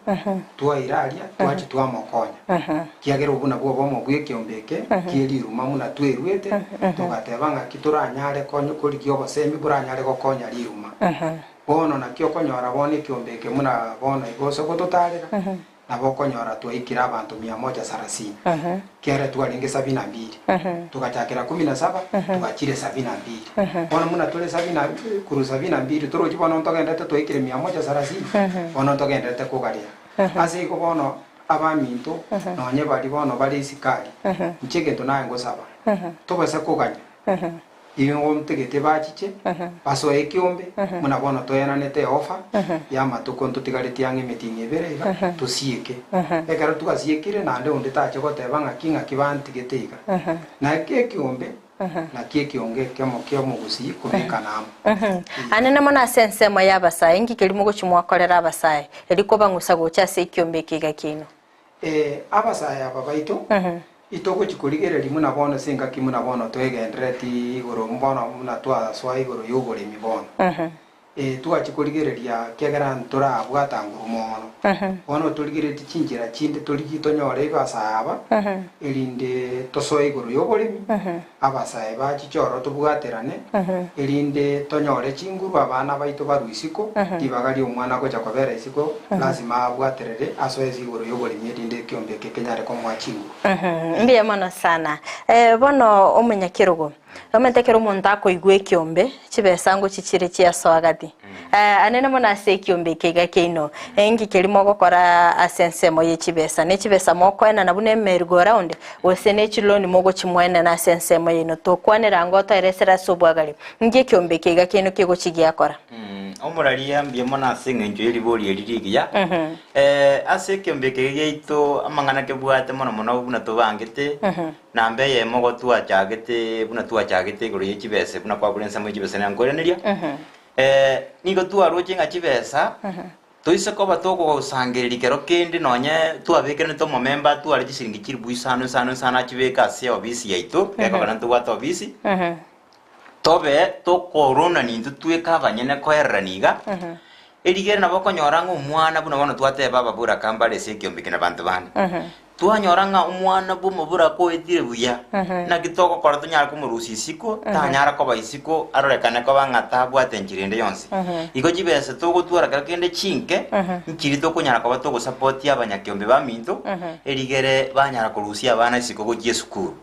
twairaria twachi twamokonya kiagero buna bwo bomo bwekyombeke kiriruma muna twerwete tugatebanga kituranyare konyo kuri kyobo semi buranyare gokonya riruma bono na kyo konyora bone kyombeke muna bono igoso gototarira nabo konyora twaikira abantu 130 kera twaringe 72 tukachakira 17 tukachire 72 bona muna tole 70 kuru 72 turoji bona ntogenda twaikire 130 bona ntogenda kugaria asi ko bono abaminto nonye bali bono bali sikali nchege tunaye ngosaba tobese kuganya igo ngomtegete bachiche baso ekiombe muna bono toyananete offer ya matuko ntutigarete yange meeting Ibere iga tusieke ekero tugasiekire nande onde tache goteba ng'aki kibantigete iga na ekiombe na kionge kemo Gusii kubika namo anene mona sense mo yabasaye ngikeri mu guchimwakorera abasaye eriko bangusa gocha se kiombe kiga kino abasaye aba baito itoko chikurigereri muna bono singa kimuna bono twegendereti igoro mbono muna twa swa igoro yobore mi bono twachikurigereria kegera ntura abwata ngurumono bono turigereti chinjira chinde turigitonyore basaba erinde tosoe igoro yobore mi abasaye bachichoro tubwaterane erinde tonyore chinguru abana baito baruisiko tibagari omwana gocha kobera isiko lazima abwaterere asoe igoro yobore mi erinde kiombe kekenyare komwa chingu mbiya mono sana bono omunyakirugo omentekero omonto akoigwa ekiombe chibesa ngo chichire chiaso agati anene mona ase ekiombe keiga keino ngikeri gokora asensemo ye chibesa ne chibesa mokoena na bune mergo around wose ne chiloni mogo chimwene na asensemo yino tokwanera ngo toeresera sobwagari ngikiombe keiga keino kigo chigiakora omuraria mbie mona ase ng'encho eribori eririgia ase ekiombe keiga ito amang'ana kebwate mono mono buna tobangete na mbeye mogo twachagete buna twachagete igoro ye chibesa buna kwaburensa mo chibesa na ngoreneria nigo twaroche ng'a chibesa toise koba toko gusangereri kero kende nonye twabekere to member twari chisiringi chiribu isano sana chibeka ase obisi yaito ekogana tugwata obisi tobe tokorona nindu tweka abanyene koeraniga erigere nabo konyoranga omwana buna bono twateba babura kambale ase ekiombe kina bantu bana twanyoranga omwana bumubura koetire buya na kitoko kora tunyara kumurusi isiko tanyara koba isiko arorekane koba ng'ata abwate enchirende yonsi igo chibesa togotwara kera kende chinke nchiri tokunyara koba togosupport abanyakiombe baminto erigere banyara korusia abana isiko gochia esukuru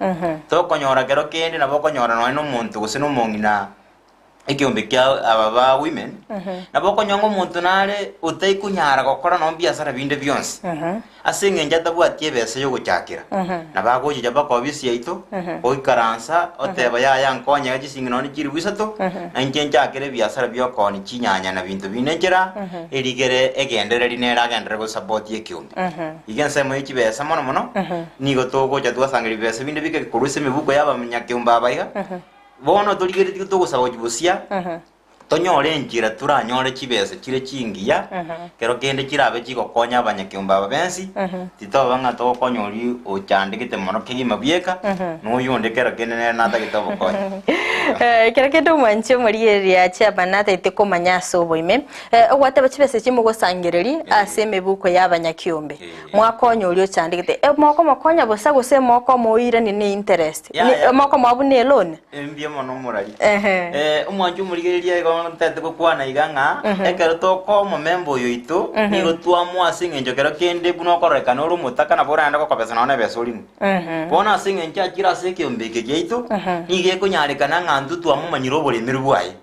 tokonyora kero kende nabo konyora noe nomonto gose nomong'ina ekiombe kia ababa women nabo konyonga omonto nare otaikunyara gokora no biasara binde byonsi ase ng'enja tabwati ebesa yogochakera nabagocha bakobisi yaito oikaransa oteba yaya nkonya gisingi noni kiri bisato na nchakere biasara byokoni chinyanya na bintu binenjera erigere egendereri nera agendere go support ekiombe igense mo ekibesa mono mono nigo togocha twasangeri besa binde bike kuruse mibuko yaba munyakiomba abaiga bono turigereti tugusaba ojibusia tonyore enchira turanyore chibesa chire chingiya kero kende chirabe chigokonya abanyakiomba ababensi titoba ng'a togokonyori ochandikite mono kigima bieka noyonde kero kende nata gitobo konya kero kende omwanchi omorieria chiabanata ite komanya ase oboime ogwateba chibesa chimogosangereri ase emebuko y'abanyakiombe mwakonya oria ochandikite moko mokonya bosa gose moko moirani ne interest moko mwabune loan mbie mono morari omwanchi omorigereria tete kokwana iganga ekero toko momembo yoito nigo twamwa ase ng'encho kero kende buna okorekana ore omotaka nabo orenda gokobesa none ebesa orimu bono ase ng'encho achire ase ekiombe eke giaito nigo ekonyarekana ng'antu twamomanyire oboremeri bwaye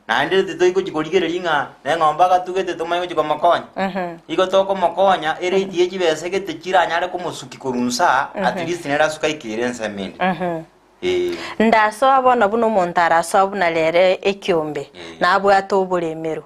naende toikochikorigereria ng'a neng'ombe agatugete tomae gochikomokonya igo tokomokonya erate echibesa egete chiranyare komosuki korunsa at least nerasuka ikere ensemende ndasoa bono buno omonto arasoa buna rere ekiombe nabwate oboremero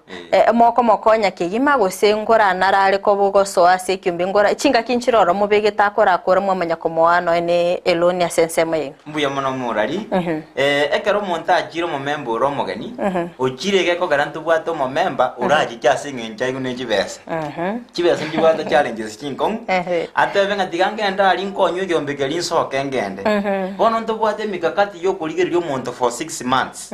moko mokonya kegima gose ngora narare kobogosoa ase ekiombe ngora chinga kinchiroro mobegete akorakora mwamanya komoano ene eloni asensemo yenga mbuya mono morari ekero omonto achire omomemba ore omogeni ochirege kogera ntobwate omomemba orachi chiase ng'encha igo ne chibesa chibesa nchibwate challenges chinkong'u atebe ng'a tiga ngenda ari nkonywa ekiombe keri nsoke ngende bono ntobwate emikakati yokorigereria omonto for 6 months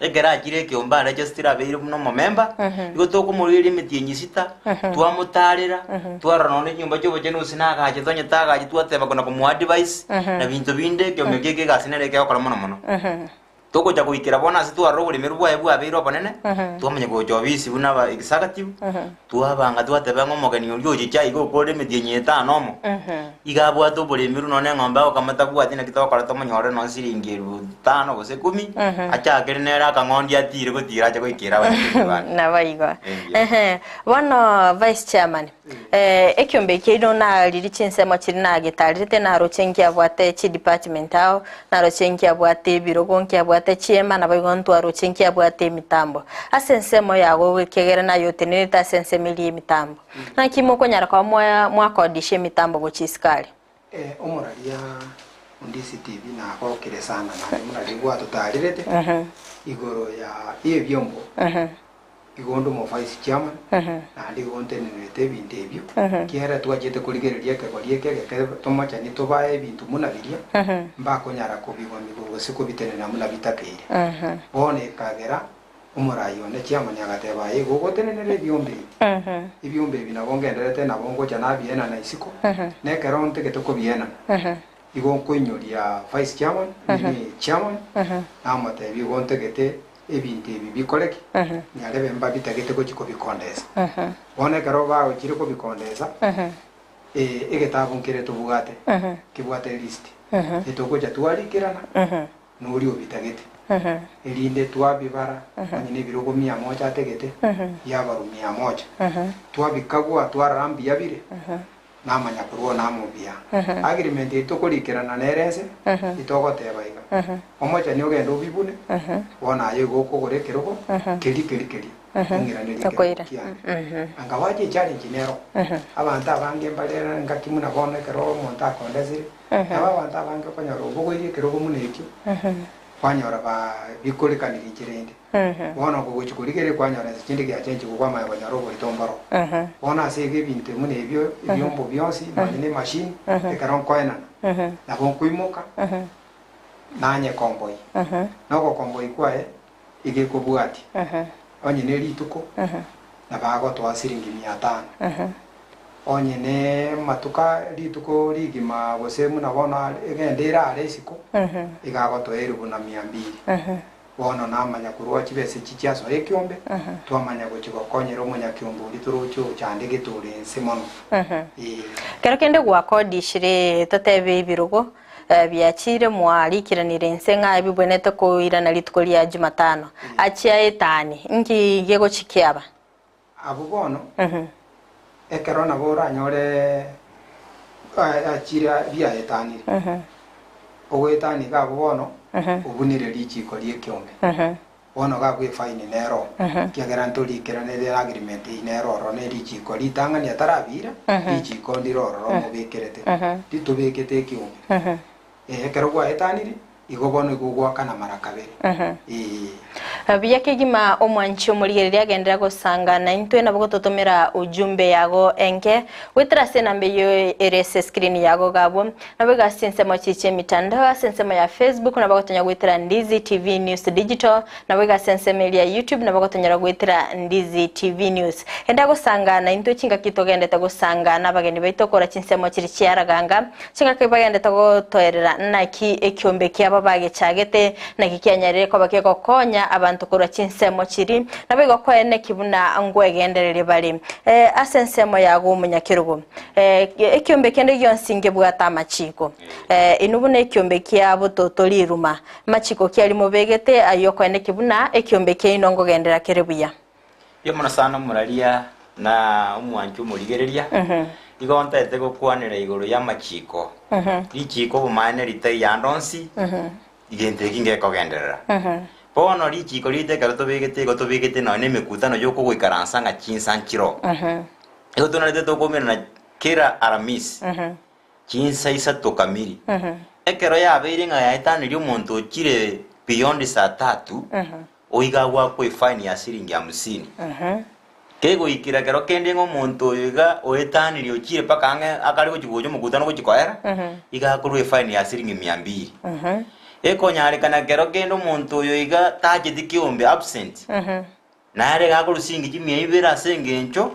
egera achire ekiombe arejestire abeire buna omomemba igo tokomorigeria emeti enyisita twamotarera twarora none enyumba chiobochenusi nagache tonyete agache twateba kona komoa advice na binto binde ekiombe keke egasi nere ekegokora mono mono toko ja kuikira bona se tuaro buri merubwa ebu abiro bonene twamenye go jobisi buna ba executive twabanga twatebe ngomogeni uri ojicha igo kode medienye ta nomo igabwa to buri miru none ngomba okamata bwati na kitoko to monyore no siringiru 5 gose 10 acha kerenera kangondi atire gutira ja kuikira bana na baigo bono vice chairman ekyombe kido na riri Chinsa kiri na gitarite na rochenki abwate chi department ao na rochenki abwate birogonki abwate chiema na baigontu arochenki abwate mitambo asensemo yago wekegera na yote nita sensemili mitambo na kimoko nyara kwa mwakodishe mitambo gochiskali omuraria Ndizi TV na kokire sana na murari gwa tutarirete igoro ya iye byombo igondo mo vice chairman na ndi gontenete binde ebyo kiera twajete kurigereria kegorieke tomacha ni tobaye bintu munabiria mbakonyara kubigwa migo sikubitene na munabitakire bone kagera umurayo ne chairman yagateba yego gotenenere byombe ibyombe binabongenderete na bongo jana biena na isiko ne keronte getoko biena igo koinyoria vice chairman ni chairman amate bigonte gete ebintu ebi bikoleki nyarebe mba bitagete ko chiko bikondeza one karo bawo chiri ko bikondeza egetabunkire tubugate kibwate list etoko ja twalikirana nuri obitagete elinde twabibara nyine birogo 100 ategete yabaru 100 twabikagwa twarambi yabire namanya kurwo namubia agreement itokulikirana nerese itogoteba iga omocha ni ogenda obibune wona yego kogorekeroko keri ngiranira anga waje challenge nero abantu abange mbalera ngakimuna bone kero monta kondezire abantu abange konyaro obogoire kero munekyo kwanyora ba bikolekanira kirende wona ko gochikurigere kwanyora zikindi kya chenji kwa maye banyaro buri tombaro wona sege binte mune ebyo ebyombo byonsi mane machine ekaron koena na bonkuimoka nanye komboi noko komboi kwae ige kubwati onye neri tuko na bago to asiringi 500 onye ne matuka rituko rigima gosemu na bona egendera aresiko igago to eru na 200 bono namanya kurwa chibese chichaso ekyombe twamanya gochiko konyero munya kyombo liturucho chande gitore simono kero kende gwa kodishire totebe birugo byachire mwali kiranire nsenga ebibwenete ko irana lituko lya Jumatano achia etani ngi yego chikiaba abo bono ekerona bora nyore achira bya etani ogwetani ga bono ubunire lichiko lyekyombe bono ga kwe fine nero kiagera ntoli keranere agreement inero ro ne lichiko litangania tarabira lichiko ndiroro mo bekerete ditubekete kyombe ekero gwa etaniri igobono igugwa kana marakabere biyake gima omwanchi omurigereri agendera gosanga na intwe nabo gototomera ujumbe yago enke wetrase nambe yo RS screen yago gabo nabo gasensemo chiche mitandao asensemo ya Facebook nabo gotonya gwetera Ndizi TV News Digital nabo gasensemo ya YouTube nabo gotonya gwetera Ndizi TV News enda gosanga na intwe chinga kitogendeta gosanga nabageni baitokora chinsemo chiri chiaraganga chinga kibagendeta gotoerera naki ekyombe kyaba bage chagete na kikyanyarire ko bakeko konya abantu kora chinsemo chiri nabigo ko ene kibuna ngwegenderere bali asensemo yago munyakirugo ekyombe kende gyonsinge bwata machiko inubuna ekyombe kyabo totoliruma machiko kyali mubegete ayoko ene kibuna ekyombe kyinongo gendera kerebuya yo mona sana muralia na umwanju murigereria igonta etego kwanira igoro ya machiko lichiko bumane litai yandonsi igente kinge kogenderera bono lichiko liteka gotobegete no nemekutano yoko gwikaransa nga Chinsa nchiro ego tonalete tokomera na kera aramis Chinsa isa tokamiri ekero ya beire nga yaitani lyo muntu chire beyond saa 3 oigagwa kwe fine ya shilingi 50 kego ikira kero kende ngo muntu iga oetani lyo chire paka ange akali go chigojo mukutano go chikoera iga kurwe fine ya shilingi 200 eko nyare kana kero kendo muntu yo iga taje dikiombe absent nare ga kurusingi jimye ibera senge ncho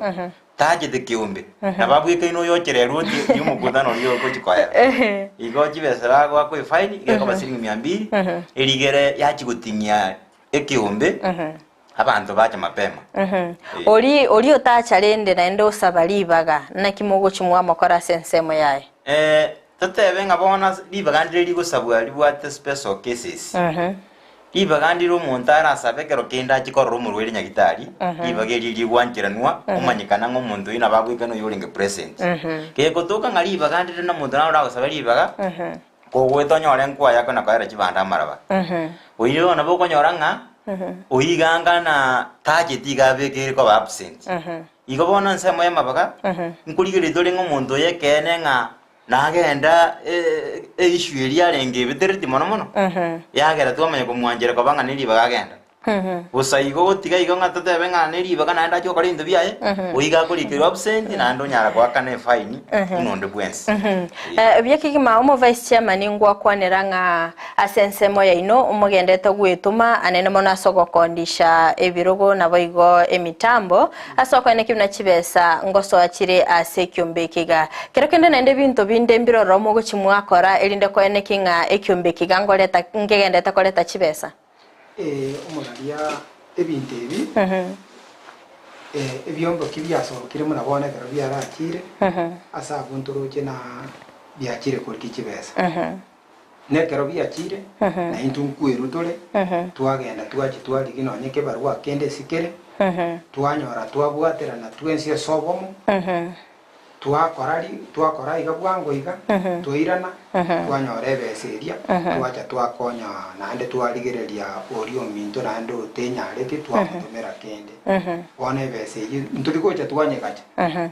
taje de kiumbe na babu ikaino yo chereruti yumukudano ryo ko chikoya igo chibesera gwa ko fine igeko basiringi 200 eligere yachigutingia ekiumbe abantu baje mapema oli otacharende na endo sabalibaga na kimogo chimwa makora sensemo yae tatebe ngabona libaga ndiri gusabwa libwate special cases libaga ndiro muntara asabekero kenda chikoro mu rwere nyagitari libaga lili gwanjiranwa umanyikana ngo muntu ina bagwikano yoringe present ke gotoka ngali libaga ndiri na muntu na ora gusabali libaga ko gwetonyore nkwa yako na kwaira chibanda maraba oyo na boko nyoranga oiganga na target igabekere ko absent igobona nsemo yamabaga nkuligere dole ngo muntu yekene nga nagenda issue eri arenge biteriti mono yagera twamenye kumwanjera ko banga nili bagagenda usaigo gotiga igo ngatate benga nili baga naenda cyo kali ndo biaye oiga kuri kiro absent na ndo nyara kwa kane fine inonde bwensi byakiki ma omo vice chairman ngwa kwanera nga asensemo ya ino umugendete gwituma anene mona sogo kondisha ebirogo na boigo emitambo asoko ne kimna kibesa ngoso akire asekyombekega kero kende nende bintu binde mbiro romo go chimwakora elinde ko ene kinga ekyombekega ngoleta ngegendete koleta kibesa umunalia ebintu ebi ebyombo kibyasorokire muna bone kero byarakire asa bunturoje na byakire kuri kibesa nekero byakire na intunkweru tole twagenda twali kino nyeke barua kende sikere twanyora twabwatera na twensie sobomo twakora iga bwango iga twairana twanyore beseria twacha twakonya nande twaligereria orio minto nande otenyareke twamutumira kende bone beseria ntulikocha twanyekacha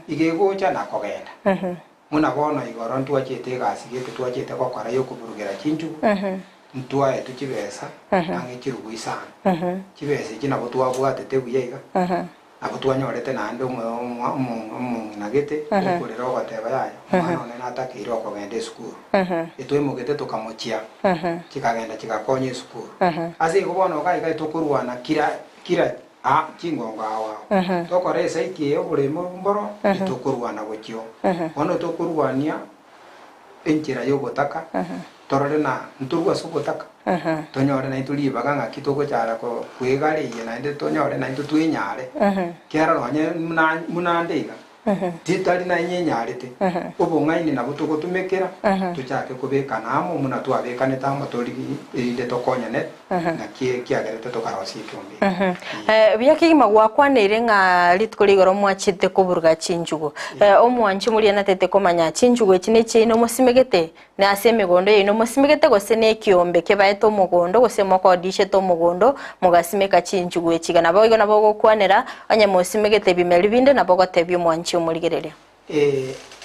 igegocha na kogenda muna bono igoro ntwachete gasigete twachete kokora yokuburugera chinju ntwaye tukibesa nange kiruguisana kibese kinabo twabwatete buyega abo twanyorete nande nagete kurira ogateba yayo mwana one natakiro kogende skuru etwemugete tukamochia kikagenda kikakonye skuru ase igobona ogai tukurwana kira chingonga awa tokore saiki oburemo mboro tukurwana gokyo ono tukurwania enchira yogotaka torore na nturwa sugotaka tonyore na ituli baganga kitoko cyara ko kwegare ye na inde tonyore na into twinyare kyara ronye munandega titari na nyenyarete ubungaini na butuko tumekera tuchake kubeka namo muna twabekane tamo tori inde tokonya net na kiagerete tokarosi kyombe byakigima gwakwanire nga litkuri goro mwachite kuburga chinjugo omwanchi muri na tete komanya chinjugo ekine chino musimegete na aseme gondo yino musimegete gose ne kyombe kebaeto mugondo gose mokodishe to mugondo mugasimeka chinjugo ekigana boigo nabo gokwanera anya musimegete bimeli binde nabo gotebye mwanchi umurigereria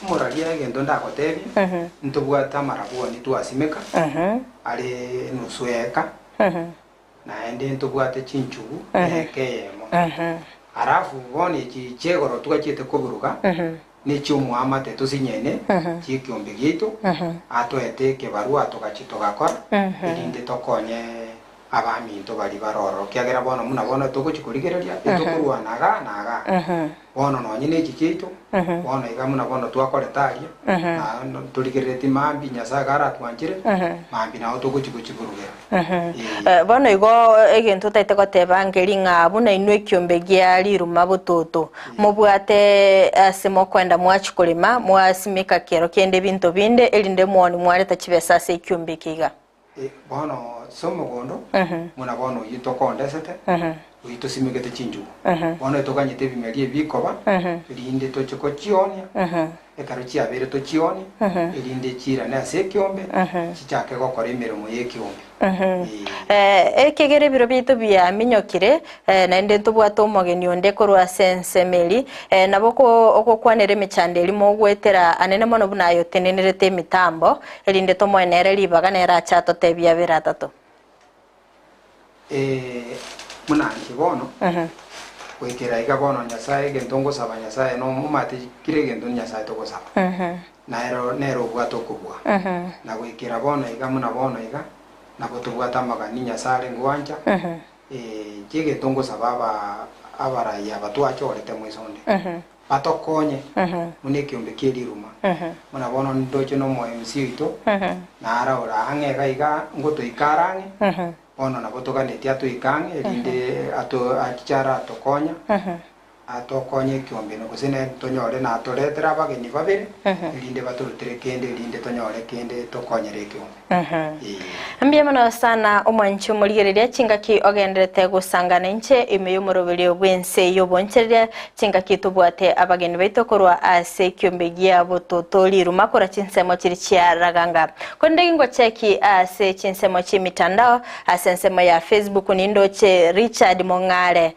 moralia gendo ndakotebi ntubwata marabuwa nitwasimeka ali nusueka naende ntubwate chinchugu ekeyemo arafu bone chegoro twachete kuburuga nichumwamate tusinyene chikyombe gitu atwete kebarua tukachitogakora irinde tokonye abaminto bali baroro kyagera bono muna bono tukuchikurigereria etukurwanaga bono nonyine chikitu bono igamuna bono twakoretaria na tuligereti mambi nyasagara twanjire mambi naho tukuchikuchikurugera bono igo egento taite goteba ngeri nga buna inwe kyombe gya liruma butoto mubwate asimo kwenda mwachikulima mwasimika kero kende bintu binde elinde mwoni mwaleta chibesa se kyombe kiga bono somo gondo muna bono yitokondesete uyitosimegete chinju bono tokanyete bimeli bikoba linde tochiko chionia ekaro chiabere to chioni linde chira na sekyombe chichake gokora imirimo yekyombe ekegere biro bito bya minyokire na inde tubwata omogeni onde korwa sensemeli naboko okokwanere michandeli mogwetera anene mono bunayo tenenerete mitambo elinde tomoenere libaga nera chato tebya biratato munanki bono kwekera iga bono nyasaye gentongo saba nyasaye no mumate kire gento nyasaye toko saba nero bwato kubwa na kwekera bono iga muna bono iga na kutubwata magani nyasaye ngwanja jige tongo saba abara ya batwa chorete mwisonde batokonye mune kiombe kiriruma muna bono ndocho no mo MC ito na ara ora ange gaiga ngoto ikarange bono na botoka netia to ikange elinde ato achara tokonya atokonye kiombe no kusene tonyore na atoretera bageni babere elinde baturutere kende elinde tonyore kende tokonyere kiombe ambia mano sana omwanchi omurigereria chingaki ogenderete gusangana inche imeyumurubiri obwense yoboncherere chingaki tubwate abageni baito korwa ase kiombe giabo totoriruma kora chinsemo chiri chiaraganga konde ngo cheki ase chinsemo chimitandao ase nsemo ya Facebook nindo che Richard Mongale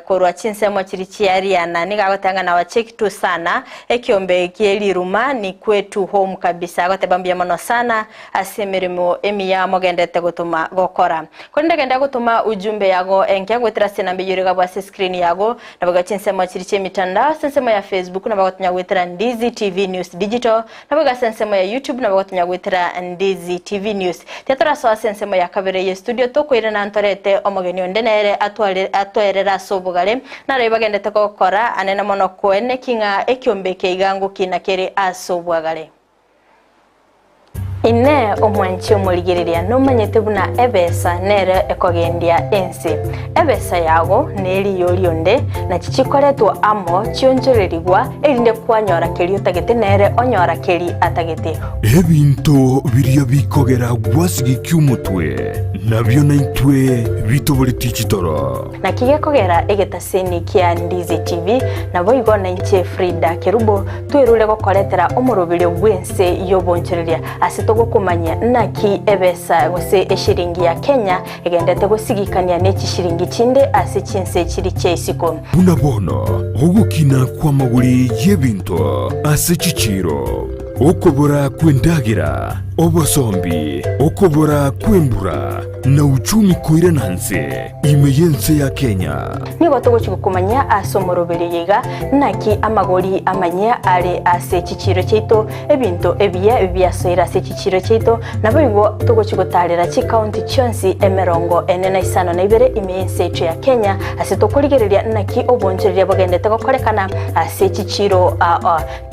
korwa chinsemo chiri chiariana nigagotanga na wacheki tu sana ekiombe kieliruma ni kwetu home kabisa agotebambia mano sana ase mirimo ya mogendete gutuma gokora konde genda gutuma ujumbe yago enke gwetera sina mbiyuriga bwa screen yago nabaga chinsemo chiri mitandao sensemo ya Facebook nabaga gwetera Ndizi TV News Digital nabaga sensemo ya YouTube nabaga gwetera Ndizi TV News tetra so sensemo ya kabere ye studio tokwira na ntorete omogeni ondenere atwerera sobugale na reba gendete gokora anena mono kwene kinga ekiombe keigangu kinakere asobugale ine omwanchi omurigereria no manyete buna ebesa nere ekogendia ensi ebesa yago neri yorionde na chichikoretwa amo chionjorerigwa erinde kwanyora keri utagete nere onyora keri atagete ebinto biria bikogera gwasigi kyumutwe nabyo naitwe bitobuliti chitoro na kigekogera egetaseni kia Ndizi TV na boigo na inche Frida Kerubo twerule gokoretera omurubiri bwense yobonchereria asito kumanya naki ebesa gose eshiringi ya Kenya egendete gusigikania neki shiringi chinde ase chinse chiri chesiko unabono ogukina kwa maguri yebinto ase chichiro okobora kwendagira obosombi okobora kwembura na uchumi kuira nanse imeyense ya Kenya nigo togochikukumanya asomorobere yiga naki amagori amanya ale ase chichiro cheito ebinto ebia soira ase chichiro cheito naboigo togochikutarira chi county chonsi emerongo enena Isano na Ibere imeyense echo ya Kenya ase tokurigereria naki obonchereria bogendete gokorekana ase chichiro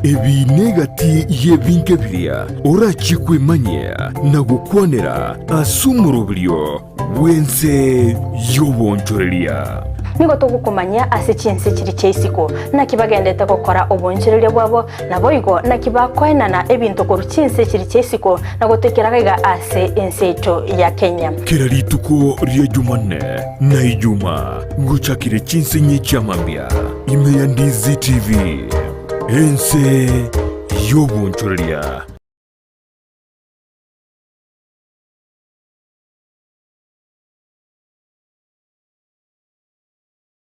ebi negati yebinke biria orachikwe manya na gukwanera asumurubrio wense yobonchoreria nigo togukumanya ase chinse chiri cheisiko na kibagendete gokora obonchereria bwabo naboigo na kibakwainana ebinto koru chinse chiri cheisiko na gotekeragaiga ase ensecho ya Kenya kirarituko ria Jumanne na Ijuma guchakire chinse nyicyamambia imeya Ndizi TV ense yobonchoreria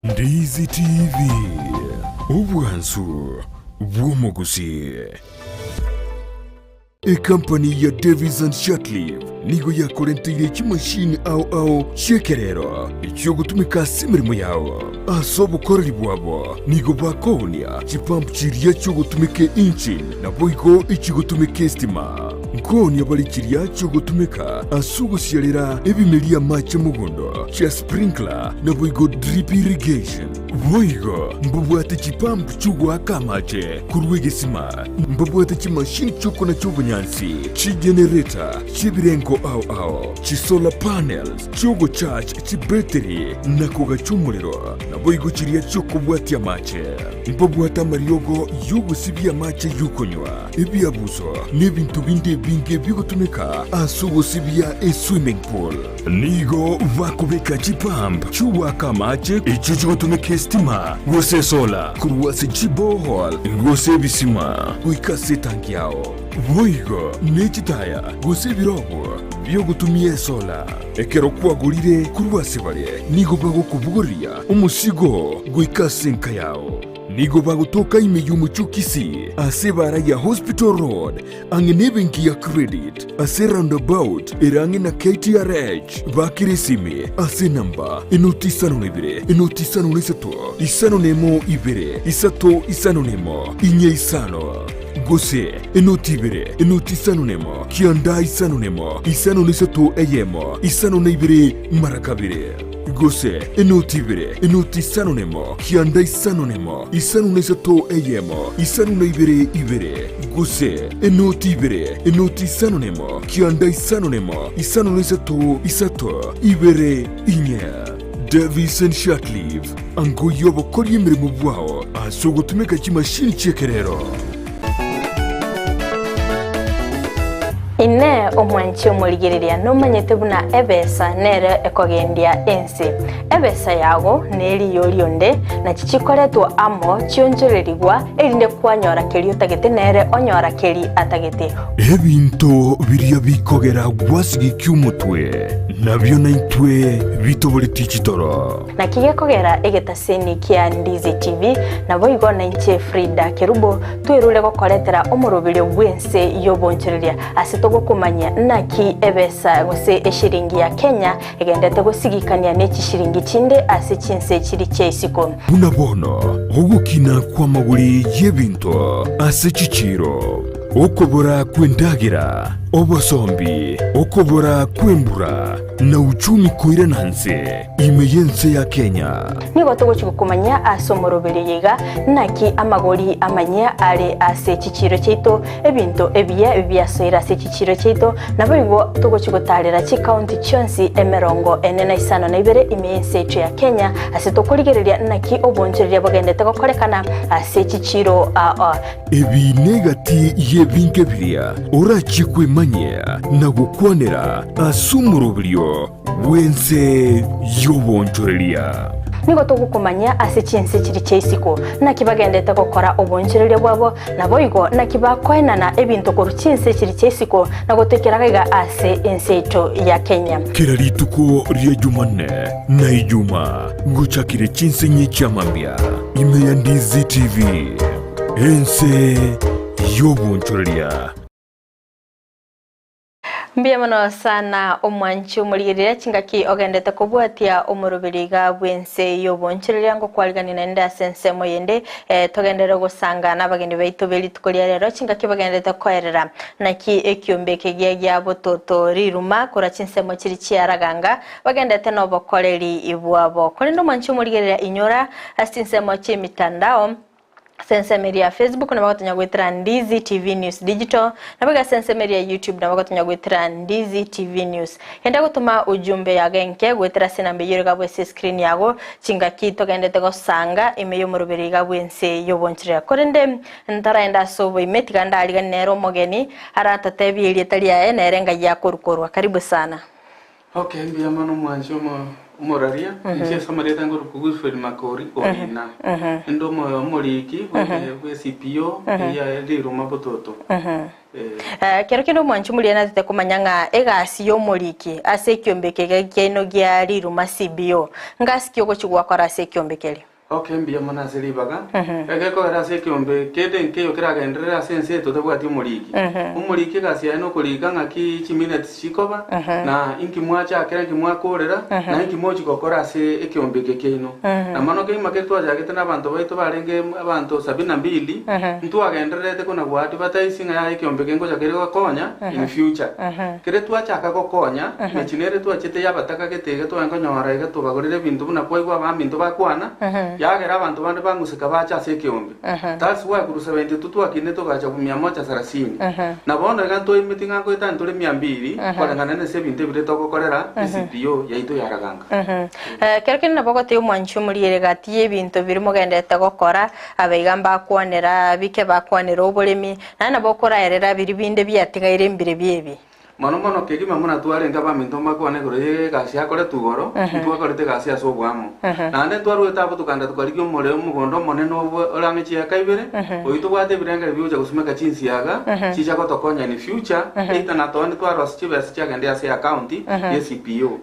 Ndizi TV ubwansu bw'omugusi company ya Davis and Shutleaf nigo yakorentire kimashini au shekerero icyo gutumika simirimo yawo asobukoreri bwabo nigo bakonia chipampu chiriya cyo gutumika engine na boigo ikigotumika stima nkoni abali chiriya cyo gutumika asugusyalira ebimelia mache mugondo cha sprinkler na boigo drip irrigation boigo mbubwate chipampu chugwaka mache kurwegesima mbubwate chimashini choko na chobunyansi chi generator chibirengo au chi solar panels chogo charge chi battery na koga chumuliro na boigo chiriya choko bwatia mache mbubwata mariogo yugo sibia mache yukonywa ebiabuso nebintu binde binge bigutumika asugo sibia swimming pool nigo vakubeka chipamp chuwaka mache ichicho gutumika stima gose solar kuruwase chibohol gose bisima uikase tanki yao boigo nechitaya gose birogo byo gutumia sola ekero kwagurire kuruwase bare nigo bagukubugoria umusigo guikase nka yao nigo bagutoka imeyumu chukisi ase bara ya Hospital Road angenebenki ya credit ase roundabout irangi na KTRH bakiresime ase namba enotisano nebire enotisano nesato isano nemo Ibere isato isano nemo inye Isano Gusii inoti Ibere inoti Isano nemo kianda Isano nemo Isano niseto eyemo Isano na Ibere marakabire Gusii inoti Ibere inoti Isano nemo kianda Isano nemo Isano niseto eyemo Isano na Ibere Gusii inoti Ibere inoti Isano nemo kianda Isano nemo Isano niseto isato Ibere inya Davis and Shatleaf ango yobo kori imirimo bwao asogotumeka kimashini chekerero ine omwanchi omurigereria nomanyete buna ebesa nere ekogendia ensi ebesa yago neri yorionde na chichikoretwo amo chionjorerigwa erinde kwanyora keri utagete nere onyora keri atagete ebinto biria bikogera gwasigi kyumutwe nabyo naitwe bitoboreti chitoro na kigekogera egetaseni kia Ndizi TV na boigo na inche Frida Kerubo twirule gokoretera omurubiri bwense yobonchereria asito kumanya naki ebesa gose eshiringi ya Kenya egendete gusigikania neki shiringi chinde ase Chinsa chiri cheisiko unabono ogukina kwa maguri yebinto ase chichiro okobora kwendagira obosombi okobora kwembura na uchumi koira nanse imeyense ya Kenya nigo tugochikukumanya asomorobere yiga naki amagori amanya ale ase chichiro cheito ebinto ebya soira ase chichiro cheito nabwo tugochikutarira chi county chonsi emerongo enena Isano na Ibere imeyense ya Kenya ase tokorigereria naki obonjereria bagendete gokorekana ase chichiro ebi negati yebinke biria orachikwe manya na gukwanera asumurubrio wense yobonjoreria nigo tugukumanya ase Chinsa chiri cheisiko nakibagendete gukora obonjereria bwabo naboigo nakibakoenana ebinto koru Chinsa chiri cheisiko nagotekeragaiga ase enseito ya Kenya kirarituko ria Jumanne na Ijuma nguchakire Chinsa nyichamambia imeya Ndizi TV ense yobonjoreria mbia mano sana omwanchi omurigirira chingaki ogendete kubwatia omurubiriga bwense yobonchereria ngo kwaligani nenda sensemo yende togendere gusanga nabagendi baitu beli tukoria rero chingaki bagendete koerera naki ekyombeke gya bototo riruma kora chinsemo chiri chiaraganga bagendete no bokoreri ibwabo kuri ndo mwanchi omurigirira inyora asinsemo chimitandao sensemeria ya Facebook na bagotonya gwetera Ndizi TV News Digital na baga sensemeria ya YouTube na bagotonya gwetera Ndizi TV News henda gutuma ujumbe ya genke gwetera sinambe yirga bwese screen yago chingaki togendete gosanga imeyo murubiriga bwense yobonchira korende ntaraenda sobo imetiganda aliga nero mogeni harata tebi ilietalia enerenga ya korukorwa karibu sana. Okay, mbia mano mwanzo moraria nje samareta ngoro kugusferi makori orina ndo moriki we CPO ya riro mabototo kero kino mwanchu muliana tete kumanyanga egasi yo moriki ase kyombeke geno gya riro masibio ngasi go chigwa kora ase kyombekeli Okay, mbia mana seribaga egeko era se kyombe kede nkeyo kiragendera sense to tebwati umuriki umuriki gasi ano kulika ngaki chiminutes chikoba na inki mwacha akera kimwakorera na inki mochi kokora ase ekyombe kekeno na mano ke maketo aja ketena abantu baito barenge abantu 72 ntu agenderete kuna gwati bataisinga ya ekyombe kengo jakere konya in future kere twacha akakokonya mechinere twachete yabataka ketege twangonyora igato bagorire bintu buna poigwa ba bintu bakwana yagera abantu bande bangusika bacha sekiombe that's why kuru 72 akine to gacha 130 na bondo ganto imitinga ko itanto le 200 kwa ngana ne 70 bire to kokorera CPO yaito yaraganga kerken na bogote umwanchu muri gati ebinto birimo gendete gokora abaigamba kwanera bike bakwanera obolemi na bokora erera biri binde byatigaire mbire byebi Mano kegima muna tuarenga ba minto makwane gore gasi akore tugoro tuakorete gasi asobwamo nande twarueta abo tukanda tukarigyo more umugondo moneno orangichi akaibere oito bwate biranga biuja gusumeka chinsi yaga chicha ko tokonya in future ita na tonde twaro asichibese chagende ase account ye CPO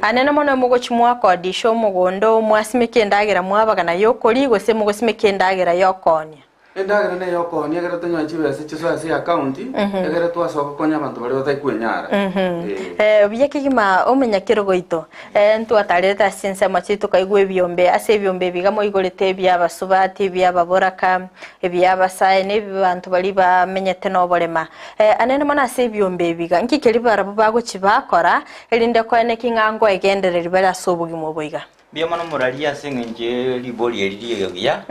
anene mono mugo chimwa kodisho mugondo mwasimeke ndagira mwabaga na yokori gose mugo simeke ndagira yokonya endagera ne yoko ni agera tanyo chibese chiso ase account agera twasoka konya abantu bari batakwenyara biya kigima omenya kirogoito ntu atareta sinse machitu kaigwe byombe ase byombe bigamo igorete bya basubati bya baboraka bya basaye ne bantu bari bamenyete no borema anene mana ase byombe biga nkikeri barabo bago chibakora elinde ko ene kingango egendereri bara sobugimo boiga Biomano moralia sengenje liboli eliyogia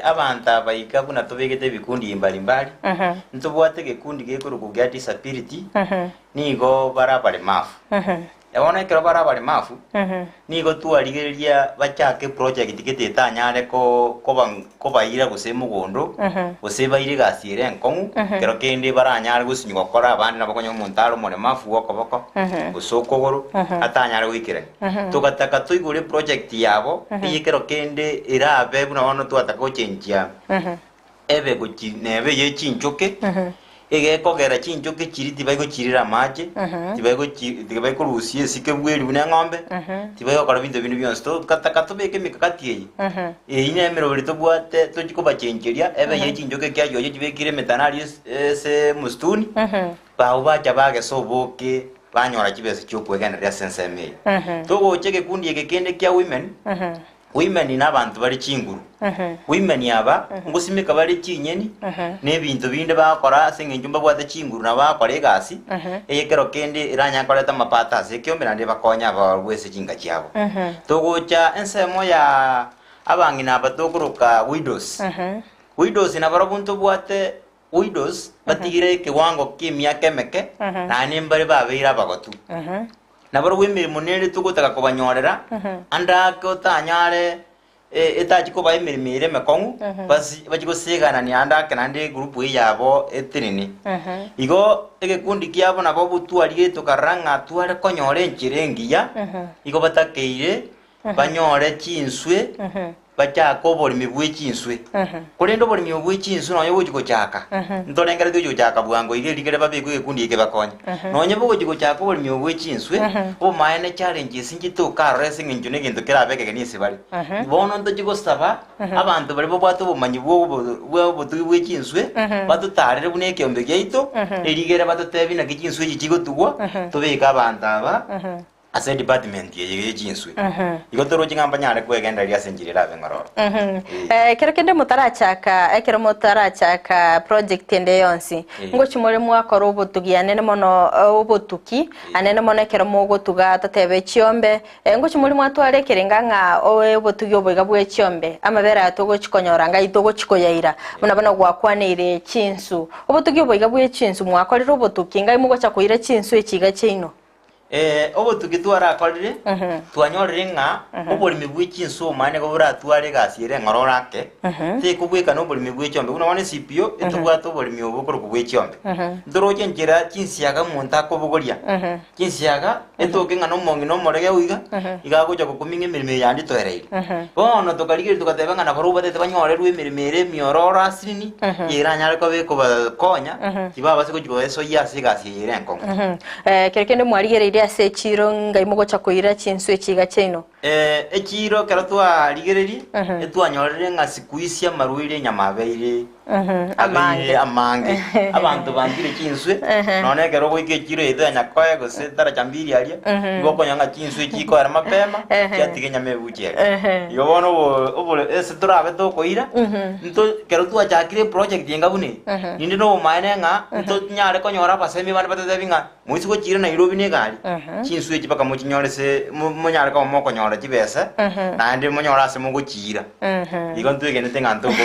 abantu abaika buna tobegete bikundi mbalimbali ntobwate gikundi gekuru kugia disability nigo barabale mafu yabona ikero barabale mafu nigo tualigeria bachake project getetanyare ko bayira gusemu gondo guseba ire gasire enkongu kero kende baranyare gusinywa kora abandi nabakonyo muntaro mone mafu wokoboko gusokogoro atanyare wikire tugataka tuigure project yabo yikero kende irabe buna wono tuataka chenjia ebe nebe ye chinchoke ege kogera chinchoke chiri tibaiko chirira maje tibaiko rusie sike bweli buna ngombe tibaiko kora bintu byonse to kataka tubeke mikakati ye ine emero lito bwate to bachenjeria ebe ye chinchoke kya yoje tibekire metanali se mustuni ba ubacha bage soboke banyora kibese cyo kweganira sense me to gocheke kundi ekekende kya women ni nabantu bari chinguru women yaba ngusimika bari chinyeni nebintu binde bakora sengenjumba bwate chinguru na bakora egasi eyekero kende iranya koreta mapata sekyombe nande bakonya bawese chinga cyabo togocha ensemo ya abangina batokuruka widows na barabuntu bwate widows batigire kiwango kimyaka meke na nimbari babeira bagotu nabaro w'imirimo nere tugutaka kubanyorera andako tanyare etachiko bayimirimo mekongu basi bagikosigana ni andake nande group yabo etinini igo egekundi kyabo nabo butwariye tukaranga tware konyore nchirengiya igo batakeire banyore chinswe bacha ko bori mibwe chinswe kurendo bori mibwe chinswe no yobo chaka ndorengera dio chaka bwango ire ligere babego ekundi ike bakonya no nyebo chiko chaka bori mibwe chinswe o maene challenge singito ka racing njune gento kera beke ni sibali bono ndo chiko saba abantu bari bo bwato bumanyi bwo butubwe chinswe batutarere buneke ombe geito eligere batotebi na kichinswe chigo tugwa tobeka abantu aba ase department ye jinswe igotoro jingamba nyare kwegenda ria senjirira bengoro kero kende mutarachaka project ende yonsi ngo chimore mwakora obotugi anene mono obotuki anene mono kero mogotuga tatebe chiombe ngo chimore mwatware kerenganga obotugi oboiga bwe chiombe amabera atogo chikonyoranga itogo chikoyaira munabana gwakwanire chinsu obotugi oboiga bwe chinsu mwakorera obotuki ngai mugocha koira chinsu echiga cheino obotuki twarakorire twanyorire nga oborimi bw'echinsu mane ko buratware gasire ngororake te kubweka no borimi bw'echombe una wane CPO etubwato borimi obukoro bw'echombe ndoroje njira chinsiaga munta ko bugoria chinsiaga etoke nga no mongi no morege uiga igagoja kukuminga emirime yandi toereire bono tokarigire tukateba nga na baruba tete banyorerwe emirime miorora asini iranyare ko beko bakonya kibaba siko jibo eso yasi gasire nkongo kerekende mwarigere ase chiro ngai mugocha koira chinsu echiga cheino echiro kero twarigereri etwanyorere nga sikuisia maruire nyamabeire amange abantu bandire chinswe none kero goike chiro ede nyakoye gose tara chambiri aria ngoko nyanga chinswe chiko ara mapema chatige nyamebuche yo bono obo ese turabe to koira nto kero twachakire project yengabune ninde no maene nga nto nyare konyora basemi bana batebinga muisiko chiro na irobi ne gari chinswe chipaka muchinyorese munyare ka moko nyora chibese nande munyora se mugochira igontu egenete nganto ko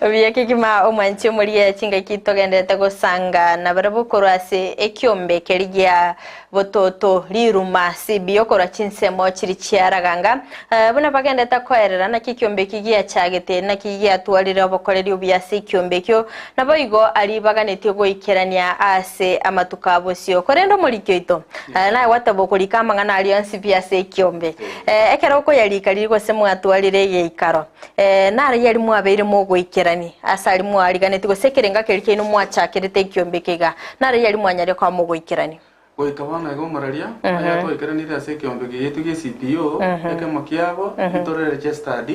Biya kima omwanchi muri chinga kitogendete gusanga na barabukorase ekyombe kerigia bototo liruma sibiyokora chinsemo chiri chiaraganga buna bagendeta koerera na kikyombe kigia chagete na kigia twalira bokoreri obyase kyombe kyo naboigo ali baganete goikerania ase amatuka bosio korendo muri kyoito na watabokolika mangana alliance byase kyombe ekero ko yali kaliriko semu atwalire yeikaro na yali mwabeire mogoikerani asali mwaliganete gosekerenga kerike no mwachakirete kyombe kega na yali mwanyare kwa mogoikerani goika bana ego mararia aya to ikeranire ase kiombe gitu ge CPO eke makiabo itore registered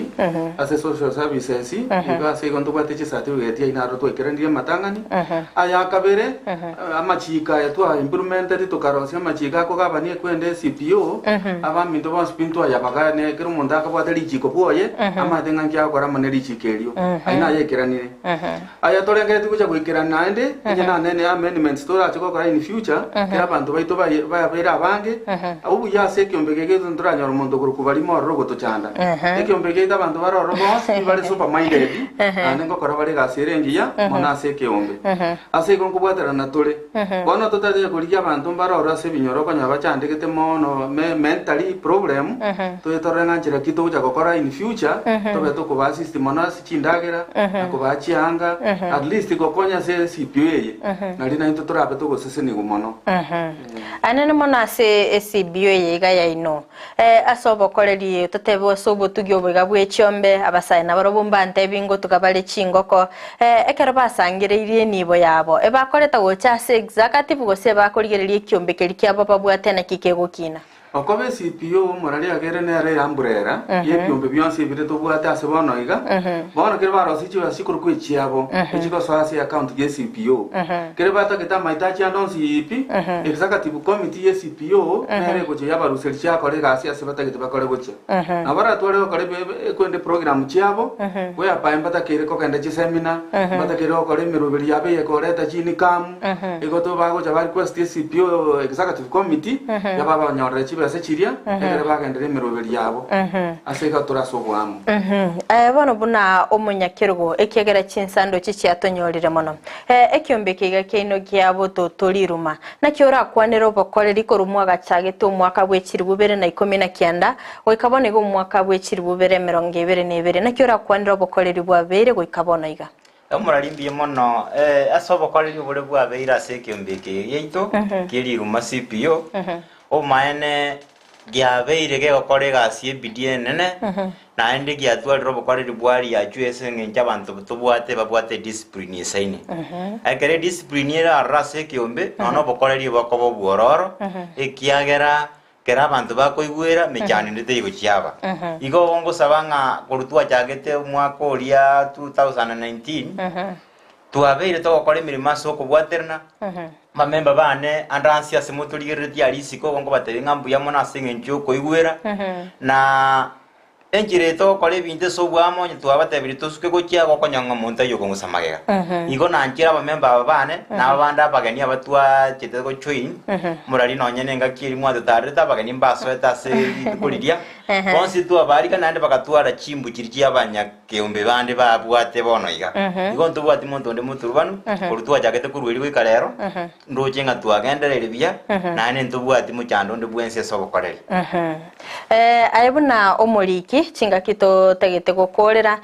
ase social services iga ase gonto kwateche certificate ina ro to ikeranire matangani aya kabere amachika ya to implemented to karosia machika ko gabani kwende CPO aba minto ba spinto aya bagane kero munda ka bwate lichiko boye ama denga kya kora mane lichikerio aina ye ikeranire aya tore ngere tukuja kuikirana ende nyana nene amendments to ra chiko kora in future kera bantu baito baya abange ubu yase kiombe gege nduranya rumondo kurukubali mororo gotochanda ekiombe gege abantu baroro bose bari super minded ande ngokora bari gaserengiya mona ase kiombe ase konkubwatera na tole bono totaje kuliya abantu baroro ase binyoro konya bachandikete mono mentally problem to torenga njira kito uja gokora in future to beto ko ba system mona sichindagera ko ba chianga at least gokonya se CPA na lina into torabe to gosese ni gumono anene mona se SBO yega yaino asobo koleri totebo sobo tugyo bega bwechombe abasayina barobumba ntebingo tukabale chingoko ekero basangire irie nibo yabo ebakoreta gocha se executive gose bakorigererie kiombe keri kyabo babwatena kikegokina okobe CPO morali agere nere ambrera ye byombe byonse bire to bwata ase bono iga bono kere baro sichi basikuru kwichiabo echiko swasi account ye CPO kere bata kita maitachi anonsi ipi executive committee ye CPO nere goje yaba research akore gasi ase bata kita bakore goche abara tware okore kwende program chiabo we apa mbata kere ko kende chi seminar bata kere okore mirubiri yabe ye koreta chini kam igoto bago jaba request ye CPO executive committee yaba banyore chi ase chiria egere bagendere miroberi yabo ase gaturasogwamo bono buna omunyakirugo ekiegera chinsando chichiatonyorire mono ekiombe kiga keino kiabo totoliruma nakiora kwanero bokoreri korumwa gachagete omwaka bwechiri bubere na 19 goikabone go omwaka bwechiri bubere 22 nakiora kwanero bokoreri bwabere goikabona iga omurarimbi mono asobo koreri bure bwabeira ase ekiombe kigeito kiliruma CPO o maene giabeire ge okore gasi ebidie nene na ende giatwaliro bokore ribwari ya juese ngenja abantu tubwate babwate discipline yesaine akere discipline era rase kiombe no bokore ri bakobo bwororo ekiagera kera abantu bakoigwera mechani ndete igo chiaba igo bongo sabanga kurutwa chagete mwaka oria 2019 tuabeire to okore mirima soko bwaterna mamemba bane andansia semutuligiriti alisiko bongo batebenga mbuya mona singenjo koigwera na enjireto kole binte sobwamo tuabatebiri tusuke gokia gokonyanga monta yo kongusamagega igo nanjira bamemba bane na banda bagani abatwa chete go join murali no nyenenga kiri mwa tutarita bagani mbaso eta se kulidia bonsi tu abari kanande bakatwara chimbu kiriki abanya keombe bande babwate bono iga igo ntubwati muntu nde muturubanu kurutwa jakete kurwiri wikarero ndojenga tuagenderere bia nane ntubwati muchando nde bwense sobokoreri ayebuna omuliki chinga kito tegete gokorera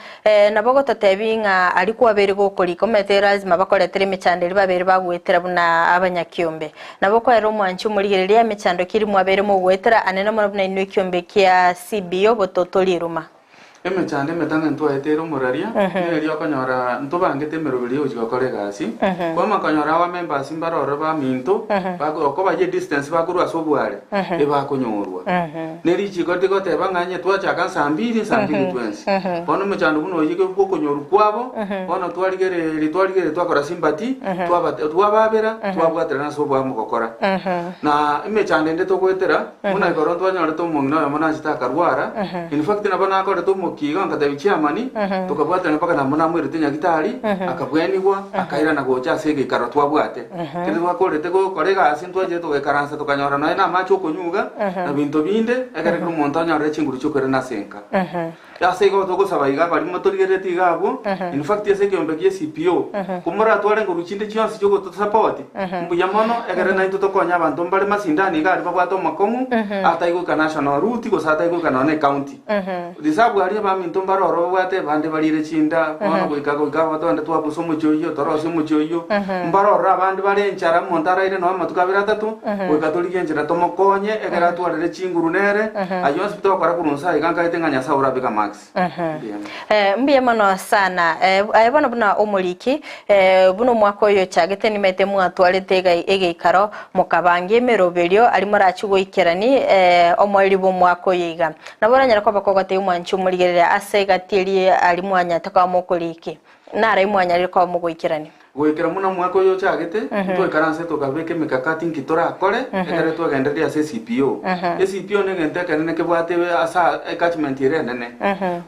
nabogo totebinga alikuwa beri gokoriko meteras mabakoretere michanderi babere bagwetera buna abanyakiombe naboko ero mwanchi muligereria micando kiri mwabere mu gwetera anena mo buna inu kiombe kia CBO bototoliruma emechande metanga ntwa etero muraria eri okonyora ntobangete merobiri ojikokore gasi kwa makonyora wa members mbaroro ba minto bakoba je distance bakurwa sobware ebakonyorwa neri chikote kote banganye twachaka 2:20 bono mechando buno yike bokonyoru kwabo bono twaligere twakora simbati twababera twabwatera na sobwa mukokora na emechande ndeto gwetera muna ikoro twanyora to mungina mona chitakarwara in fact na bana akore to kiga ngatabi chiamani tukabwata mpaka na muna mwiri tinya gitari akabwenigwa akaira na gocha sege karotwa bwate kindi twakorete go korega asintwa je tugekaransa tukanyora naye na macho konyuga na binto binde akare ku montaña re chinguru chukere na senka ya sego to go sabaiga bari motorigereti igabo in fact yese kiombe kie CPO kumura tware ngo ruchinde chionsi cyo to support mbuya mono akare na into konya abantu mbale masindani gari babwato makomu ataigo ka national route go sataigo ka na county disabu ari onye ba minto mbaroro bwate bande balire chinda bono goika batonde twabuso mujoyo torose mujoyo mbaroro abandi bale nchara montara ire no matukabira tatu goika tuligenjira tomokonye egera twarere chinguru nere ayo hospital kwa kurunsa iganga itenganya saura bika max mbiye mano sana bono buna omuliki buno mwako yo chagete nimete mwatwarete egeikaro mukabange meroberio ali murachi goikerani omwali bo mwako yiga naboranyara kwa bakogote umwanchi umurigerere asegatiri ali mwanya takamokuliki nara imwanya riko mugoikerani goikera muna mwako yo chagete twekaranse tukabeke mikakati nkitora akore egere twagenderia CPO CPO ne gente kanene ke bwate asa catchment ire nene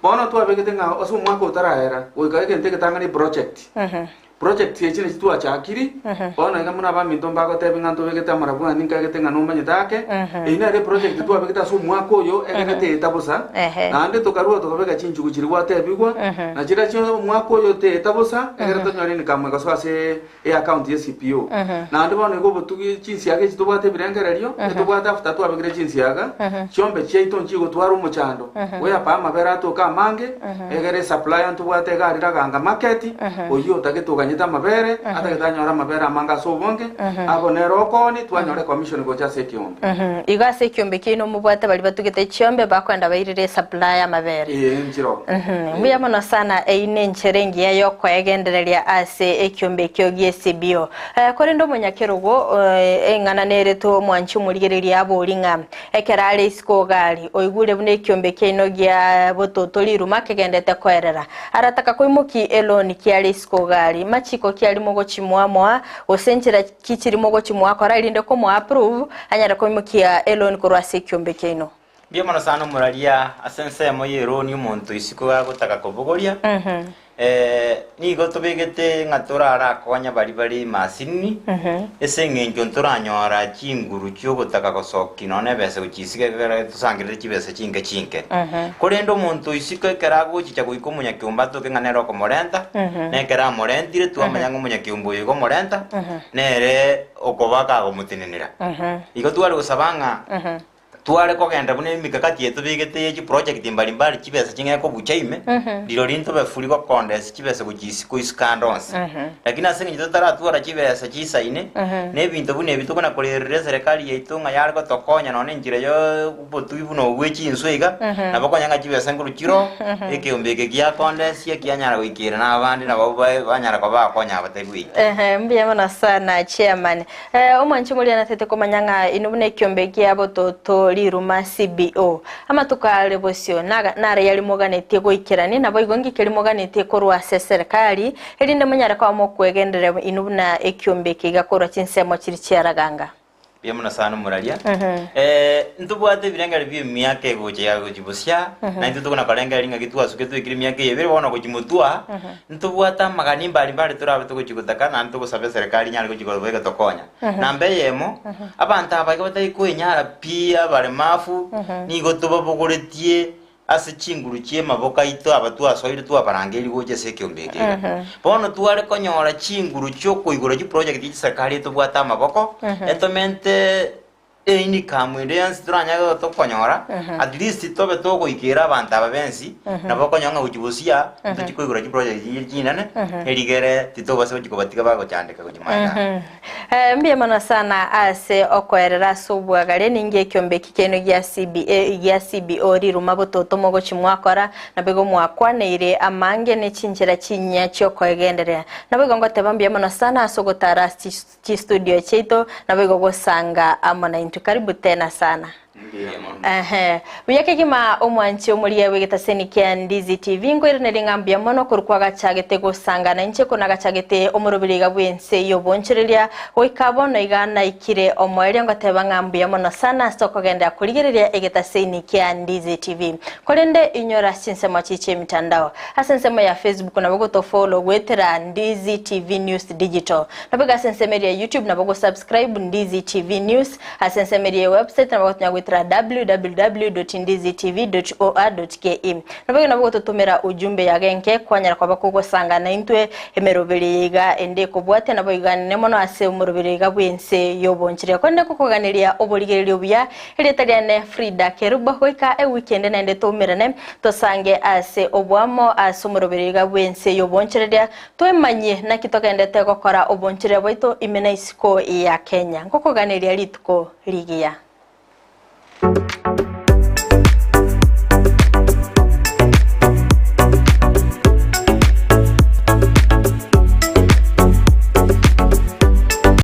bono twabegete nga osu mwako utarahera goikara gente ketangani project yechine chitu achakiri bono nga muna ba minto mbago tebe nganto begete marabu ninka gete nga nomanye take ina re project tu abegete asu mwako yo egete etabusa na ande tokarua tokabeka chinchu kuchiri wate bigwa na chira chinyo mwako yo te etabusa egere tonyori ni kamwe kaso ase account ya CPO na ande bono go butugi chinsi yake chitu bwate birengererio etu bwate after tu abegete chinsi yaga chombe cheito nchigo twaro muchando we apa mabera to kamange egere supply antu bwate garira ganga market oyo tageto mabere atakitanyora mabere amanga sobonge abonero koni twanyore commission go chase kiombe igase kiombe kino mubwata bali batugete chiombe bakwenda bayirire supply ya mabere njiro mbiya mono sana eine ncherengi yayo kwegendereria ase ekiombe kyogie CBO kore ndo munyakerugo engana nereto mwanchi murigereria aboringa ekerale isko gali oigure bune ekiombe kino gya bototori rumake gendete kwerera arataka koimuki eloni kiale isko gali chiko kiali mogo chimwamwa osenchira kichiri mogo chimwa kora ilinde ko mo approve anyara ko mukia elon kurwase kyombe kino bia mana sana muralia asense mo yero ni umuntu isiko gutaka kubugoria ni goto begete ngatora ara konya bari masini esenge njontora nyora chinguru cyo gutaka kosoki none bese ukisike gara tusangire kibese chinke kore ndo muntu isiko kerago chicha kuiko munya kyumba to kenganero ko morenta ne kera morentire tu amanyango munya kyumbo yigo morenta nere okobaka go mutinenira igo tuwari gusabanga tuare ko genda bune mikakati yetu bigete ye project mbalimbali kibese kinga ko buchaime liro rinto befuri ko kondes kibese kugisi ko iskandons lakini asengi totara tuara kibese kisaine ne bintu bune bitu kana korere serikali yetu nga yar ko tokonya none njire yo butu buno wechi inswega na bakonya nga kibese ngurukiro eke ombeke kya kondes ye kyanyara wikira na abandi na banyara ko bakonya abategwi mbiye mana sana chairman omwanchi muri na tete ko manyanga inubune kyombeke abo toto liruma CBO ama tukale bosio nare yali moganete goikirani nabo igongi keli moganete korwa serikali elinde munyara kwa mo kwegendere inubuna ekyombeke gakorwa chinsemo chiri cyaraganga bia muna sana muralia ntubwate birengari byo myake goje ya gojibusya na ntutuna kalenga linga kitwa suketu ikiri myake yebere bona gojimutua ntubwata magani mbali turabe to gojigutaka na ntugo sabe serikali nyari gojigolwega tokonya na mbeyemo abantu abaga batayikunyara pia bale mafu ni gotuba bogoretie ase chinguru chie maboka ito abatu asoire tu aparangeli goje sekyombeke bono tuare konyora chinguru cyo kuigura ji project yi serikali to bwata maboko entomente ini kamwende yansi turanya to konyora at least tobe to goikira abantu ababensi naboko nyanga ujibusia tukikuigura ji project yi jinane erigere titobase ukikobatika bago cyandika kujimana mbiye mana sana ase okwerera subwagale ninge kyombeki keno gya CBO riruma bototo mogo chimwakora nabego mwakwaneire amange ne chinjira chinya cyo kwegenderera nabego ngoteba mbiye mana sana asogotara chi studio cheito nabego gosanga amona karibu tena sana Buyake kima omwanchi omuliye wegeta senikia Ndizi TV ngo irene ngambia mono kurukwa gachagete gusanga na inche kona gachagete omurubiriga bwense yo bonchereria oikabono igana ikire omwere ngo teba ngambia mono sana stoko genda kuligereria egeta senikia Ndizi TV kolende inyora sinsema chiche mitandao asensema ya Facebook na bogo to follow wetera Ndizi TV News Digital na boga sensema ya YouTube na bogo subscribe Ndizi TV News asensema ya website na bogo nyagwetera www.ndizitv.or.ke nabage nabo tutumira ujumbe yagenke kwanyara kwa bakugo sanga na intwe emeroberiga ende kubwate nabo igane mono ase umuroberiga bwense yobonchire kwende kukuganiria oborigererio bya eretariane Frida Kerubo hoika weekend na ende tumirane tosange ase obwamo ase umuroberiga bwense yobonchire twemanye na kitogende gukora obonchire bwito imena isiko ya Kenya nkukuganiria lituko ligia